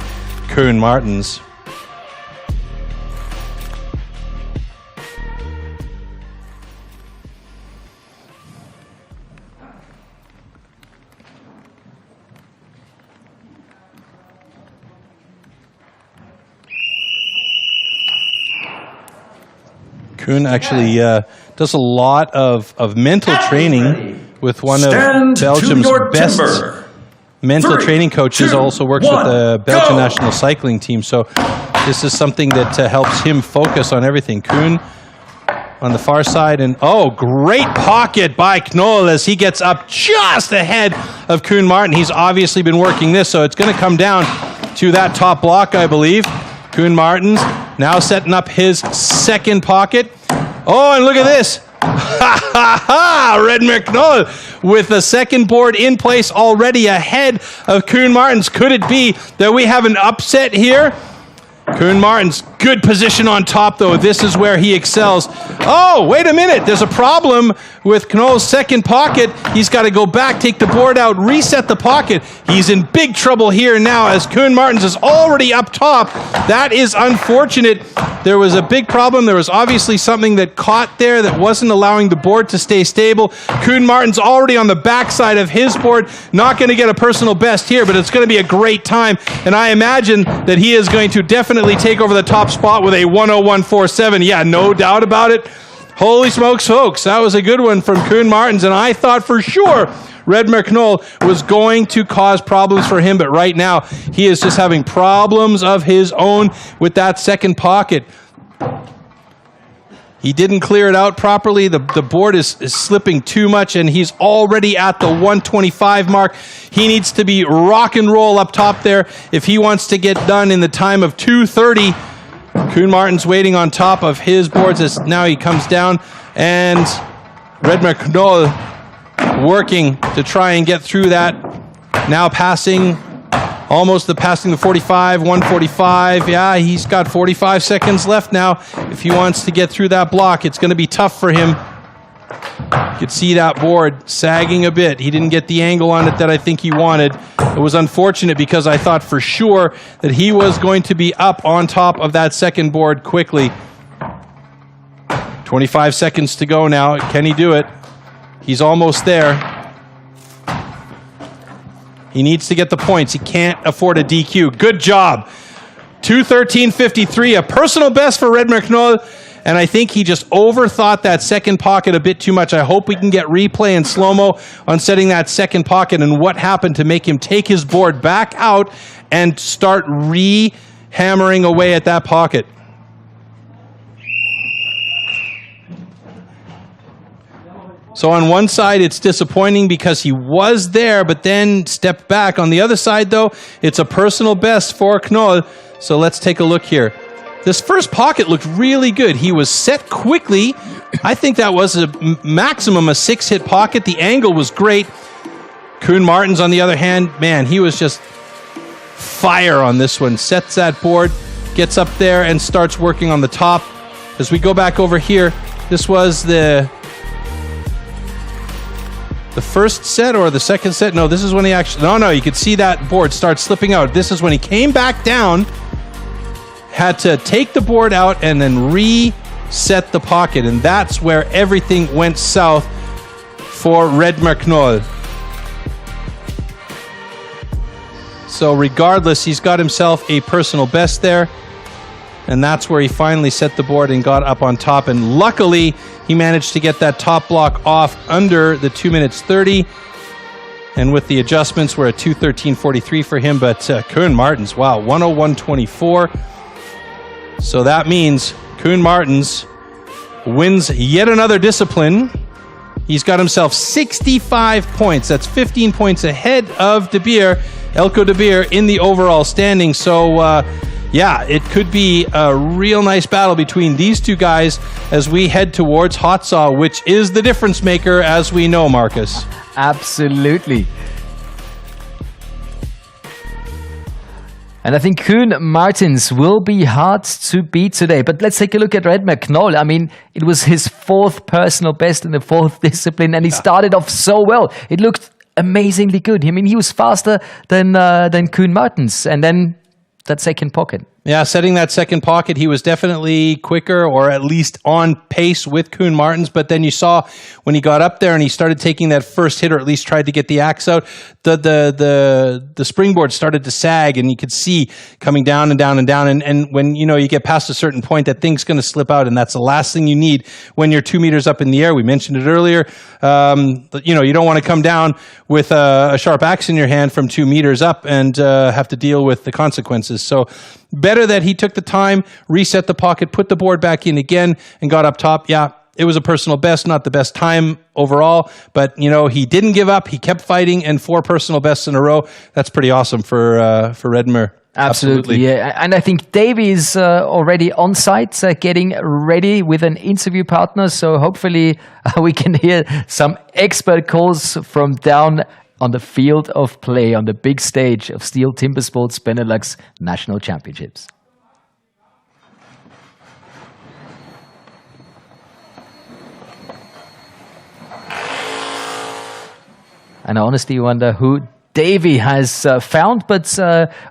Koen Martens. Koen actually does a lot of mental training with one of Belgium's best mental training coaches. Also works with the Belgian national cycling team. So this is something that helps him focus on everything. Koen on the far side, and great pocket by Knoll as he gets up just ahead of Koen Martin. He's obviously been working this, so it's going to come down to that top block, I believe. Koen Martins now setting up his second pocket. Oh, and look at this. Ha ha ha! Redmer Knoll with the second board in place already ahead of Koen Martins. Could it be that we have an upset here? Koen Martins, good position on top, though. This is where he excels. Oh, wait a minute. There's a problem with Knoll's second pocket. He's got to go back, take the board out, reset the pocket. He's in big trouble here now as Koen Martins is already up top. That is unfortunate. There was a big problem. There was obviously something that caught there that wasn't allowing the board to stay stable. Koen Martins already on the backside of his board. Not going to get a personal best here, but it's going to be a great time. And I imagine that he is going to definitely take over the top spot with a 101.47. Yeah, no doubt about it. Holy smokes, folks. That was a good one from Koen Martins, and I thought for sure Redmer Knoll was going to cause problems for him, but right now he is just having problems of his own with that second pocket. He didn't clear it out properly. The board is slipping too much, and he's already at the 125 mark. He needs to be rock and roll up top there if he wants to get done in the time of 2:30. Koen Martins waiting on top of his boards as now he comes down, and Redmer Knoll working to try and get through that. Now passing the 45, 145. Yeah, he's got 45 seconds left now. If he wants to get through that block, it's going to be tough for him. You could see that board sagging a bit. He didn't get the angle on it that I think he wanted. It was unfortunate because I thought for sure that he was going to be up on top of that second board quickly. 25 seconds to go now. Can he do it? He's almost there. He needs to get the points. He can't afford a DQ. Good job. 2:13.53, a personal best for Redmer Knoll. And I think he just overthought that second pocket a bit too much. I hope we can get replay in slow-mo on setting that second pocket and what happened to make him take his board back out and start re-hammering away at that pocket. So on one side, it's disappointing because he was there, but then stepped back. On the other side, though, it's a personal best for Knoll. So let's take a look here. This first pocket looked really good. He was set quickly. I think that was a maximum a 6-hit pocket. The angle was great. Koen Martins, on the other hand, man, he was just fire on this one. Sets that board, gets up there, and starts working on the top. As we go back over here, this was the first set or the second set? No, this is when he actually... No, you could see that board start slipping out. This is when he came back down, had to take the board out and then reset the pocket. And that's where everything went south for Redmer Knoll. So regardless, he's got himself a personal best there. And that's where he finally set the board and got up on top. And luckily, he managed to get that top block off under the 2 minutes 30. And with the adjustments, we're at 2:13.43 for him. But Koen Martins, wow, 101.24. So that means Koen Martins wins yet another discipline. He's got himself 65 points. That's 15 points ahead of Elko de Beer in the overall standing. So, yeah, it could be a real nice battle between these two guys as we head towards Hot Saw, which is the difference maker, as we know, Marcus. Absolutely. And I think Koen Martins will be hard to beat today. But let's take a look at Redmer Knoll. I mean, it was his fourth personal best in the fourth discipline, and he started off so well. It looked amazingly good. I mean, he was faster than Koen Martins. And then that second pocket. Yeah, setting that second pocket, he was definitely quicker or at least on pace with Koen Martens. But then you saw when he got up there and he started taking that first hit, or at least tried to get the axe out, the springboard started to sag, and you could see coming down and down and down. And when you get past a certain point, that thing's going to slip out, and that's the last thing you need when you're 2 meters up in the air. We mentioned it earlier. You don't want to come down with a sharp axe in your hand from 2 meters up and have to deal with the consequences. So better that he took the time, reset the pocket, put the board back in again, and got up top. Yeah, it was a personal best, not the best time overall, but he didn't give up. He kept fighting, and 4 personal bests in a row. That's pretty awesome for Redmer. Absolutely, yeah. And I think Davey is already on site, getting ready with an interview partner. So hopefully we can hear some expert calls from down on the field of play on the big stage of STIHL Timbersports BeNeLux National Championships. And I honestly wonder who Davey has found, but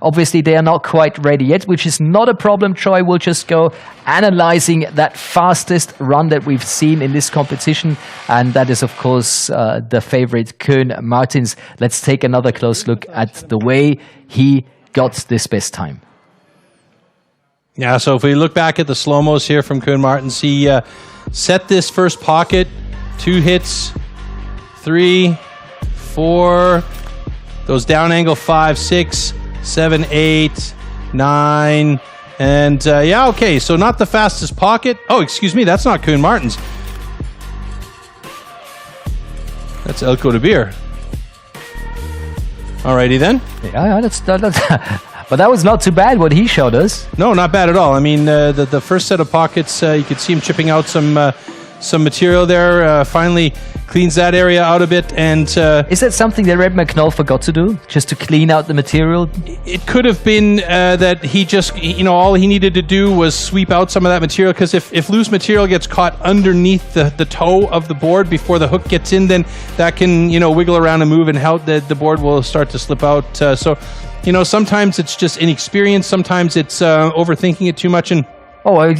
obviously they are not quite ready yet, which is not a problem. Troy will just go analyzing that fastest run that we've seen in this competition, and that is, of course, the favorite Koen Martens. Let's take another close look at the way he got this best time. Yeah, so if we look back at the slow-mos here from Koen Martens, he set this first pocket, 2 hits, 3, 4... goes down angle 5, 6, 7, 8, 9, and okay, so not the fastest pocket. Oh, excuse me, that's not Koen Martens. That's Elko de Beer. Alrighty then. Yeah, that's but that was not too bad what he showed us. No, not bad at all. I mean, the first set of pockets, you could see him chipping out some material there. Finally cleans that area out a bit. And is that something that Red McNull forgot to do, just to clean out the material? It could have been that he just, all he needed to do was sweep out some of that material, because if loose material gets caught underneath the toe of the board before the hook gets in, then that can, wiggle around and move, and how the board will start to slip out. So sometimes it's just inexperience, sometimes it's overthinking it too much, and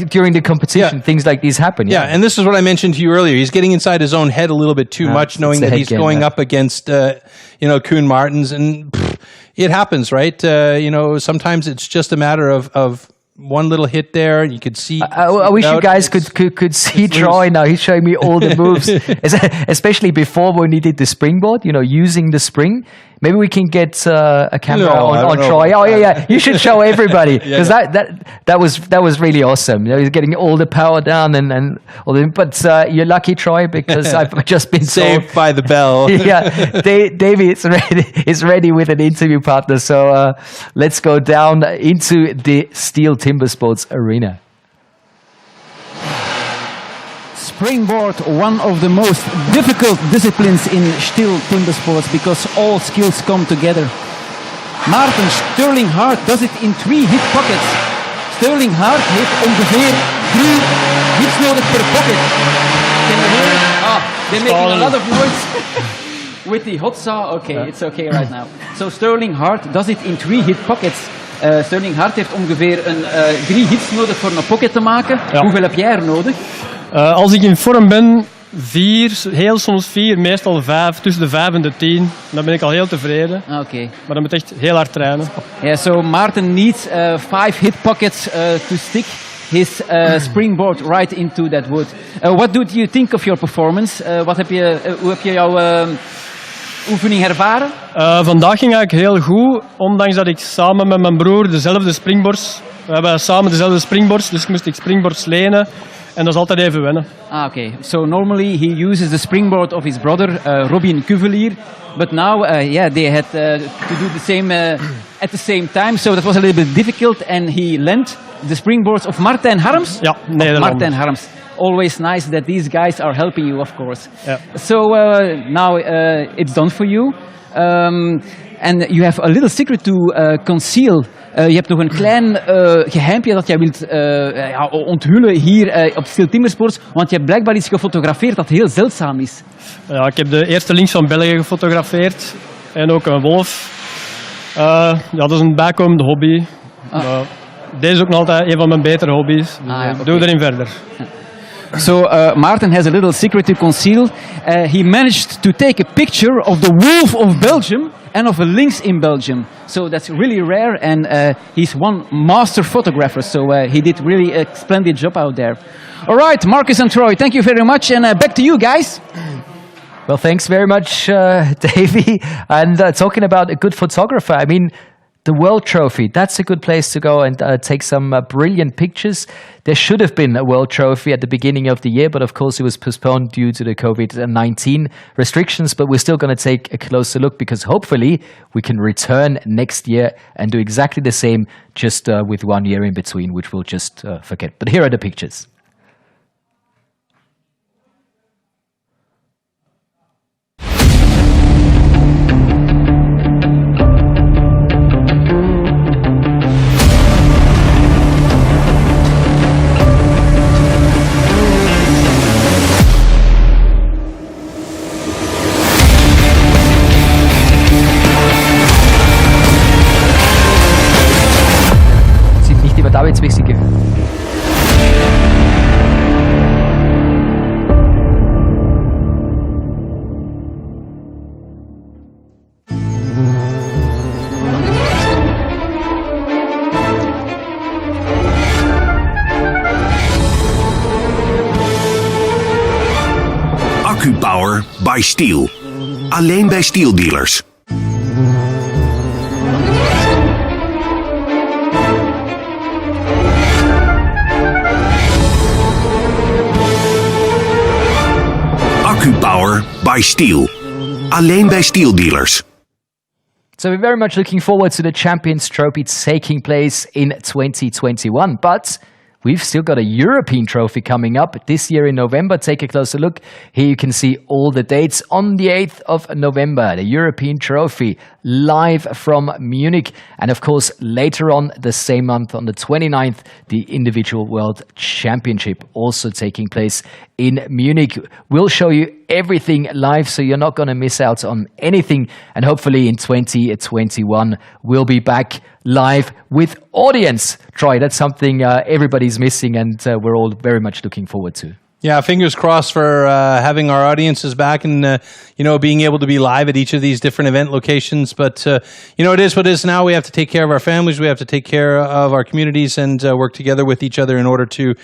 during the competition, things like these happen. Yeah, and this is what I mentioned to you earlier. He's getting inside his own head a little bit too much, knowing that he's going up against, Koen Martens, and it happens, right? Sometimes it's just a matter of one little hit there, and you could see. I wish you guys could see Troy now. He's showing me all the moves, especially before when he did the springboard. Using the spring. Maybe we can get a camera on Troy. Oh yeah. You should show everybody, because that was really awesome. He's getting all the power down and all the. But you're lucky, Troy, because I've just been saved by the bell. Yeah, Davey is ready with an interview partner. So let's go down into the STIHL Timbersports arena. Springboard, one of the most difficult disciplines in STIHL Timbersports, because all skills come together. Maarten Sterling Hart does it in 3 hit pockets. Sterling Hart heeft ongeveer 3 hits nodig per pocket. Can you hear it? They're making a lot of noise with the hot saw. Okay, it's okay right now. So Sterling Hart does it in 3 hit pockets. Sterling Hart heeft ongeveer 3 hits nodig voor een pocket te maken. Ja. Hoeveel heb jij er nodig? Als ik in vorm ben, 4, heel soms 4, meestal 5, tussen de 5 en de 10. Dan ben ik al heel tevreden. Okay. Maar dan moet echt heel hard trainen. Yeah, so Maarten needs 5 hit pockets to stick his springboard right into that wood. What do you think of your performance? Hoe heb je jouw oefening ervaren? Vandaag ging eigenlijk heel goed, ondanks dat ik samen met mijn broer dezelfde springboards. We hebben samen dezelfde springboards, dus moest ik springboards lenen. En dat is altijd even wennen. Okay. So normally he uses the springboard of his brother, Robin Cavalier. But now, they had to do the same at the same time. So that was a little bit difficult. And he lent the springboards of Martijn Harms. Ja, Nederland. Martijn Harms. Always nice that these guys are helping you, of course. Yeah. So now it's done for you. And you have a little secret to conceal. Je hebt nog een klein geheimpje dat jij wilt onthullen hier op STIHL Timbersports, want je hebt blijkbaar iets gefotografeerd dat heel zeldzaam is. Ja, ik heb de eerste links van België gefotografeerd en ook een wolf. Dat is een bijkomende hobby. deze is ook nog altijd een van mijn betere hobby's. Dus doe erin verder. So Maarten has a little secret to conceal. He managed to take a picture of the wolf of Belgium and of a lynx in Belgium. So that's really rare, and he's one master photographer. So he did really a splendid job out there. All right, Marcus and Troy, thank you very much, and back to you guys. Well, thanks very much, Davey. And talking about a good photographer, I mean, the World Trophy, that's a good place to go and take some brilliant pictures. There should have been a World Trophy at the beginning of the year, but of course it was postponed due to the COVID-19 restrictions. But we're still going to take a closer look because hopefully we can return next year and do exactly the same, just with 1 year in between, which we'll just forget. But here are the pictures. Arbeitswichtige. AccuPower by STIHL. Alleen bij STIHL dealers. AccuPower by STIHL. Alleen bij STIHL dealers. So we're very much looking forward to the Champions Trophy taking place in 2021. But we've still got a European Trophy coming up this year in November. Take a closer look. Here you can see all the dates. On the 8th of November, the European Trophy live from Munich. And of course, later on the same month, on the 29th, the Individual World Championship also taking place in Munich. We'll show you everything live, so you're not going to miss out on anything. And hopefully in 2021, we'll be back live with audience. Troy, that's something everybody's missing, and we're all very much looking forward to. Yeah, fingers crossed for having our audiences back and, being able to be live at each of these different event locations. But, it is what it is now. We have to take care of our families. We have to take care of our communities and work together with each other in order to,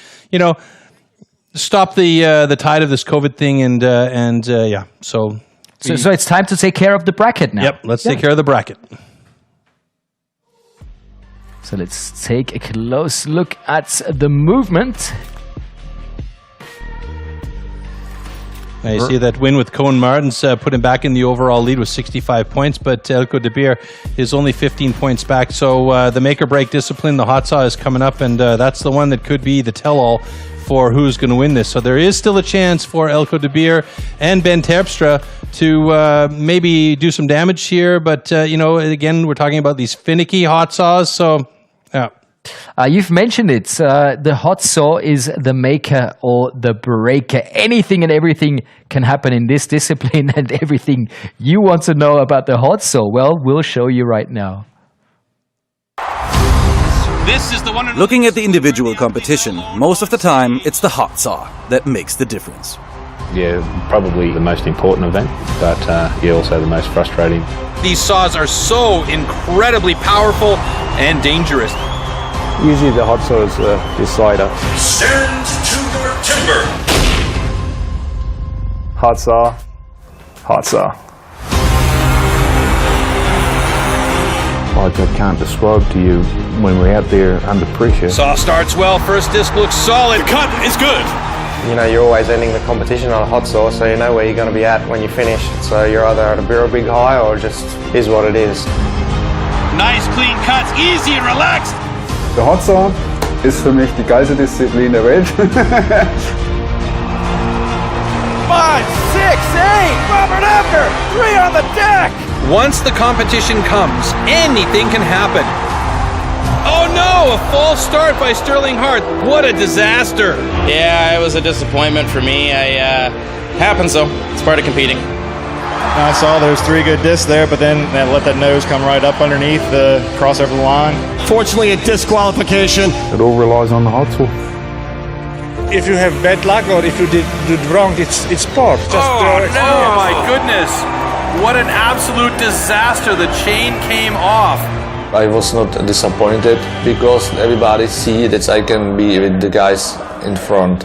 stop the tide of this COVID thing. So it's time to take care of the bracket now. Yep, let's take care of the bracket. So let's take a close look at the movement. Now you see that win with Koen Martens put him back in the overall lead with 65 points, but Elko de Beer is only 15 points back. So the make or break discipline, the hot saw is coming up, and that's the one that could be the tell-all for who's going to win this. So there is still a chance for Elko de Beer and Ben Terpstra to maybe do some damage here, but again, we're talking about these finicky hot saws, so yeah. You've mentioned it. The hot saw is the maker or the breaker. Anything and everything can happen in this discipline, and everything you want to know about the hot saw, well, we'll show you right now. This is the one. Looking at the individual competition, most of the time it's the hot saw that makes the difference. Yeah, probably the most important event, but also the most frustrating. These saws are so incredibly powerful and dangerous. Usually the hot saw is the decider. Stand to your timber. Hot saw. Hot saw. Like I can't describe to you when we're out there under pressure. Saw starts well, first disc looks solid. The cut is good. You're always ending the competition on a hot saw, so you know where you're going to be at when you finish. So you're either at a real big high or just is what it is. Nice clean cuts, easy and relaxed. Der Hot Saw ist für mich die geilste Disziplin der Welt. 5, 6, 8, Robert Abner, 3 on the deck. Once the competition comes, anything can happen. Oh no, a false start by Sterling Hart. What a disaster. Yeah, it was a disappointment for me. Happens though, it's part of competing. I saw those 3 good discs there, but then they let that nose come right up underneath the cross over the line. Fortunately, a disqualification. It all relies on the hot saw. If you have bad luck or if you did wrong, it's sport. Just, oh my goodness. What an absolute disaster. The chain came off. I was not disappointed because everybody see that I can be with the guys in front.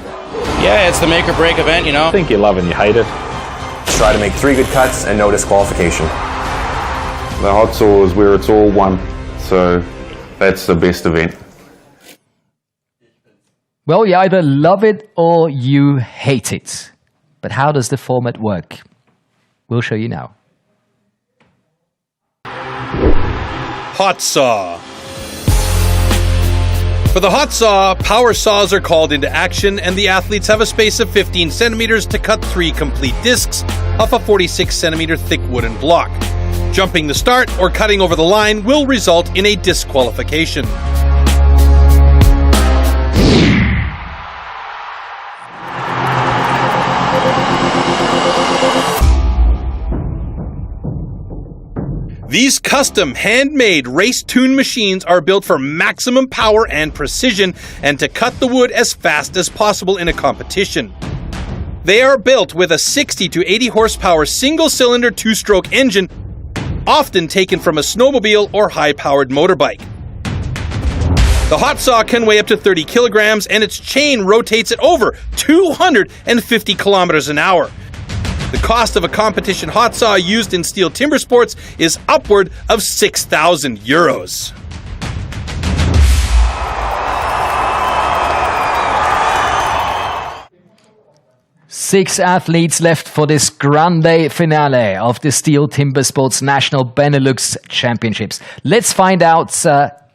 Yeah, it's the make or break event, you know. I think you love and you hate it. Try to make 3 good cuts and no disqualification. The hot saw is where it's all won, so that's the best event. Well, you either love it or you hate it. But how does the format work? We'll show you now. Hot saw. For the hot saw, power saws are called into action and the athletes have a space of 15 centimeters to cut 3 complete discs off a 46 centimeter thick wooden block. Jumping the start or cutting over the line will result in a disqualification. These custom, handmade, race-tuned machines are built for maximum power and precision and to cut the wood as fast as possible in a competition. They are built with a 60 to 80 horsepower single-cylinder 2-stroke engine, often taken from a snowmobile or high-powered motorbike. The hot saw can weigh up to 30 kilograms and its chain rotates at over 250 kilometers an hour. The cost of a competition hot saw used in STIHL Timbersports is upward of €6,000. Six athletes left for this grande finale of the STIHL Timbersports National BeNeLux Championships. Let's find out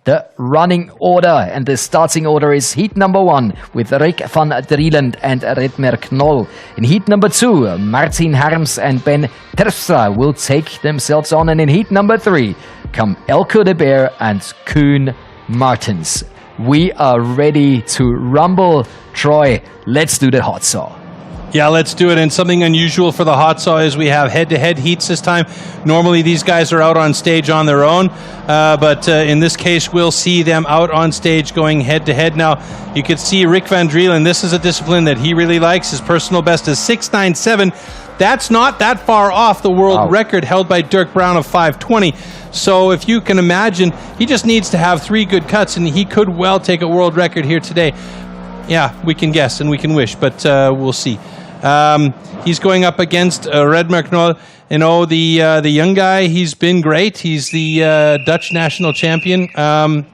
the running order, and the starting order is heat number 1 with Rick van Drielen and Redmer Knoll. In heat number 2, Martin Harms and Ben Terpstra will take themselves on, and in heat number 3 come Elko de Beer and Koen Martens. We are ready to rumble. Troy, let's do the hot saw. Yeah, let's do it. And something unusual for the hot saw is we have head-to-head heats this time. Normally these guys are out on stage on their own, but in this case we'll see them out on stage going head-to-head. Now, you can see Rick Van Drielen. This is a discipline that he really likes. His personal best is 6.97. That's not that far off the world record held by Dirk Brown of 5.20. So if you can imagine, he just needs to have 3 good cuts and he could well take a world record here today. Yeah, we can guess and we can wish, but we'll see. He's going up against Redmer Knoll. You know, the young guy, he's been great. He's the Dutch national champion. And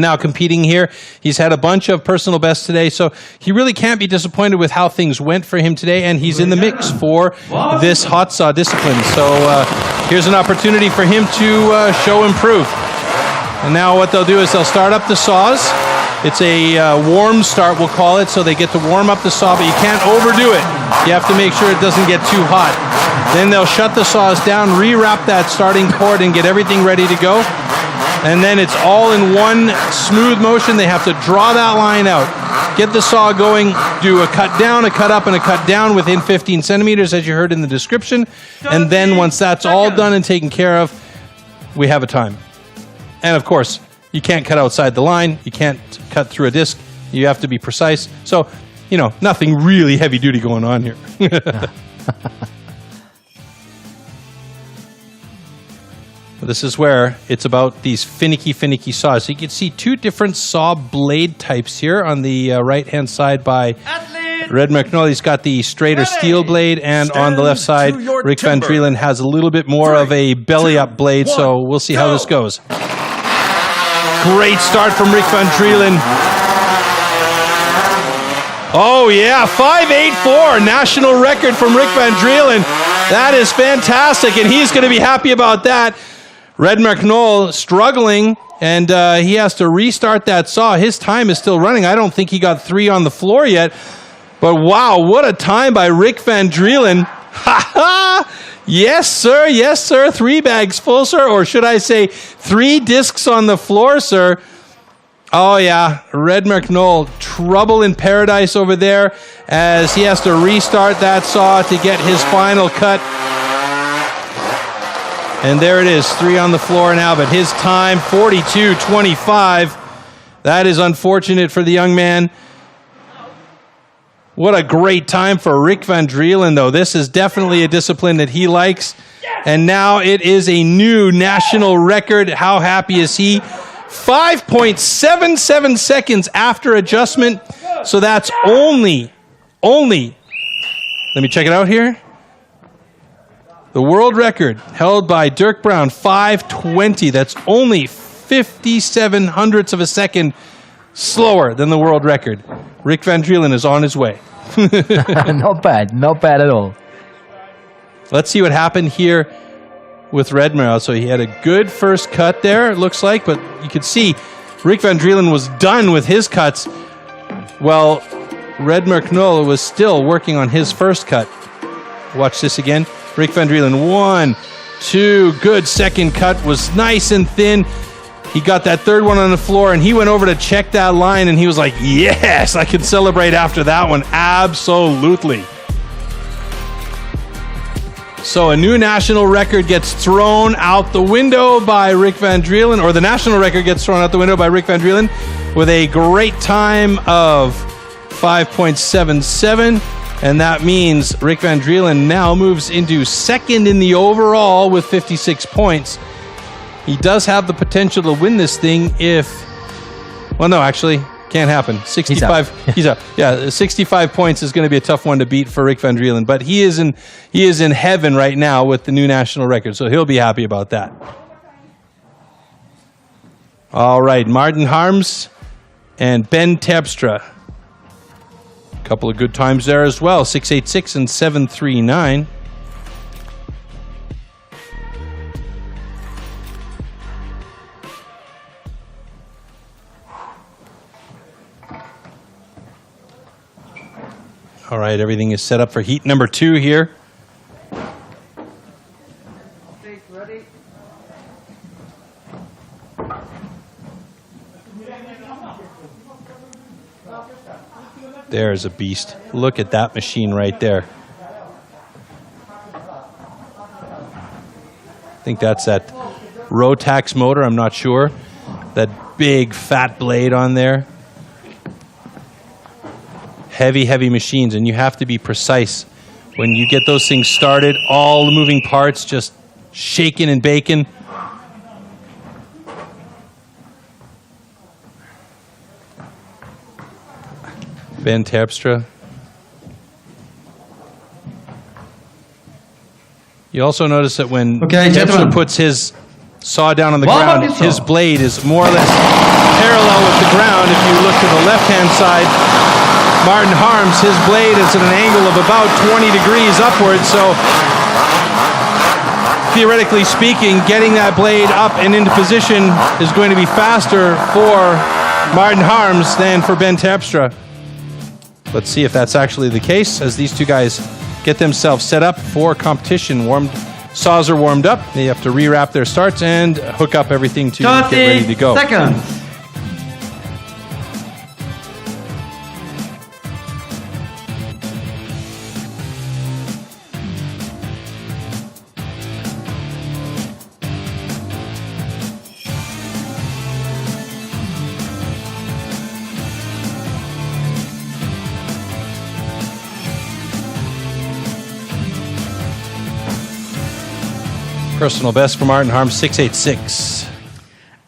now competing here. He's had a bunch of personal bests today, so he really can't be disappointed with how things went for him today, and he's in the mix for this hot saw discipline. So here's an opportunity for him to show and prove. And now what they'll do is they'll start up the saws. It's a warm start, we'll call it, so they get to warm up the saw, but you can't overdo it. You have to make sure it doesn't get too hot. Then they'll shut the saws down, re-wrap that starting cord, and get everything ready to go. And then it's all in one smooth motion. They have to draw that line out, get the saw going, do a cut down, a cut up, and a cut down within 15 centimeters, as you heard in the description. And then once that's all done and taken care of, we have a time. And of course, you can't cut outside the line. You can't cut through a disc. You have to be precise. So, you know, nothing really heavy duty going on here. This is where it's about these finicky saws. So you can see 2 different saw blade types here on the right-hand side by Redmer Knoll. He's got the straighter steel blade, and on the left side, Rick Van Drielen has a little bit more of a belly-up blade, so we'll see how this goes. Great start from Rick Van Drielen. Oh yeah, 5.84, national record from Rick Van Drielen. That is fantastic, and he's going to be happy about that. Redmer Knoll struggling, and he has to restart that saw. His time is still running. I don't think he got 3 on the floor yet, but wow, what a time by Rick Van Drielen. Ha ha! Yes, sir, 3 bags full, sir, or should I say 3 discs on the floor, sir. Oh yeah, Redmer Knoll, trouble in paradise over there as he has to restart that saw to get his final cut. And there it is, 3 on the floor now, but his time, 42:25. That is unfortunate for the young man. What a great time for Rick Van Drielen, though. This is definitely a discipline that he likes. And now it is a new national record. How happy is he? 5.77 seconds after adjustment. So that's only, let me check it out here. The world record held by Dirk Brown, 5:20. That's only 57 hundredths of a second slower than the world record. Rick Van Drielen is on his way. Not bad at all. Let's see what happened here with Redmer. So he had a good first cut there, it looks like, but you could see Rick Van Drielen was done with his cuts. Well, Redmer Knoll was still working on his first cut. Watch this again. Rick Van Drielen, 1, 2, good second cut, was nice and thin. He got that third one on the floor, and he went over to check that line, and he was like, yes, I can celebrate after that one. Absolutely. So a new national record gets thrown out the window by Rick Van Drielen, or the national record gets thrown out the window by Rick Van Drielen with a great time of 5.77. And that means Rick Van Drielen now moves into second in the overall with 56 points. He does have the potential to win this thing if... Well, no, actually, can't happen. 65. He's up. Yeah, 65 points is going to be a tough one to beat for Rick Van Drielen. But he is in heaven right now with the new national record, so he'll be happy about that. All right, Martin Harms and Ben Terpstra. Couple of good times there as well, 6.86 and 7.39. All right, everything is set up for heat number 2 here. There's a beast. Look at that machine right there. I think that's that Rotax motor, I'm not sure. That big fat blade on there. Heavy, heavy machines, and you have to be precise. When you get those things started, all the moving parts just shaking and baking. Ben Terpstra. You also notice that when Terpstra puts his saw down on the ground, his blade is more or less parallel with the ground. If you look to the left-hand side, Martin Harms, his blade is at an angle of about 20 degrees upwards, so theoretically speaking, getting that blade up and into position is going to be faster for Martin Harms than for Ben Terpstra. Let's see if that's actually the case as these two guys get themselves set up for competition. Saws are warmed up. They have to rewrap their starts and hook up everything to get ready to go. Seconds. Personal best for Martin Harms, 6.86.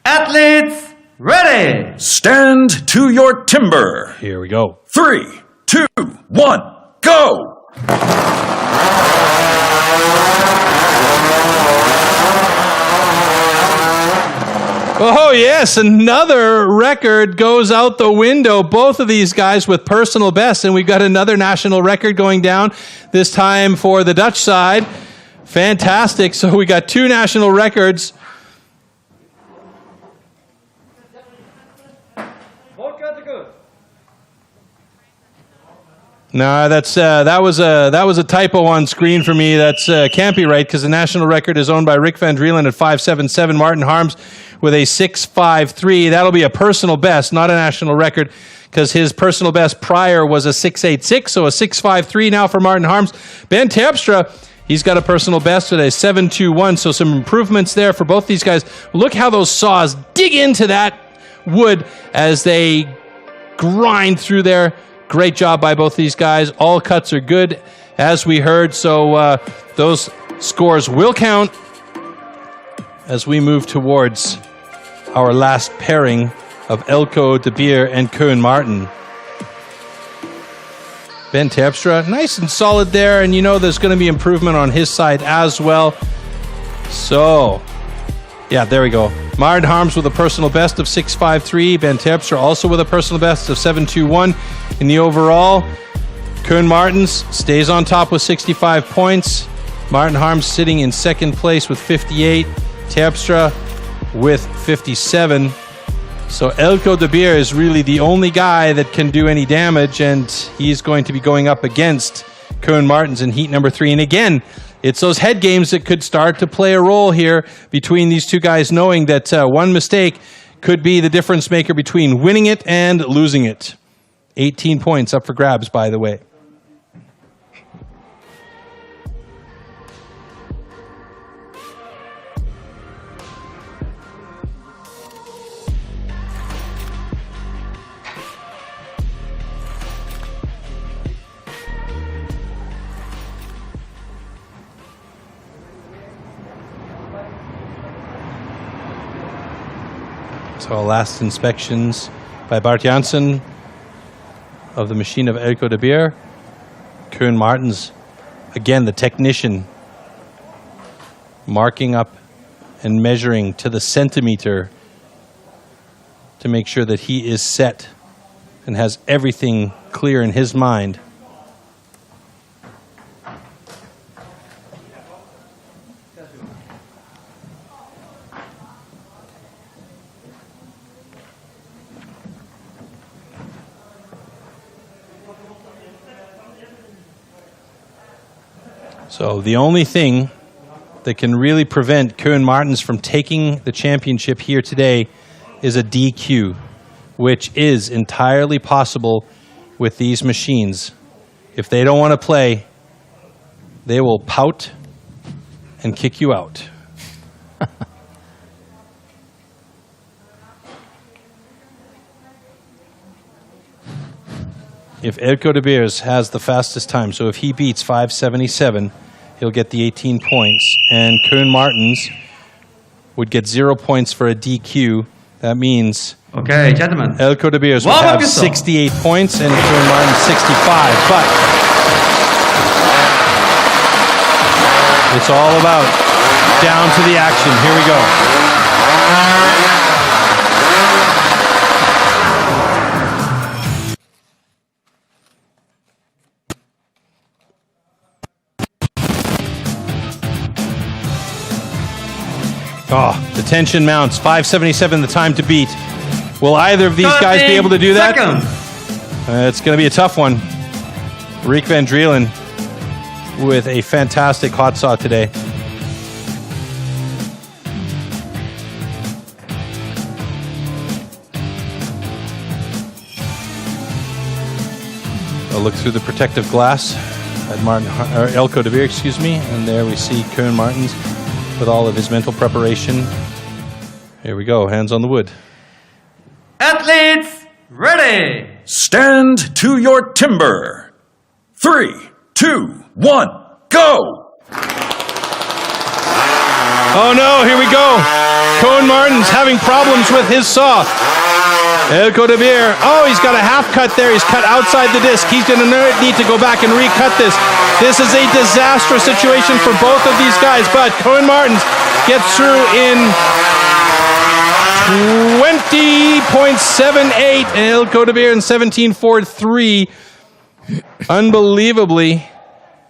Athletes, ready! Stand to your timber. Here we go. 3, 2, 1, go! Oh, yes, another record goes out the window. Both of these guys with personal bests, and we've got another national record going down, this time for the Dutch side. Fantastic. So we got 2 national records. No, that was a typo on screen for me. That's can't be right because the national record is owned by Rick Van Drielen at 5.77. Martin Harms with a 6.53. That'll be a personal best, not a national record, because his personal best prior was a 6.86. So a 6.53 now for Martin Harms. Ben Terpstra He's got a personal best today, 7.21. So some improvements there for both these guys. Look how those saws dig into that wood as they grind through there. Great job by both these guys. All cuts are good, as we heard. So those scores will count as we move towards our last pairing of Eelco de Beer and Koen Martin. Ben Terpstra, nice and solid there, and you know there's going to be improvement on his side as well. So, yeah, there we go. Martin Harms with a personal best of 6.53. Ben Terpstra also with a personal best of 7.21. In the overall, Koen Martens stays on top with 65 points. Martin Harms sitting in second place with 58. Terpstra with 57. So Eelco de Beer is really the only guy that can do any damage, and he's going to be going up against Koen Martens in heat number 3. And again, it's those head games that could start to play a role here between these two guys, knowing that one mistake could be the difference maker between winning it and losing it. 18 points up for grabs, by the way. So last inspections by Bart Janssen of the machine of Eelco de Beer. Koen Martens, again, the technician, marking up and measuring to the centimeter to make sure that he is set and has everything clear in his mind. So the only thing that can really prevent Koen Martens from taking the championship here today is a DQ, which is entirely possible with these machines. If they don't want to play, they will pout and kick you out. If Eelco de Beers has the fastest time, so if he beats 5.77, he'll get the 18 points. And Koen Martens would get 0 points for a DQ. That means Okay, gentlemen. Eelco de Beers would have 68 points and Koen Martens 65. But it's all about down to the action. Here we go. Oh, the tension mounts. 5.77 the time to beat. Will either of these guys be able to do that? It's going to be a tough one. Rick Van Drielen with a fantastic hot saw today. I'll look through the protective glass at Eelco de Beer, excuse me, and there we see Koen Martens with all of his mental preparation. Here we go, hands on the wood. Athletes, ready! Stand to your timber. 3, 2, 1, go! Oh no, here we go. Koen Martens having problems with his saw. Eelco de Beer. Oh, he's got a half cut there. He's cut outside the disc. He's going to need to go back and recut this. This is a disastrous situation for both of these guys, but Koen Martens gets through in 20.78 and Eelco de Beer in 17.43. Unbelievably,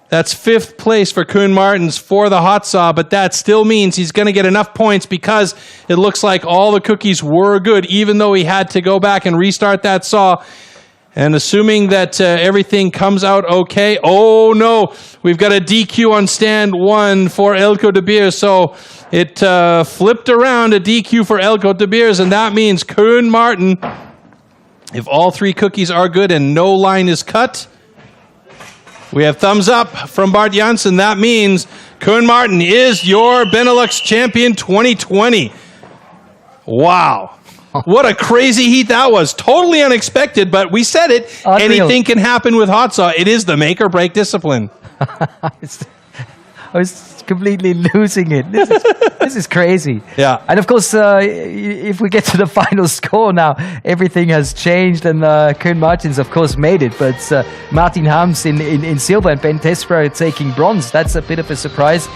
that's 5th place for Koen Martens for the hot saw, but that still means he's going to get enough points because it looks like all the cookies were good, even though he had to go back and restart that saw. And assuming that everything comes out okay. Oh no, we've got a DQ on stand 1 for Eelco de Beer. So it flipped around, a DQ for Eelco de Beer, and that means Koen Martens, if all 3 cookies are good and no line is cut, We have thumbs up from Bart Janssen. That means Koen Martin is your BeNeLux champion 2020. Wow. What a crazy heat that was. Totally unexpected, but we said it. Unreal. Anything can happen with hot saw. It is the make or break discipline. I was completely losing it. This is crazy. Yeah. And of course, if we get to the final score now, everything has changed, and Koen Martins, of course, made it. But Martin Harms in silver and Ben Tesbro taking bronze. That's a bit of a surprise.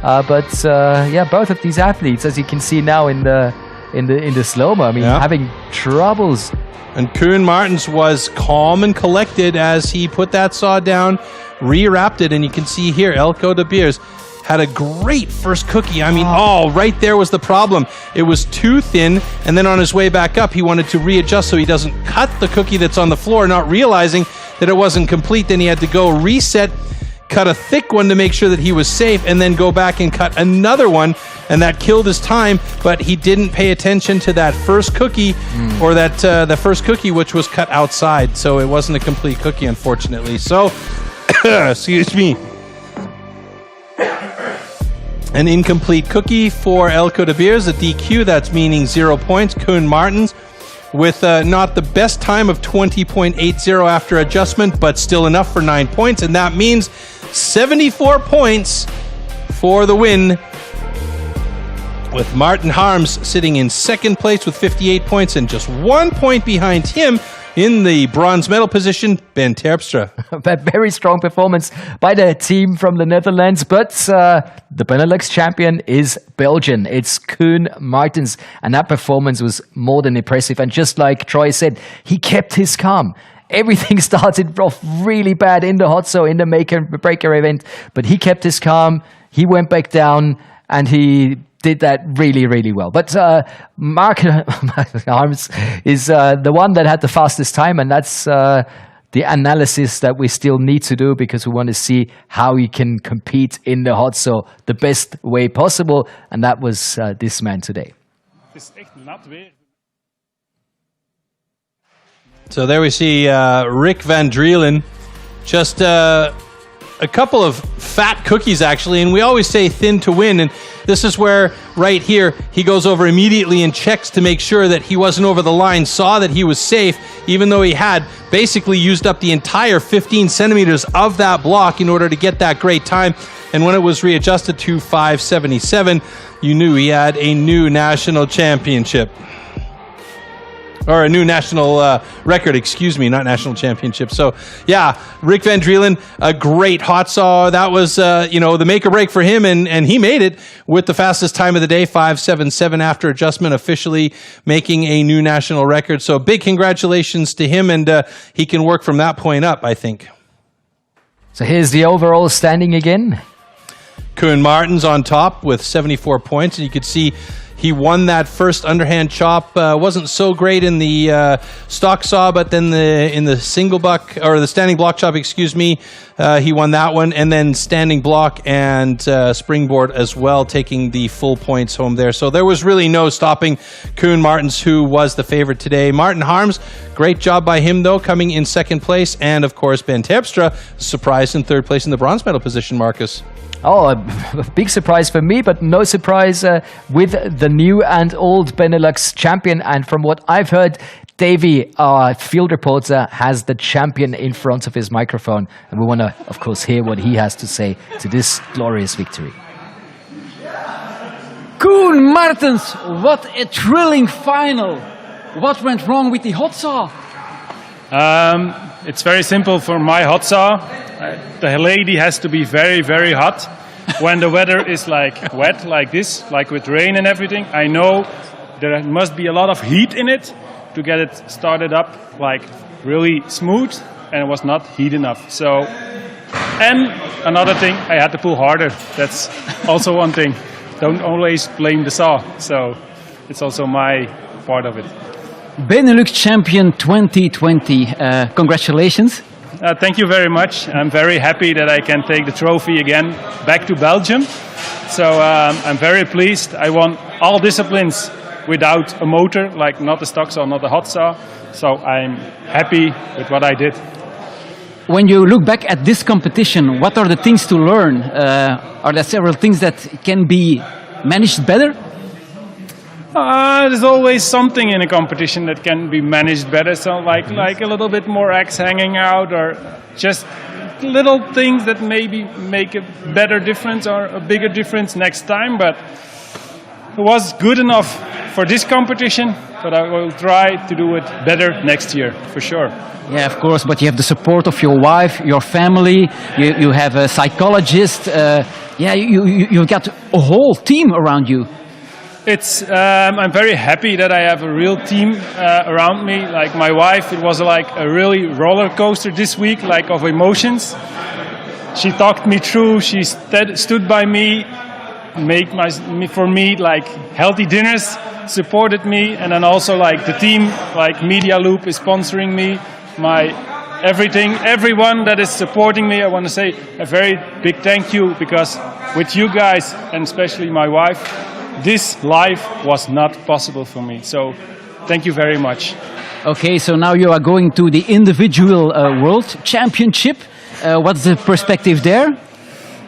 But yeah, both of these athletes, as you can see now in the slow-mo, I mean, having troubles. And Koen Martins was calm and collected as he put that saw down, rewrapped it, and you can see here, Elko de Beers had a great first cookie. I mean, right there was the problem. It was too thin, and then on his way back up, he wanted to readjust so he doesn't cut the cookie that's on the floor, not realizing that it wasn't complete. Then he had to go reset, cut a thick one to make sure that he was safe, and then go back and cut another one, and that killed his time. But he didn't pay attention to that first cookie, or that the first cookie which was cut outside, so it wasn't a complete cookie, unfortunately. So, excuse me. An incomplete cookie for Elko de Beers, a DQ. That's meaning 0 points. Koen Martins with not the best time of 20.80 after adjustment, but still enough for 9 points, and that means 74 points for the win, with Martin Harms sitting in second place with 58 points, and just 1 point behind him in the bronze medal position, Ben Terpstra. A very strong performance by the team from the Netherlands, but the BeNeLux champion is Belgian. It's Koen Martins, and that performance was more than impressive. And just like Troy said, he kept his calm. Everything started off really bad in the hot saw, in the breaker event, but he kept his calm. He went back down, and he did that really, really well. But Mark Harms is the one that had the fastest time, and that's the analysis that we still need to do, because we want to see how he can compete in the hot saw the best way possible, and that was this man today. So there we see Rick Van Drielen, just a couple of fat cookies, actually, and we always say thin to win, and this is where, right here, he goes over immediately and checks to make sure that he wasn't over the line, saw that he was safe, even though he had basically used up the entire 15 centimeters of that block in order to get that great time. And when it was readjusted to 5:77, you knew he had a new national championship. Or a new national record, excuse me, not national championship. So, yeah, Rick Van Drielen, a great hot saw. That was, the make or break for him, and he made it with the fastest time of the day, 5:77 after adjustment, officially making a new national record. So, big congratulations to him, and he can work from that point up, I think. So here's the overall standing again. Koen Martins on top with 74 points, and you could see he won that first underhand chop. Wasn't so great in the stock saw, but then in the single buck, or the standing block chop, excuse me, he won that one. And then standing block and springboard as well, taking the full points home there. So there was really no stopping Koen Martins, who was the favorite today. Martin Harms, great job by him, though, coming in second place. And, of course, Ben Terpstra, surprised in third place in the bronze medal position, Marcus. Oh, a big surprise for me, but no surprise with the new and old BeNeLux champion. And from what I've heard, Davey, our field reporter, has the champion in front of his microphone. And we want to, of course, hear what he has to say to this glorious victory. Koen Martins, what a thrilling final. What went wrong with the hot saw? It's very simple for my hot saw. The lady has to be very, very hot. When the weather is like wet, like this, like with rain and everything, I know there must be a lot of heat in it to get it started up like really smooth, and it was not heat enough. So, and another thing, I had to pull harder. That's also one thing. Don't always blame the saw. So it's also my part of it. BeNeLux champion 2020. Congratulations. Thank you very much. I'm very happy that I can take the trophy again back to Belgium. So I'm very pleased. I won all disciplines without a motor, like not a stock saw, not a hot saw. So I'm happy with what I did. when you look back at this competition, what are the things to learn? Are there several things that can be managed better? There's always something in a competition that can be managed better. So like a little bit more axe hanging out, or just little things that maybe make a better difference or a bigger difference next time. But it was good enough for this competition, but I will try to do it better next year, for sure. Yeah, of course, but you have the support of your wife, your family, you have a psychologist, you've got a whole team around you. I'm very happy that I have a real team around me. Like my wife, it was like a really roller coaster this week, like of emotions. She talked me through, she stood by me, for me like healthy dinners, supported me, and then also like the team, like Media Loop is sponsoring me, everyone that is supporting me. I want to say a very big thank you, because with you guys and especially my wife, this life was not possible for me. So thank you very much. Okay, so now you are going to the individual World Championship. What's the perspective there?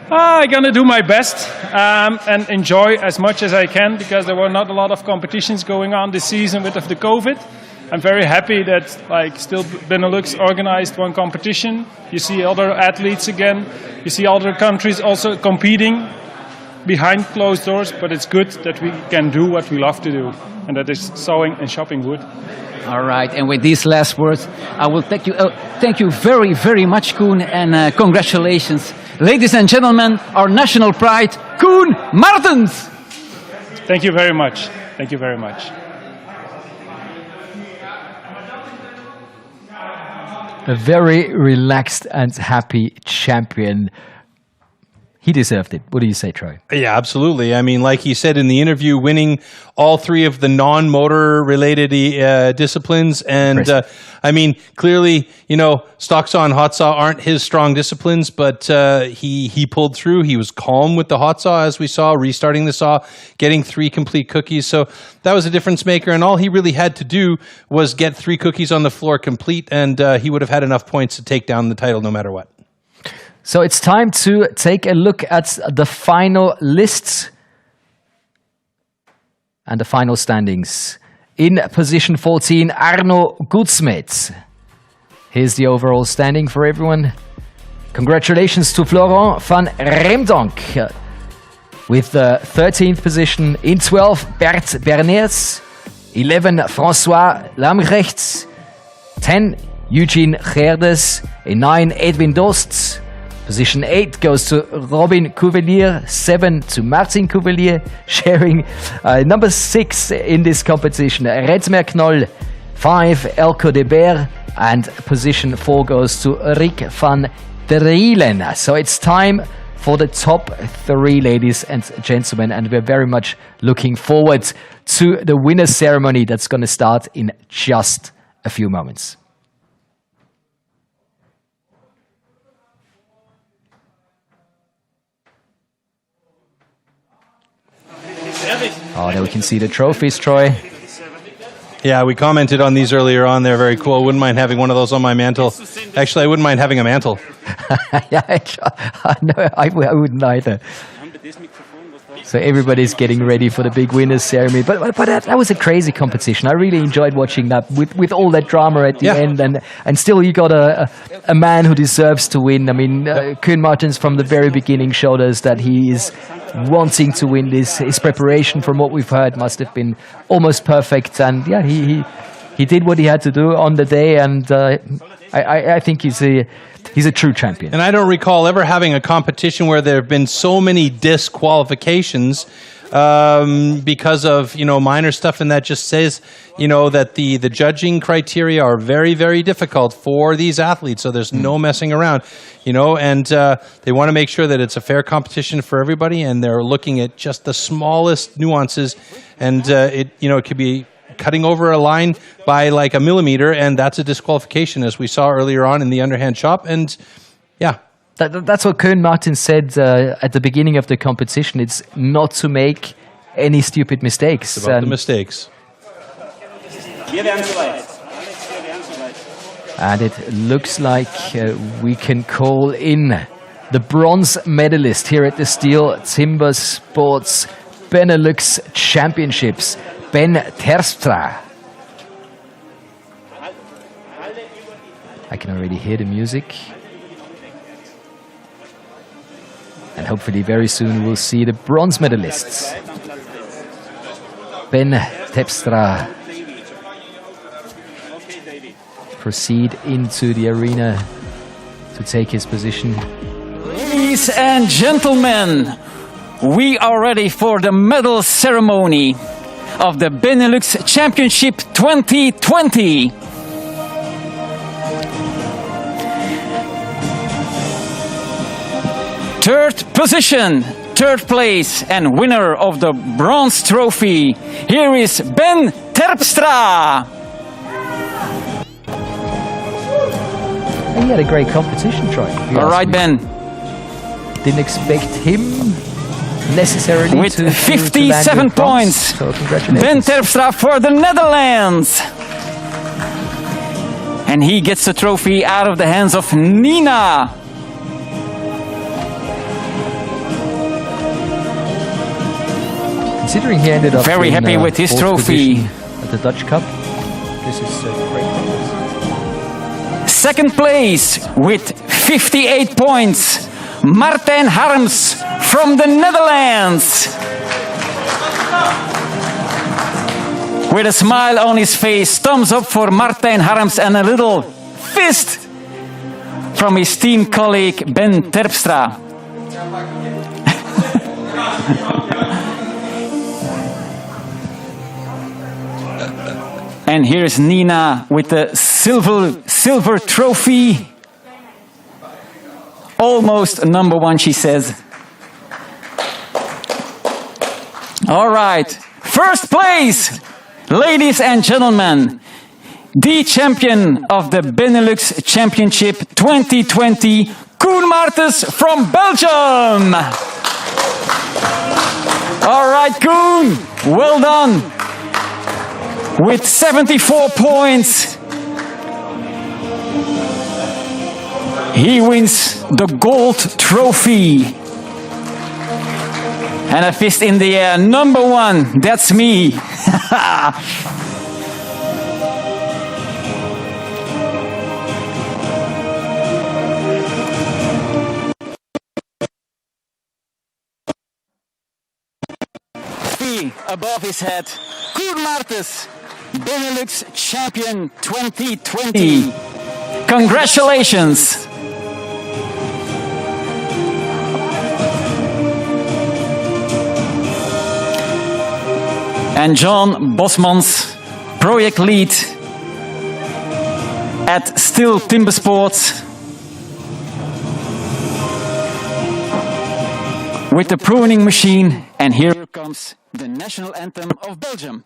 I'm going to do my best and enjoy as much as I can, because there were not a lot of competitions going on this season with the COVID. I'm very happy that still BeNeLux organized one competition. You see other athletes again. You see other countries also competing behind closed doors, but it's good that we can do what we love to do, and that is sewing and chopping wood. All right, and with these last words, I will thank you very, very much, Koen, and congratulations. Ladies and gentlemen, our national pride, Koen Martens! Thank you very much. Thank you very much. A very relaxed and happy champion. He deserved it. What do you say, Troy? Yeah, absolutely. I mean, like he said in the interview, winning all three of the non-motor related disciplines. And I mean, clearly, stock saw and hot saw aren't his strong disciplines, but he pulled through. He was calm with the hot saw, as we saw, restarting the saw, getting 3 complete cookies. So that was a difference maker. And all he really had to do was get 3 cookies on the floor complete, and he would have had enough points to take down the title no matter what. So it's time to take a look at the final lists and the final standings. In position 14, Arno Goudsmit. Here's the overall standing for everyone. Congratulations to Florent Van Remdunk with the 13th position. In 12, Bert Berniers. 11, François Lambrechts. 10, Eugene Gerdes. In 9, Edwin Dosts. Position 8 goes to Robin Cavalier, 7 to Martin Cavalier, sharing number 6 in this competition. Redsmer Knoll, 5 Elko de Beer, and position 4 goes to Rick van Drielen. So it's time for the top 3, ladies and gentlemen, and we're very much looking forward to the winner's ceremony that's going to start in just a few moments. Oh, there we can see the trophies, Troy. Yeah, we commented on these earlier on. They're very cool. Wouldn't mind having one of those on my mantle. Actually, I wouldn't mind having a mantle. Yeah, no, I wouldn't either. So everybody's getting ready for the big winners ceremony. But that was a crazy competition. I really enjoyed watching that with all that drama at the end. And still you got a man who deserves to win. I mean, Koen Martens from the very beginning showed us that he is wanting to win this. His preparation, from what we've heard, must have been almost perfect. And yeah, he did what he had to do on the day. And I think he's a true champion. And I don't recall ever having a competition where there have been so many disqualifications because of minor stuff, and that just says that the judging criteria are very, very difficult for these athletes. So there's no messing around, and they want to make sure that it's a fair competition for everybody, and they're looking at just the smallest nuances, and it could be cutting over a line by like a millimeter, and that's a disqualification, as we saw earlier on in the underhand chop. And yeah, that's what Koen Martens said at the beginning of the competition. It's not to make any stupid mistakes. It's about the mistakes. And it looks like we can call in the bronze medalist here at the STIHL Timbersports BeNeLux Championships, Ben Terpstra. I can already hear the music. And hopefully very soon we'll see the bronze medalists. Ben Terpstra proceed into the arena to take his position. Ladies and gentlemen, we are ready for the medal ceremony of the BeNeLux Championship 2020. Third position, third place and winner of the bronze trophy, here is Ben Terpstra. He had a great competition, Troy. All right, Ben. Didn't expect him necessarily with to 57 points. So congratulations. Ben Terpstra for the Netherlands. And he gets the trophy out of the hands of Nina. Considering he ended up very happy with his trophy at the Dutch Cup, this is great progress. Second place with 58 points, Martijn Harms from the Netherlands. With a smile on his face, thumbs up for Martijn Harms and a little fist from his team colleague Ben Terpstra. And here's Nina with the silver trophy. Almost number one, she says. All right, first place, ladies and gentlemen, the champion of the BeNeLux Championship 2020, Koen Martens from Belgium. All right, Koen, well done. With 74 points, he wins the gold trophy. And a fist in the air. Number one, that's me. Above his head, Koen Martens, BeNeLux Champion 2020. Congratulations! And John Bosmans, project lead at STIHL Timbersports, with the pruning machine, and here comes the national anthem of Belgium.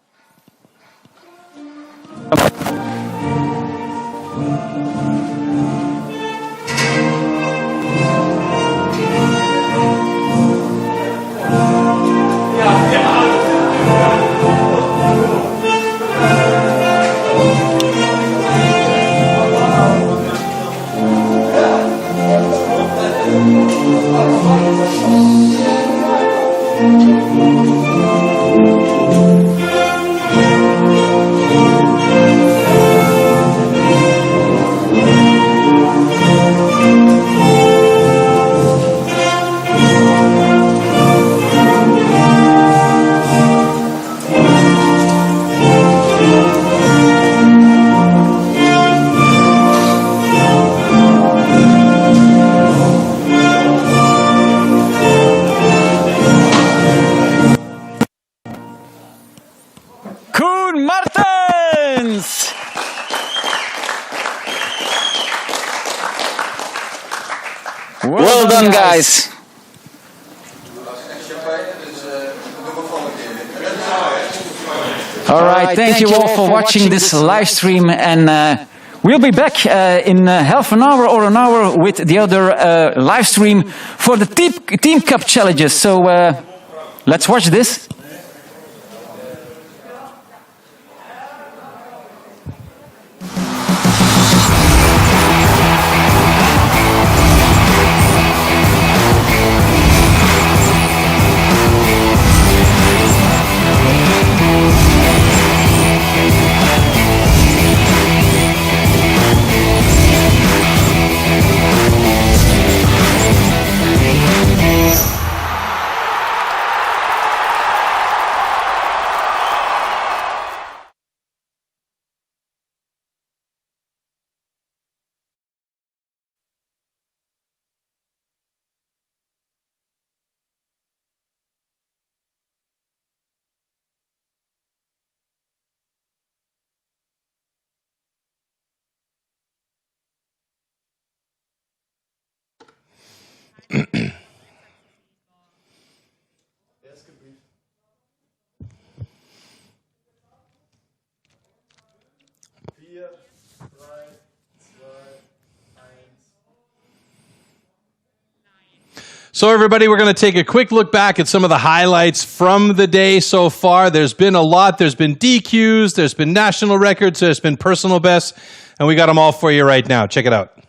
Well done, guys. All right, thank you all for watching this live stream, and we'll be back in half an hour or an hour with the other live stream for the Team Cup challenges. So let's watch this. So everybody, we're going to take a quick look back at some of the highlights from the day so far. There's been a lot. There's been DQs, there's been national records, there's been personal bests, and we got them all for you right now. Check it out.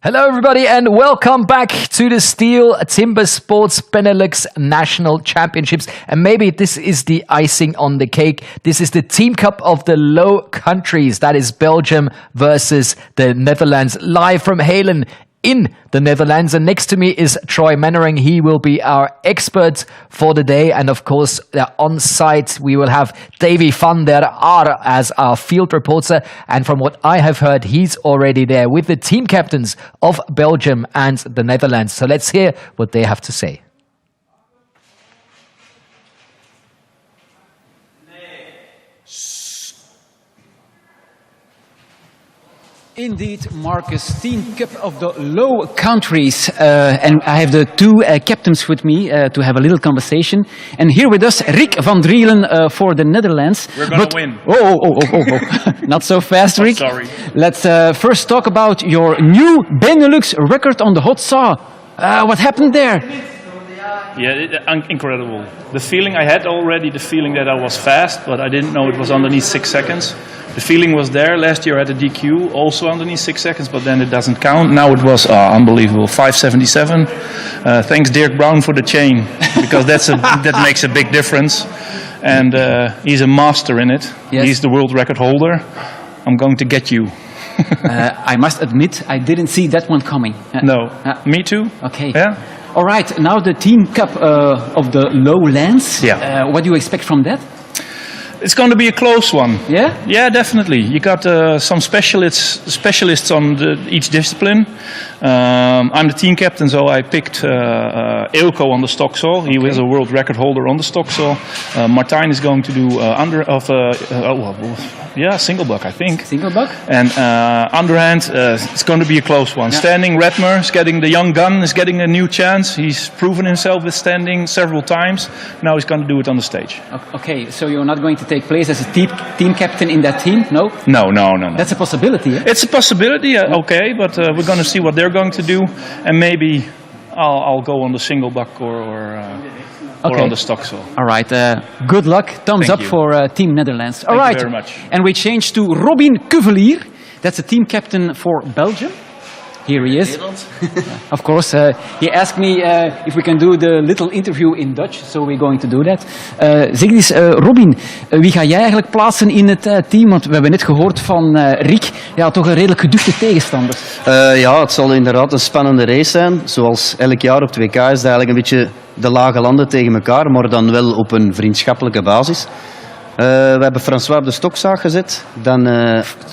Hello everybody and welcome back to the STIHL TIMBERSPORTS BeNeLux National Championships. And maybe this is the icing on the cake. This is the Team Cup of the Low Countries. That is Belgium versus the Netherlands, live from Halen in the Netherlands. And next to me is Troy Mannering. He will be our expert for the day. And of course, on site, we will have Davy van der Aar as our field reporter. And from what I have heard, he's already there with the team captains of Belgium and the Netherlands. So let's hear what they have to say. Indeed, Marcus, Team Cup of the Low Countries. And I have the two captains with me to have a little conversation. And here with us, Rick van Drielen for the Netherlands. We're going to win. Oh. Not so fast, Rick. Sorry. Let's first talk about your new BeNeLux record on the hot saw. What happened there? Yeah, incredible. The feeling I had already, the feeling that I was fast, but I didn't know it was underneath 6 seconds. The feeling was there. Last year I had a DQ, also underneath 6 seconds, but then it doesn't count. Now it was unbelievable, 5:77. Thanks Dirk Brown for the chain, because that makes a big difference. And he's a master in it. Yes. He's the world record holder. I'm going to get you. I must admit, I didn't see that one coming. No, me too. Okay. Yeah. All right, now the Team Cup of the Lowlands. Yeah. What do you expect from that? It's going to be a close one. Yeah? Yeah, definitely. You got some specialists on each discipline. I'm the team captain, so I picked Eelco on the stock saw. He was a world record holder on the stock saw. Martijn is going to do single buck, I think. Single buck? And underhand, it's going to be a close one. Yeah. Standing, Redmer is getting the young gun, is getting a new chance. He's proven himself with standing several times. Now he's going to do it on the stage. Okay, so you're not going to take place as a team captain in that team, no? No. That's a possibility, eh? It's a possibility, okay, but we're going to see what they're going to do, and maybe I'll go on the single buck or on the stock saw. All right, good luck. Thumbs up for Team Netherlands. All right, Thank you very much. And we change to Robin Cavalier. That's the team captain for Belgium. Here he is. Of course, he asked me if we can do the little interview in Dutch, so we're going to do that. Zeg eens, Robin, wie ga jij eigenlijk plaatsen in het team? Want we hebben net gehoord van Rick, ja, toch een redelijk geduchte tegenstander. Ja, het zal inderdaad een spannende race zijn. Zoals elk jaar op het WK is het eigenlijk een beetje de lage landen tegen elkaar, maar dan wel op een vriendschappelijke basis. We hebben François op de stokzaag gezet.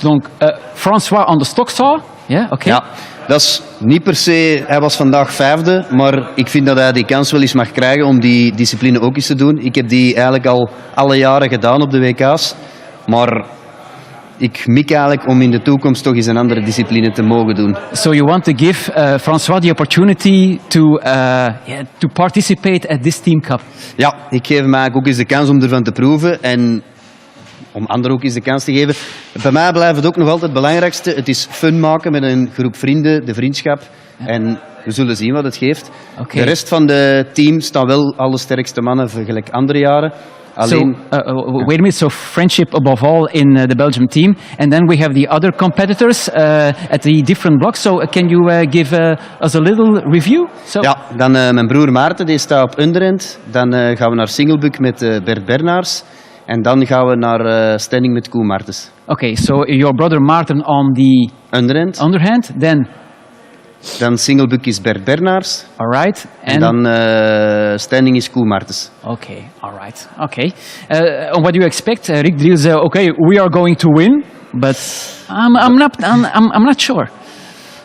Donc, François aan de stokzaag? Ja, oké. Ja, dat is niet per se... Hij was vandaag 5e, maar ik vind dat hij die kans wel eens mag krijgen om die discipline ook eens te doen. Ik heb die eigenlijk al alle jaren gedaan op de WK's. Maar ik mik eigenlijk om in de toekomst toch eens een andere discipline te mogen doen. So you want to give François the opportunity to participate at this Team Cup? Ja, ik geef hem eigenlijk ook eens de kans om ervan te proeven en om anderen ook eens de kans te geven. Bij mij blijft het ook nog altijd het belangrijkste. Het is fun maken met een groep vrienden, de vriendschap. Ja. En we zullen zien wat het geeft. Okay. De rest van de team staan wel alle sterkste mannen vergelijk andere jaren. Alleen... So, wait a minute, so friendship above all in the Belgium team. And then we have the other competitors at the different blocks. So can you give us a little review? So... Ja, dan mijn broer Maarten, die staat op underhand. Dan gaan we naar singlebuck met Bert Bernards. En dan gaan we naar standing met Koen Martens. Okay, so your brother Maarten on the underhand. Dan singlebuck is Bert Bernards. All right. En dan standing is Koen Martens. Okay, all right. Okay. What do you expect? Rick Driel said, okay, we are going to win, but I'm not sure.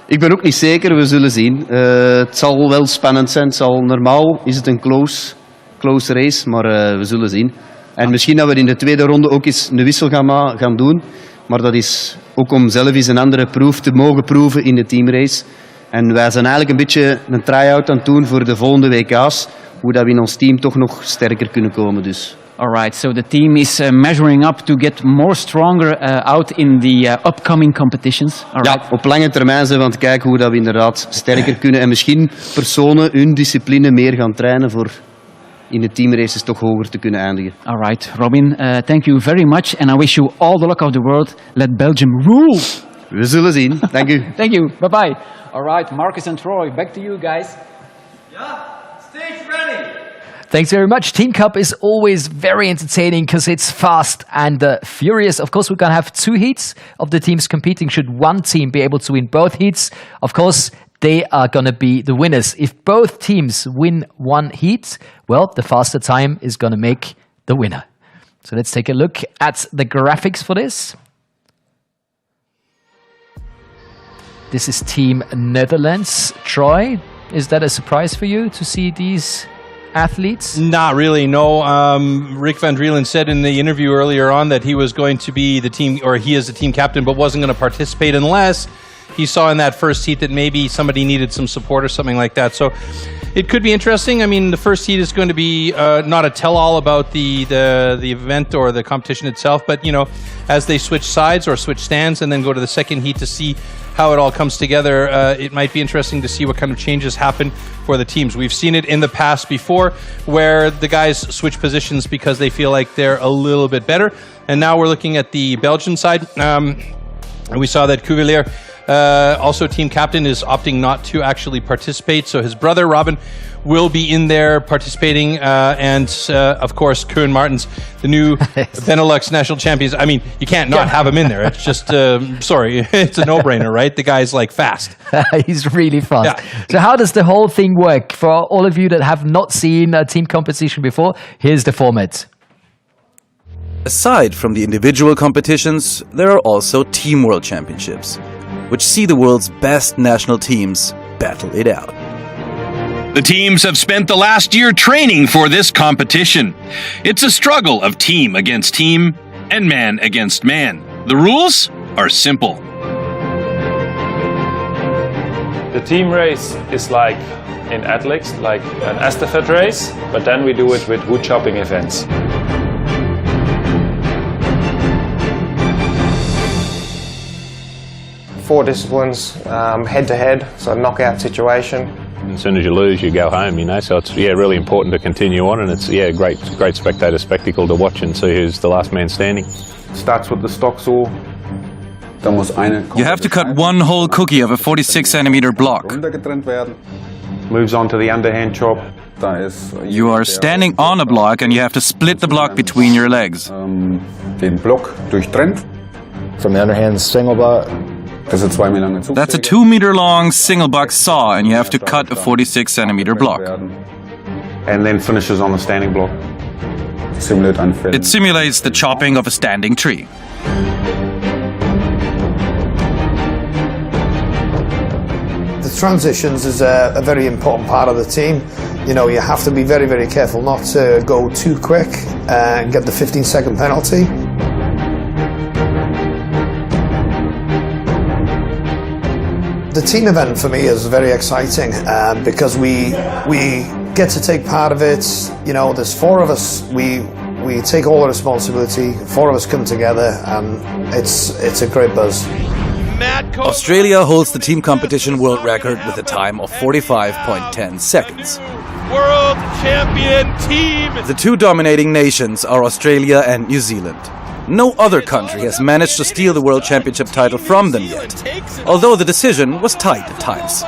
Ik ben ook niet zeker, we zullen zien. Het zal wel spannend zijn. Normaal is het een close race, maar we zullen zien. En misschien dat we in de tweede ronde ook eens een wissel gaan doen. Maar dat is ook om zelf eens een andere proef te mogen proeven in de teamrace. En wij zijn eigenlijk een beetje een try-out aan het doen voor de volgende WK's. Hoe dat we in ons team toch nog sterker kunnen komen. Dus. Alright, so the team is measuring up to get more stronger out in the upcoming competitions. Ja, op lange termijn zijn we aan het kijken hoe dat we inderdaad sterker kunnen. En misschien personen hun discipline meer gaan trainen voor in de teamraces toch hoger te kunnen eindigen. Alright, Robin, thank you very much. And I wish you all the luck of the world. Let Belgium rule. We zullen zien. Dank u. Thank you. Bye-bye. All right, Marcus and Troy, back to you guys. Stage ready. Thanks very much. Team Cup is always very entertaining because it's fast and furious. Of course, we're going to have 2 heats of the teams competing. Should one team be able to win both heats, of course, they are going to be the winners. If both teams win one heat, well, the faster time is going to make the winner. So let's take a look at the graphics for this. This is Team Netherlands. Troy, is that a surprise for you to see these athletes? Not really, no. Rick Van Drielen said in the interview earlier on that he was going to be the team, or he is the team captain, but wasn't going to participate unless he saw in that first heat that maybe somebody needed some support or something like that. So it could be interesting. I mean, the first heat is going to be not a tell-all about the event or the competition itself, but, you know, as they switch sides or switch stands and then go to the second heat to see how it all comes together, it might be interesting to see what kind of changes happen for the teams. We've seen it in the past before where the guys switch positions because they feel like they're a little bit better. And now we're looking at the Belgian side. And we saw that Cavalier, also team captain, is opting not to actually participate. So his brother, Robin, will be in there participating. And of course, Koen Martens, the new BeNeLux national champions. I mean, you can't not have him in there. It's just, sorry, it's a no-brainer, right? The guy's like fast. He's really fast. Yeah. So how does the whole thing work? For all of you that have not seen a team competition before, here's the format. Aside from the individual competitions, there are also Team World Championships, which see the world's best national teams battle it out. The teams have spent the last year training for this competition. It's a struggle of team against team and man against man. The rules are simple. The team race is like in athletics, like an estafette race, but then we do it with wood chopping events. 4 disciplines, head-to-head, so knockout situation. As soon as you lose, you go home, you know, so it's really important to continue on, and it's great spectator spectacle to watch and see who's the last man standing. Starts with the stock saw. You have to cut one whole cookie of a 46cm block. Moves on to the underhand chop. You are standing on a block and you have to split the block between your legs. From the underhand single butt. That's a 2-meter long single buck saw, and you have to cut a 46cm block. And then finishes on the standing block. It simulates the chopping of a standing tree. The transitions is a very important part of the team. You know, you have to be very, very careful not to go too quick and get the 15-second penalty. The team event for me is very exciting because we get to take part of it. You know, there's 4 of us. We take all the responsibility. 4 of us come together, and it's a great buzz. Australia holds the team competition world record with a time of 45.10 seconds. World champion team! The 2 dominating nations are Australia and New Zealand. No other country has managed to steal the World Championship title from them yet, although the decision was tight at times.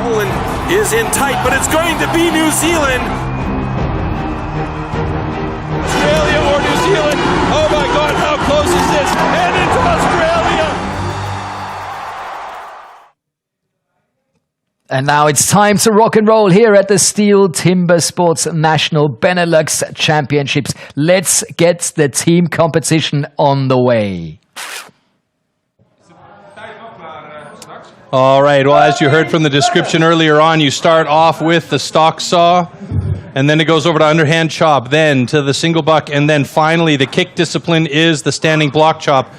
Poland is in tight, but it's going to be New Zealand. Australia or New Zealand? Oh my God, how close is this? And it's Australia! And now it's time to rock and roll here at the STIHL TIMBERSPORTS National BeNeLux Championships. Let's get the team competition on the way. All right, well, as you heard from the description earlier on, you start off with the stock saw, and then it goes over to underhand chop, then to the single buck, and then finally the kick discipline is the standing block chop.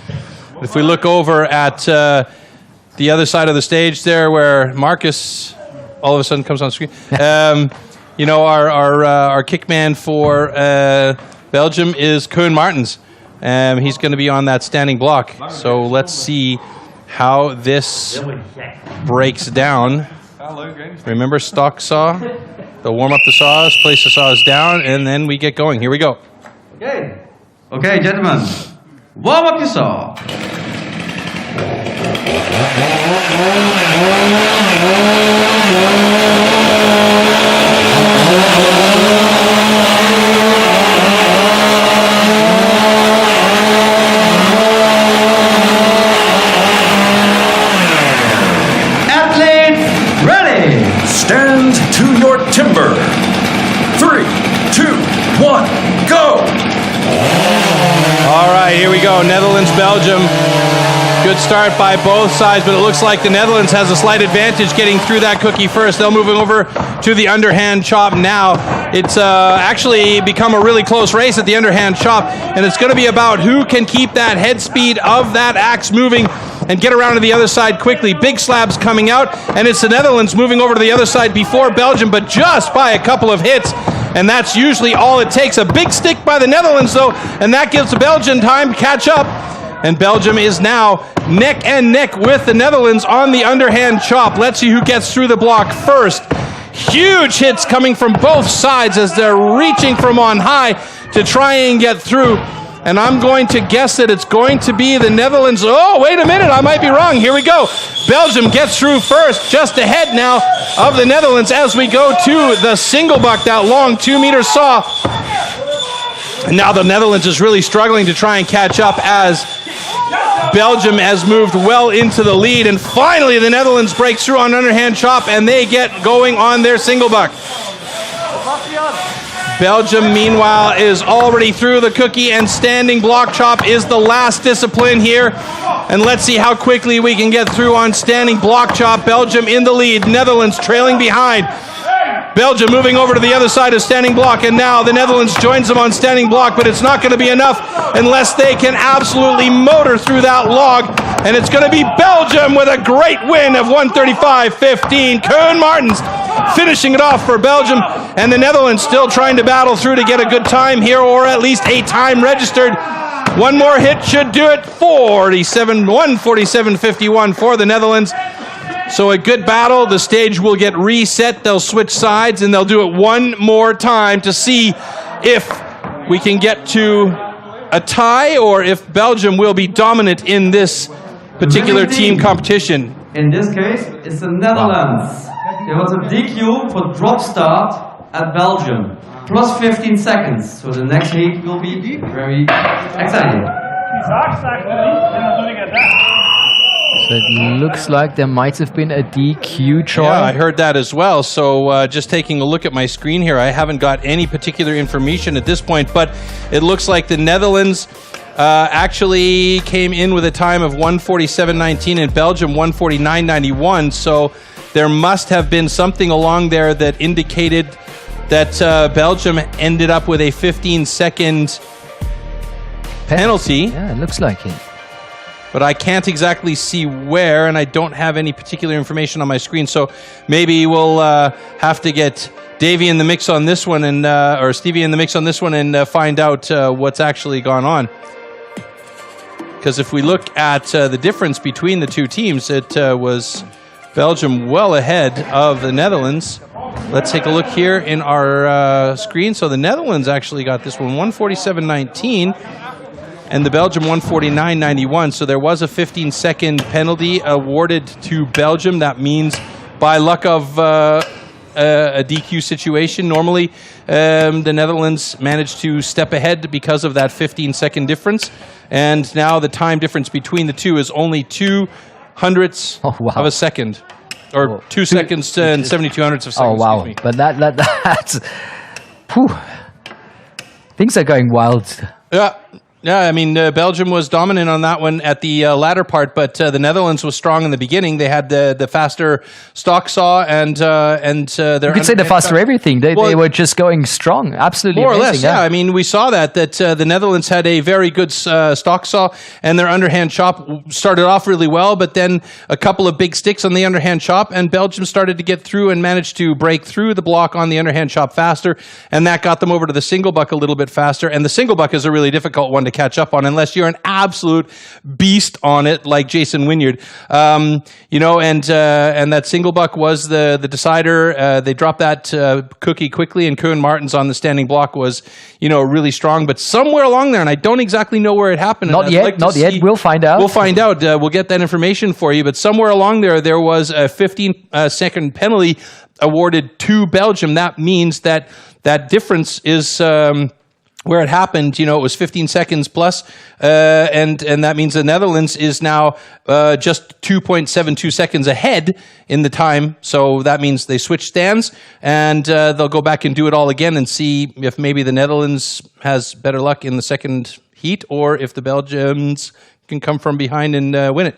If we look over at the other side of the stage there where Marcus all of a sudden comes on screen, you know, our kickman for Belgium is Koen Martens. He's going to be on that standing block. So let's see how this breaks down. Remember stock saw? They'll warm up the saws, place the saws down, and then we get going. Here we go. Okay, gentlemen, warm up your saw. Stand to your timber. 3, 2, 1, go! All right, here we go. Netherlands, Belgium. Good start by both sides, but it looks like the Netherlands has a slight advantage getting through that cookie first. They're moving over to the underhand chop now. It's actually become a really close race at the underhand chop, and it's going to be about who can keep that head speed of that axe moving and get around to the other side quickly. Big slabs coming out, and it's the Netherlands moving over to the other side before Belgium, but just by a couple of hits, and that's usually all it takes. A big stick by the Netherlands, though, and that gives the Belgian time to catch up, and Belgium is now neck and neck with the Netherlands on the underhand chop. Let's see who gets through the block first. Huge hits coming from both sides as they're reaching from on high to try and get through. And I'm going to guess that it's going to be the Netherlands. Oh, wait a minute, I might be wrong. Here we go. Belgium gets through first, just ahead now of the Netherlands as we go to the single buck, that long 2-meter saw. And now the Netherlands is really struggling to try and catch up as Belgium has moved well into the lead. And finally, the Netherlands breaks through on underhand chop, and they get going on their single buck. Belgium, meanwhile, is already through the cookie, and standing block chop is the last discipline here. And let's see how quickly we can get through on standing block chop. Belgium in the lead, Netherlands trailing behind. Belgium moving over to the other side of standing block, and now the Netherlands joins them on standing block, but it's not going to be enough unless they can absolutely motor through that log. And it's going to be Belgium with a great win of 135-15. Koen Martens finishing it off for Belgium, and the Netherlands still trying to battle through to get a good time here, or at least a time registered. One more hit should do it. 147-51 for the Netherlands. So a good battle. The stage will get reset. They'll switch sides, and they'll do it one more time to see if we can get to a tie or if Belgium will be dominant in this particular team competition. In this case, it's the Netherlands. There was a DQ for drop start at Belgium, plus 15 seconds. So the next heat will be very exciting. So it looks like there might have been a DQ, Troy. Yeah, I heard that as well. So just taking a look at my screen here, I haven't got any particular information at this point, but it looks like the Netherlands actually came in with a time of 147.19 and Belgium 149.91. So there must have been something along there that indicated that Belgium ended up with a 15-second penalty. Yeah, it looks like it. But I can't exactly see where, and I don't have any particular information on my screen. So maybe we'll have to get Davey in the mix on this one, and or Stevie in the mix on this one, and find out what's actually gone on. Because if we look at the difference between the two teams, it was Belgium well ahead of the Netherlands. Let's take a look here in our screen. So the Netherlands actually got this one 147.19. And the Belgium 149.91. So there was a 15-second penalty awarded to Belgium. That means by luck of a DQ situation, normally the Netherlands managed to step ahead because of that 15-second difference. And now the time difference between the two is only 2/100ths of a second. Or 2 seconds and 72/100ths of a second. Oh, wow. Excuse me. But that's... Whew. Things are going wild. Yeah, I mean, Belgium was dominant on that one at the latter part, but the Netherlands was strong in the beginning. They had the faster stock saw and their... You could say the faster everything. They were just going strong. Absolutely more amazing. or less, yeah. I mean, we saw that the Netherlands had a very good stock saw, and their underhand chop started off really well, but then a couple of big sticks on the underhand chop, and Belgium started to get through and managed to break through the block on the underhand chop faster, and that got them over to the single buck a little bit faster, and the single buck is a really difficult one to to catch up on unless you're an absolute beast on it like Jason Wynyard. You know, and that single buck was the decider. They dropped that cookie quickly, and Koen Martens on the standing block was, you know, really strong. But somewhere along there, and I don't exactly know where it happened. Not yet. We'll find out. We'll find out. We'll get that information for you. But somewhere along there was a 15-second penalty awarded to Belgium. That means that difference is where it happened. You know, it was 15 seconds plus, and that means the Netherlands is now just 2.72 seconds ahead in the time. So that means they switch stands, and they'll go back and do it all again and see if maybe the Netherlands has better luck in the second heat, or if the Belgians can come from behind and win it.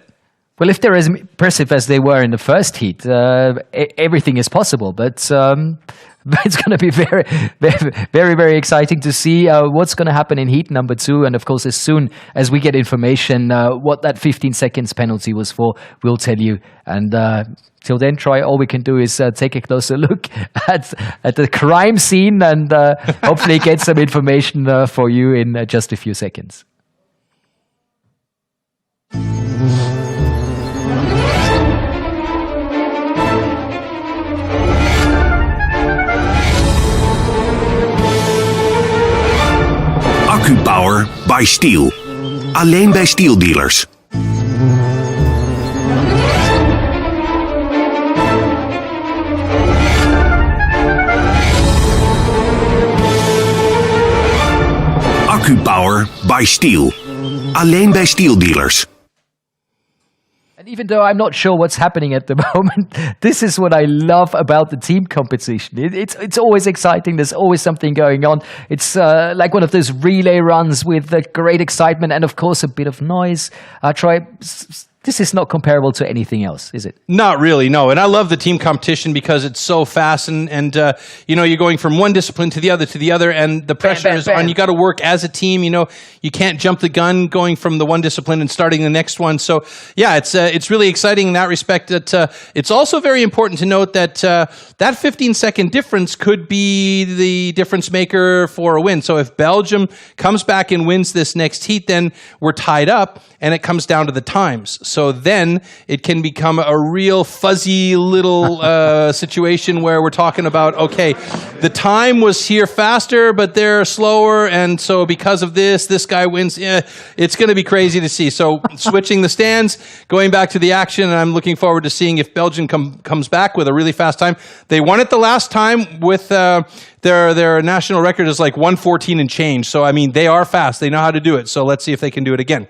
Well, if they're as impressive as they were in the first heat, everything is possible. But it's going to be very, very, very, very exciting to see what's going to happen in heat number 2. And of course, as soon as we get information what that 15 seconds penalty was for, we'll tell you. And till then, Troy, all we can do is take a closer look at the crime scene and hopefully get some information for you in just a few seconds. Accu-power by STIHL. Alleen bij STIHL dealers. Accu-power by STIHL. Alleen bij STIHL dealers. And even though I'm not sure what's happening at the moment, this is what I love about the team competition. It's always exciting. There's always something going on. It's like one of those relay runs with great excitement and, of course, a bit of noise. Troy, this is not comparable to anything else, is it? Not really, no. And I love the team competition because it's so fast, and you know, you're going from one discipline to the other, and the pressure is on. You got to work as a team. You know, you can't jump the gun going from the one discipline and starting the next one. So yeah, it's really exciting in that respect. That it's also very important to note that that 15-second difference could be the difference maker for a win. So if Belgium comes back and wins this next heat, then we're tied up, and it comes down to the times. So then it can become a real fuzzy little situation where we're talking about, okay, the time was here faster, but they're slower, and so because of this guy wins. It's going to be crazy to see. So switching the stands, going back to the action, and I'm looking forward to seeing if Belgium comes back with a really fast time. They won it the last time with their national record is like 1:14 and change. So, I mean, they are fast. They know how to do it. So let's see if they can do it again.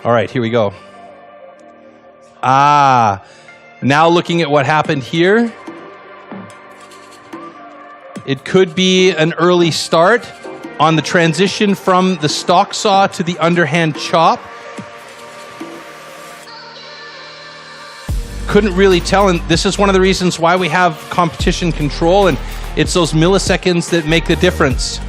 All right, here we go. Now looking at what happened here. It could be an early start on the transition from the stock saw to the underhand chop. Couldn't really tell, and this is one of the reasons why we have competition control, and it's those milliseconds that make the difference.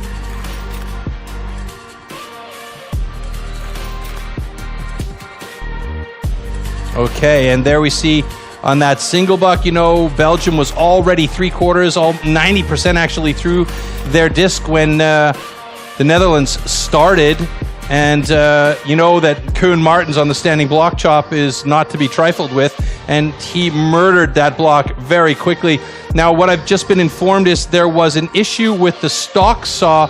Okay, and there we see on that single buck, you know, Belgium was already 90% actually through their disc when the Netherlands started. And you know that Koen Martens on the standing block chop is not to be trifled with, and he murdered that block very quickly. Now, what I've just been informed is there was an issue with the stock saw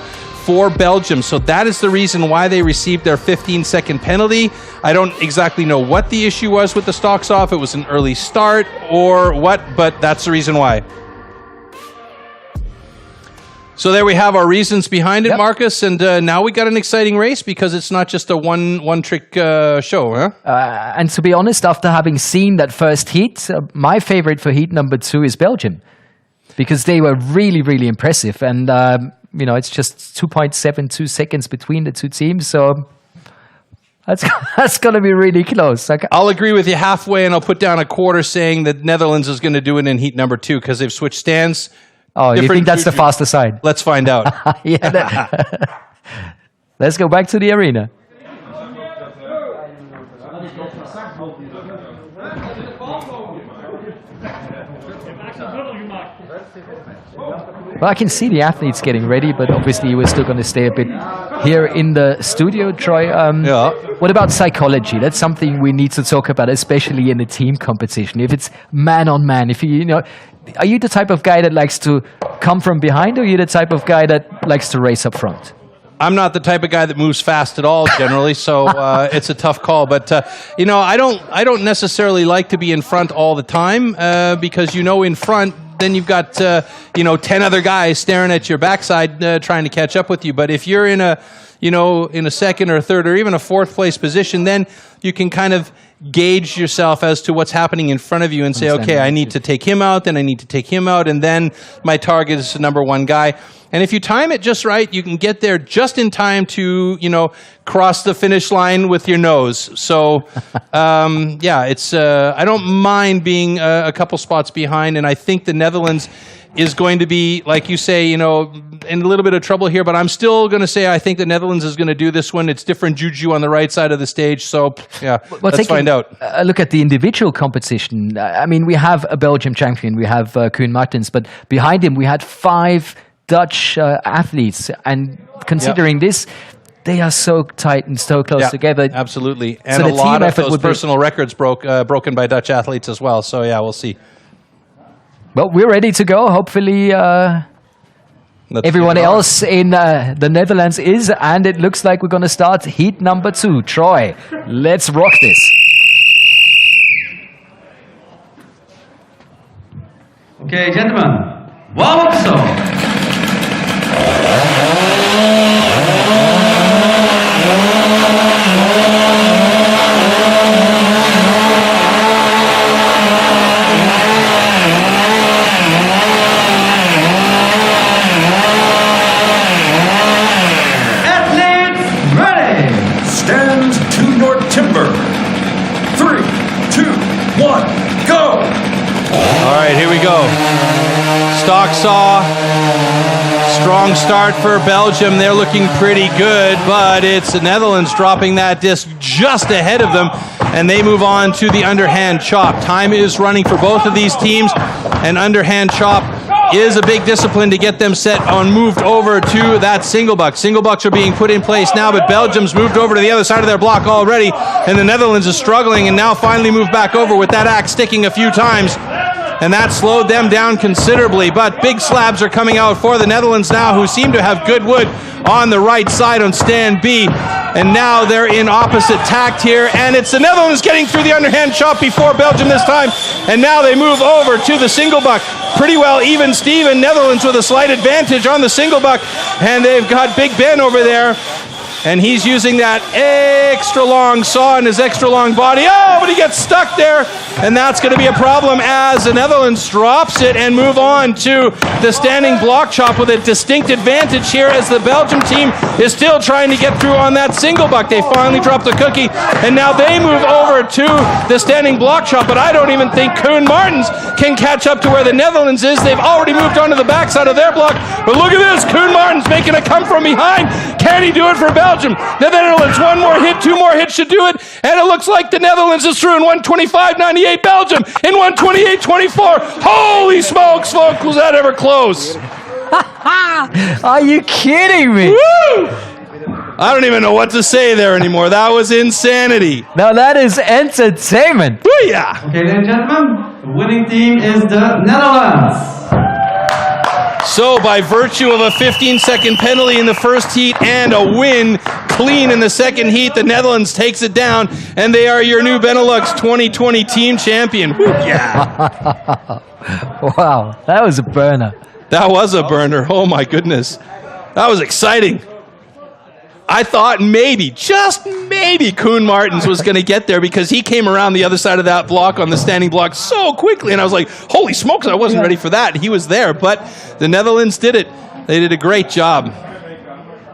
for Belgium. So that is the reason why they received their 15-second penalty. I don't exactly know what the issue was with the stock saw, if it was an early start or what, but that's the reason why. So there we have our reasons behind it, Marcus, and now we got an exciting race because it's not just a one-trick show, huh? And to be honest, after having seen that first heat, my favorite for heat number 2 is Belgium, because they were really, really impressive, and you know, it's just 2.72 seconds between the two teams, so that's going to be really close. I'll agree with you halfway, and I'll put down a quarter saying that Netherlands is going to do it in heat number 2 because they've switched stands. Oh, you think that's the faster side? Let's find out. Let's go back to the arena. Well, I can see the athletes getting ready, but obviously we're still going to stay a bit here in the studio, Troy. What about psychology? That's something we need to talk about, especially in a team competition. If it's man on man, if you know, are you the type of guy that likes to come from behind, or are you the type of guy that likes to race up front? I'm not the type of guy that moves fast at all, generally, so it's a tough call. But you know, I don't necessarily like to be in front all the time because in front, then you've got 10 other guys staring at your backside trying to catch up with you. But if you're in a second or a third or even a fourth place position, then you can kind of gauge yourself as to what's happening in front of you and say, okay, I need to take him out, then I need to take him out, and then my target is the number one guy. And if you time it just right, you can get there just in time to, cross the finish line with your nose. So, it's I don't mind being a couple spots behind, and I think the Netherlands is going to be, like you say, in a little bit of trouble here, but I'm still going to say I think the Netherlands is going to do this one. It's different juju on the right side of the stage, so let's find out. Look at the individual competition. I mean, we have a Belgium champion, we have Koen Martens, but behind him we had 5 Dutch athletes, and considering this, they are so tight and so close together. Absolutely, and so a lot of those personal records broken by Dutch athletes as well. So we'll see. Well, we're ready to go. Hopefully, everyone else in the Netherlands is, and it looks like we're going to start heat number 2. Troy, let's rock this. Okay, gentlemen, warm up so. Stand to your timber. 3, 2, 1, go! All right, here we go. Stock saw. Strong start for Belgium. They're looking pretty good, but it's the Netherlands dropping that disc just ahead of them, and they move on to the underhand chop. Time is running for both of these teams, and underhand chop is a big discipline to get them set on moved over to that single buck. Single bucks are being put in place now, but Belgium's moved over to the other side of their block already, and the Netherlands is struggling and now finally moved back over with that axe sticking a few times. And that slowed them down considerably, but big slabs are coming out for the Netherlands now, who seem to have good wood on the right side on stand B. And now they're in opposite tact here, and it's the Netherlands getting through the underhand chop before Belgium this time. And now they move over to the single buck. Pretty well even Steven, Netherlands with a slight advantage on the single buck. And they've got Big Ben over there. And he's using that extra long saw in his extra long body. Oh, but he gets stuck there. And that's going to be a problem as the Netherlands drops it and move on to the standing block chop with a distinct advantage here as the Belgium team is still trying to get through on that single buck. They finally dropped the cookie, and now they move over to the standing block chop. But I don't even think Koen Martens can catch up to where the Netherlands is. They've already moved on to the backside of their block. But look at this, Koen Martens making a come from behind. Can he do it for Belgium? The Netherlands, 1 more hit, 2 more hits should do it, and it looks like the Netherlands is through in 125.98. Belgium in 128.24. Holy smokes, folks, was that ever close? Are you kidding me? Woo! I don't even know what to say there anymore. That was insanity. Now that is entertainment. Booyah! Okay, ladies and gentlemen, the winning team is the Netherlands. So, by virtue of a 15-second penalty in the first heat and a win clean in the second heat, the Netherlands takes it down, and they are your new BeNeLux 2020 team champion. Woo, yeah! Wow, that was a burner. That was a burner. Oh, my goodness. That was exciting. I thought maybe, just maybe, Koen Martens was going to get there because he came around the other side of that block on the standing block so quickly, and I was like, holy smokes, I wasn't ready for that. He was there, but the Netherlands did it. They did a great job.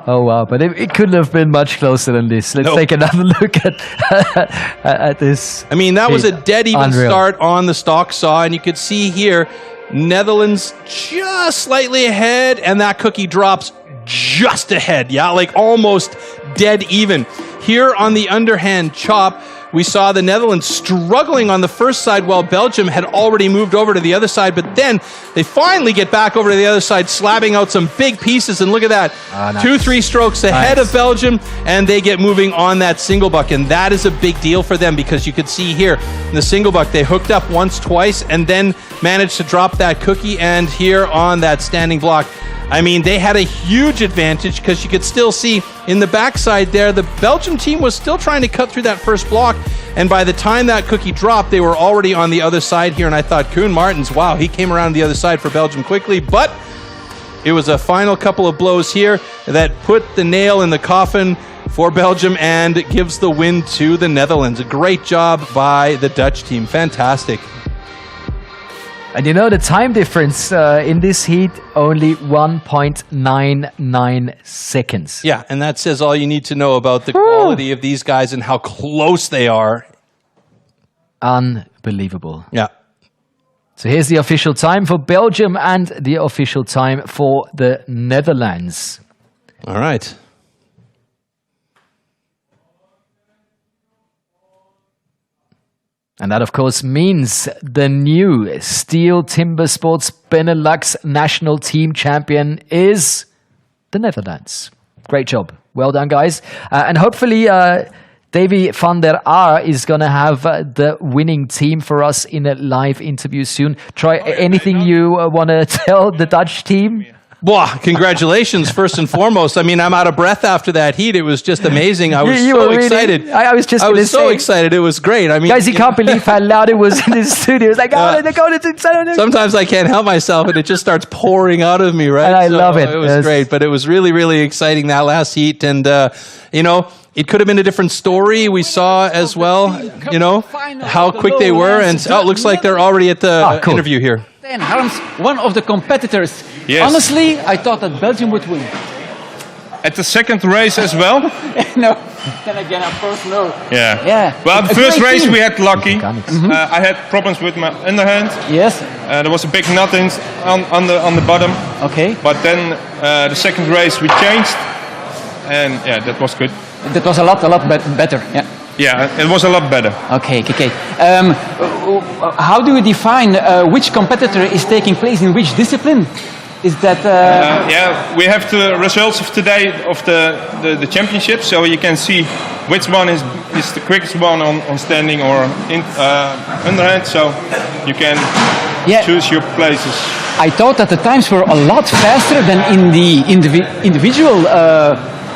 Oh, wow, but it couldn't have been much closer than this. Let's take another look at this. I mean, that was a dead even start on the stock saw, and you could see here, Netherlands just slightly ahead, and that cookie drops just ahead, like almost dead even. Here on the underhand chop, we saw the Netherlands struggling on the first side while Belgium had already moved over to the other side, but then they finally get back over to the other side, slapping out some big pieces, and look at that. Nice. 2-3 strokes ahead of Belgium, and they get moving on that single buck, and that is a big deal for them because you could see here in the single buck, they hooked up once, twice, and then managed to drop that cookie, and here on that standing block, I mean, they had a huge advantage because you could still see in the backside there, the Belgium team was still trying to cut through that first block, and by the time that cookie dropped, they were already on the other side here, and I thought, Koen Martens, wow, he came around the other side for Belgium quickly, but it was a final couple of blows here that put the nail in the coffin for Belgium and gives the win to the Netherlands. A great job by the Dutch team. Fantastic. And you know, the time difference in this heat, only 1.99 seconds. Yeah, and that says all you need to know about the quality of these guys and how close they are. Unbelievable. Yeah. So here's the official time for Belgium and the official time for the Netherlands. All right. And that, of course, means the new STIHL TIMBERSPORTS BeNeLux national team champion is the Netherlands. Great job. Well done, guys. And hopefully, Davy van der Aar is going to have the winning team for us in a live interview soon. Troy, anything you want to tell the Dutch team? Well, congratulations, first and foremost. I mean, I'm out of breath after that heat. It was just amazing. I was so excited. I was just I was so excited. It was great. I mean, guys, you can't believe how loud it was in the studio. It's like, oh, they're going to sometimes I can't help myself, and it just starts pouring out of me, right? And I love it. It was great, but it was really, really exciting, that last heat. And, you know, it could have been a different story. We saw as well, you know, how quick they were. And it looks like they're already at the interview here. And Harms, one of the competitors. Yes. Honestly, I thought that Belgium would win. At the second race as well? No. Then again, of course, no. Yeah. Yeah. Well, the first race we had lucky. Mm-hmm. I had problems with my underhand. Yes. There was a big nut on the bottom. Okay. But then the second race we changed, and yeah, that was good. That was a lot better. Yeah. Yeah, it was a lot better. Okay. How do you define which competitor is taking place in which discipline? Is that? Yeah, we have the results of today of the championship, so you can see which one is the quickest one on standing or underhand. So you can choose your places. I thought that the times were a lot faster than in the individual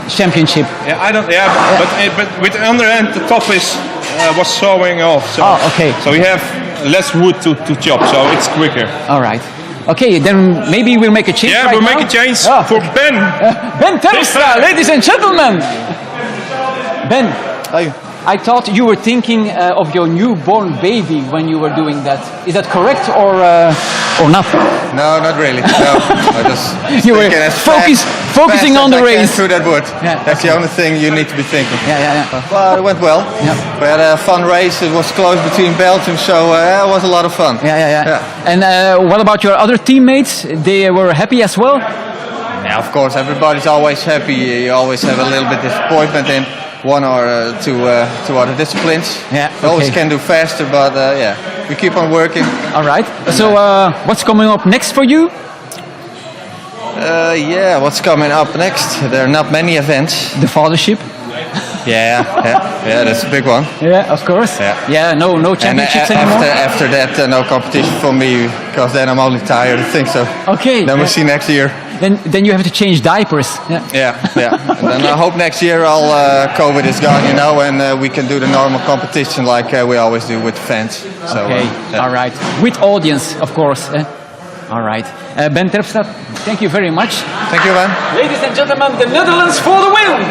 championship. Yeah, I don't. Yeah, but with the underhand, the top was showing off. So, okay. So we have less wood to chop, so it's quicker. All right. Okay, then maybe we'll make a change. Yeah, right we'll now. make a change for Ben. Ben Terpstra, ladies and gentlemen. Ben, I thought you were thinking of your newborn baby when you were doing that. Is that correct or not? No, not really. No, I just you were focusing on the race. Through that wood. Yeah, that's the only thing you need to be thinking. Yeah. Well, it went well. Yeah. We had a fun race. It was close between Belgium, so it was a lot of fun. Yeah. And what about your other teammates? They were happy as well? Yeah, of course. Everybody's always happy. You always have a little bit disappointment in one or two other disciplines. Yeah. You always can do faster, but yeah, we keep on working. All right. So what's coming up next for you? Yeah, what's coming up next? There are not many events. The fathership. Yeah, that's a big one. Yeah, of course. Yeah, no championships anymore. After that, no competition for me, because then I'm only tired. I think so. Okay. Then we'll see next year. Then you have to change diapers. Yeah. And then I hope next year all COVID is gone, you know, and we can do the normal competition like we always do with the fans. So, okay. All right. With audience, of course. All right. Ben Terpstra, thank you very much. Thank you, man. Ladies and gentlemen, the Netherlands for the win.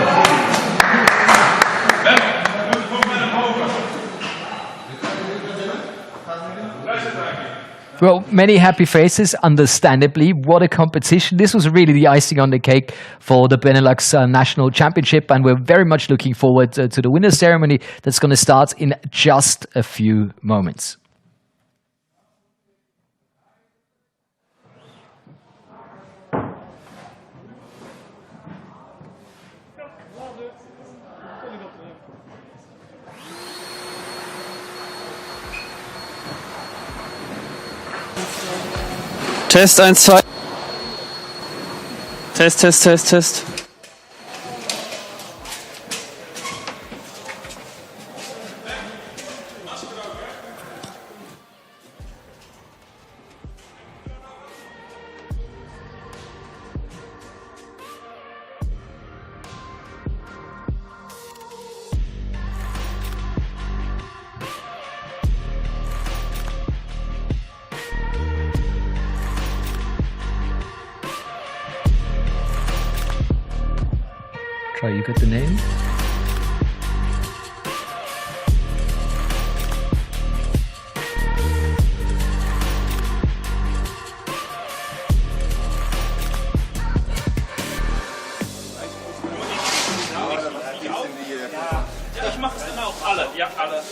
Well, many happy faces, understandably. What a competition. This was really the icing on the cake for the BeNeLux National Championship, and we're very much looking forward to the winner's ceremony that's going to start in just a few moments. Test 1, 2. Test, Test, Test, Test. Try, you got the name? Ich mach es genau, alle, ja, alle.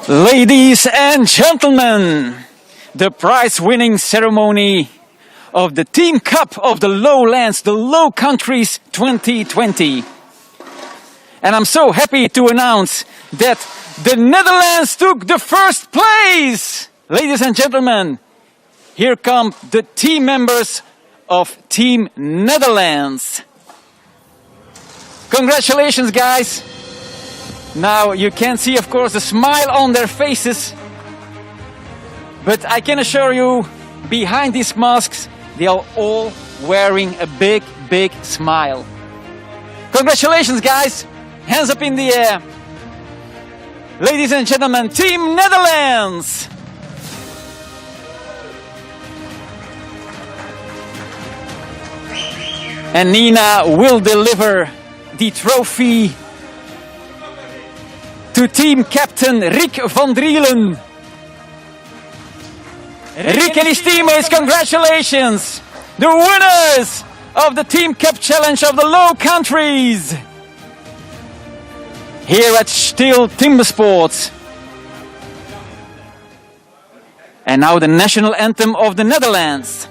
Ladies and gentlemen, the prize-winning ceremony of the Team Cup of the Lowlands, the Low Countries 2020. And I'm so happy to announce that the Netherlands took the first place. Ladies and gentlemen, here come the team members of Team Netherlands. Congratulations, guys. Now you can see, of course, the smile on their faces. But I can assure you, behind these masks, they are all wearing a big, big smile. Congratulations, guys. Hands up in the air. Ladies and gentlemen, Team Netherlands. And Nina will deliver the trophy to team captain Rick van Drielen. Rick and his teammates, congratulations! The winners of the Team Cup Challenge of the Low Countries here at STIHL Timbersports. And now the national anthem of the Netherlands.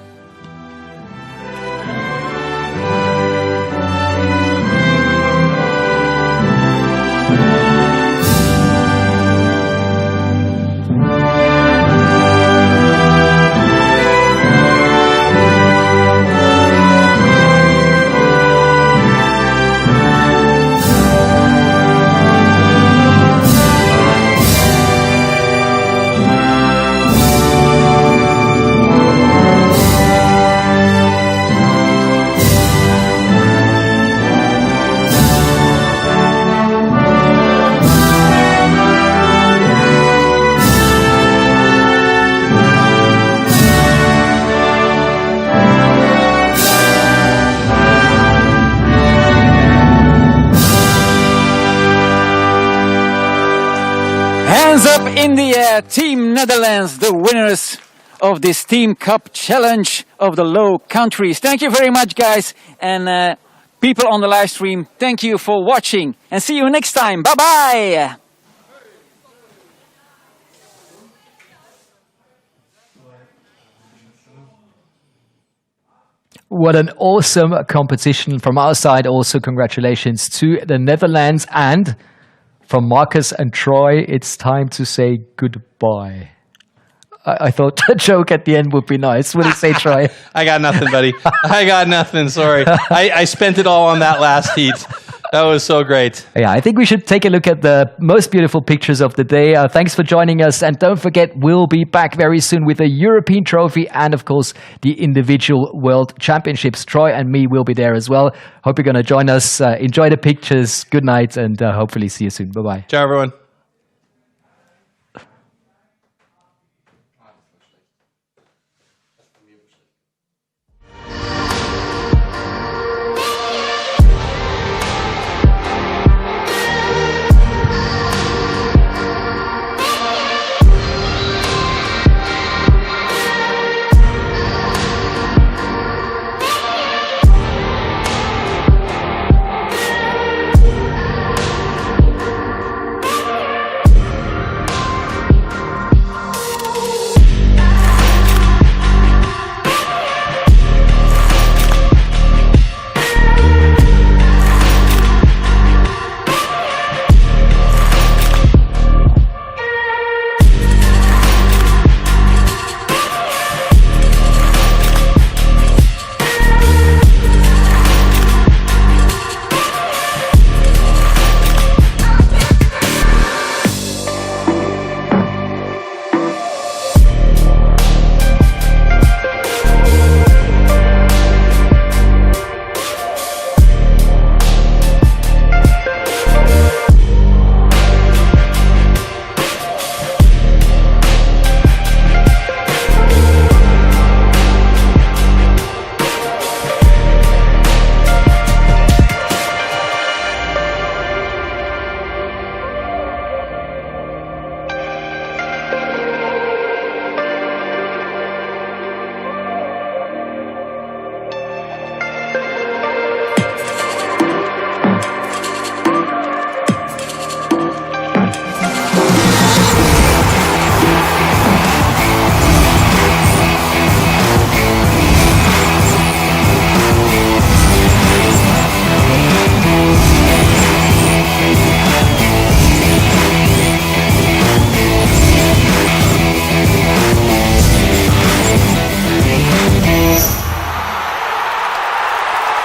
Hands up in the air, Team Netherlands, the winners of this Team Cup Challenge of the Low Countries. Thank you very much, guys. And people on the live stream, thank you for watching. And see you next time. Bye-bye. What an awesome competition from our side. Also, congratulations to the Netherlands. And from Marcus and Troy, it's time to say goodbye. I thought the joke at the end would be nice. What do you say, Troy? I got nothing, buddy. I got nothing, sorry. I spent it all on that last heat. That was so great. Yeah, I think we should take a look at the most beautiful pictures of the day. Thanks for joining us. And don't forget, we'll be back very soon with a European trophy and, of course, the individual world championships. Troy and me will be there as well. Hope you're going to join us. Enjoy the pictures. Good night, and hopefully see you soon. Bye-bye. Ciao, everyone.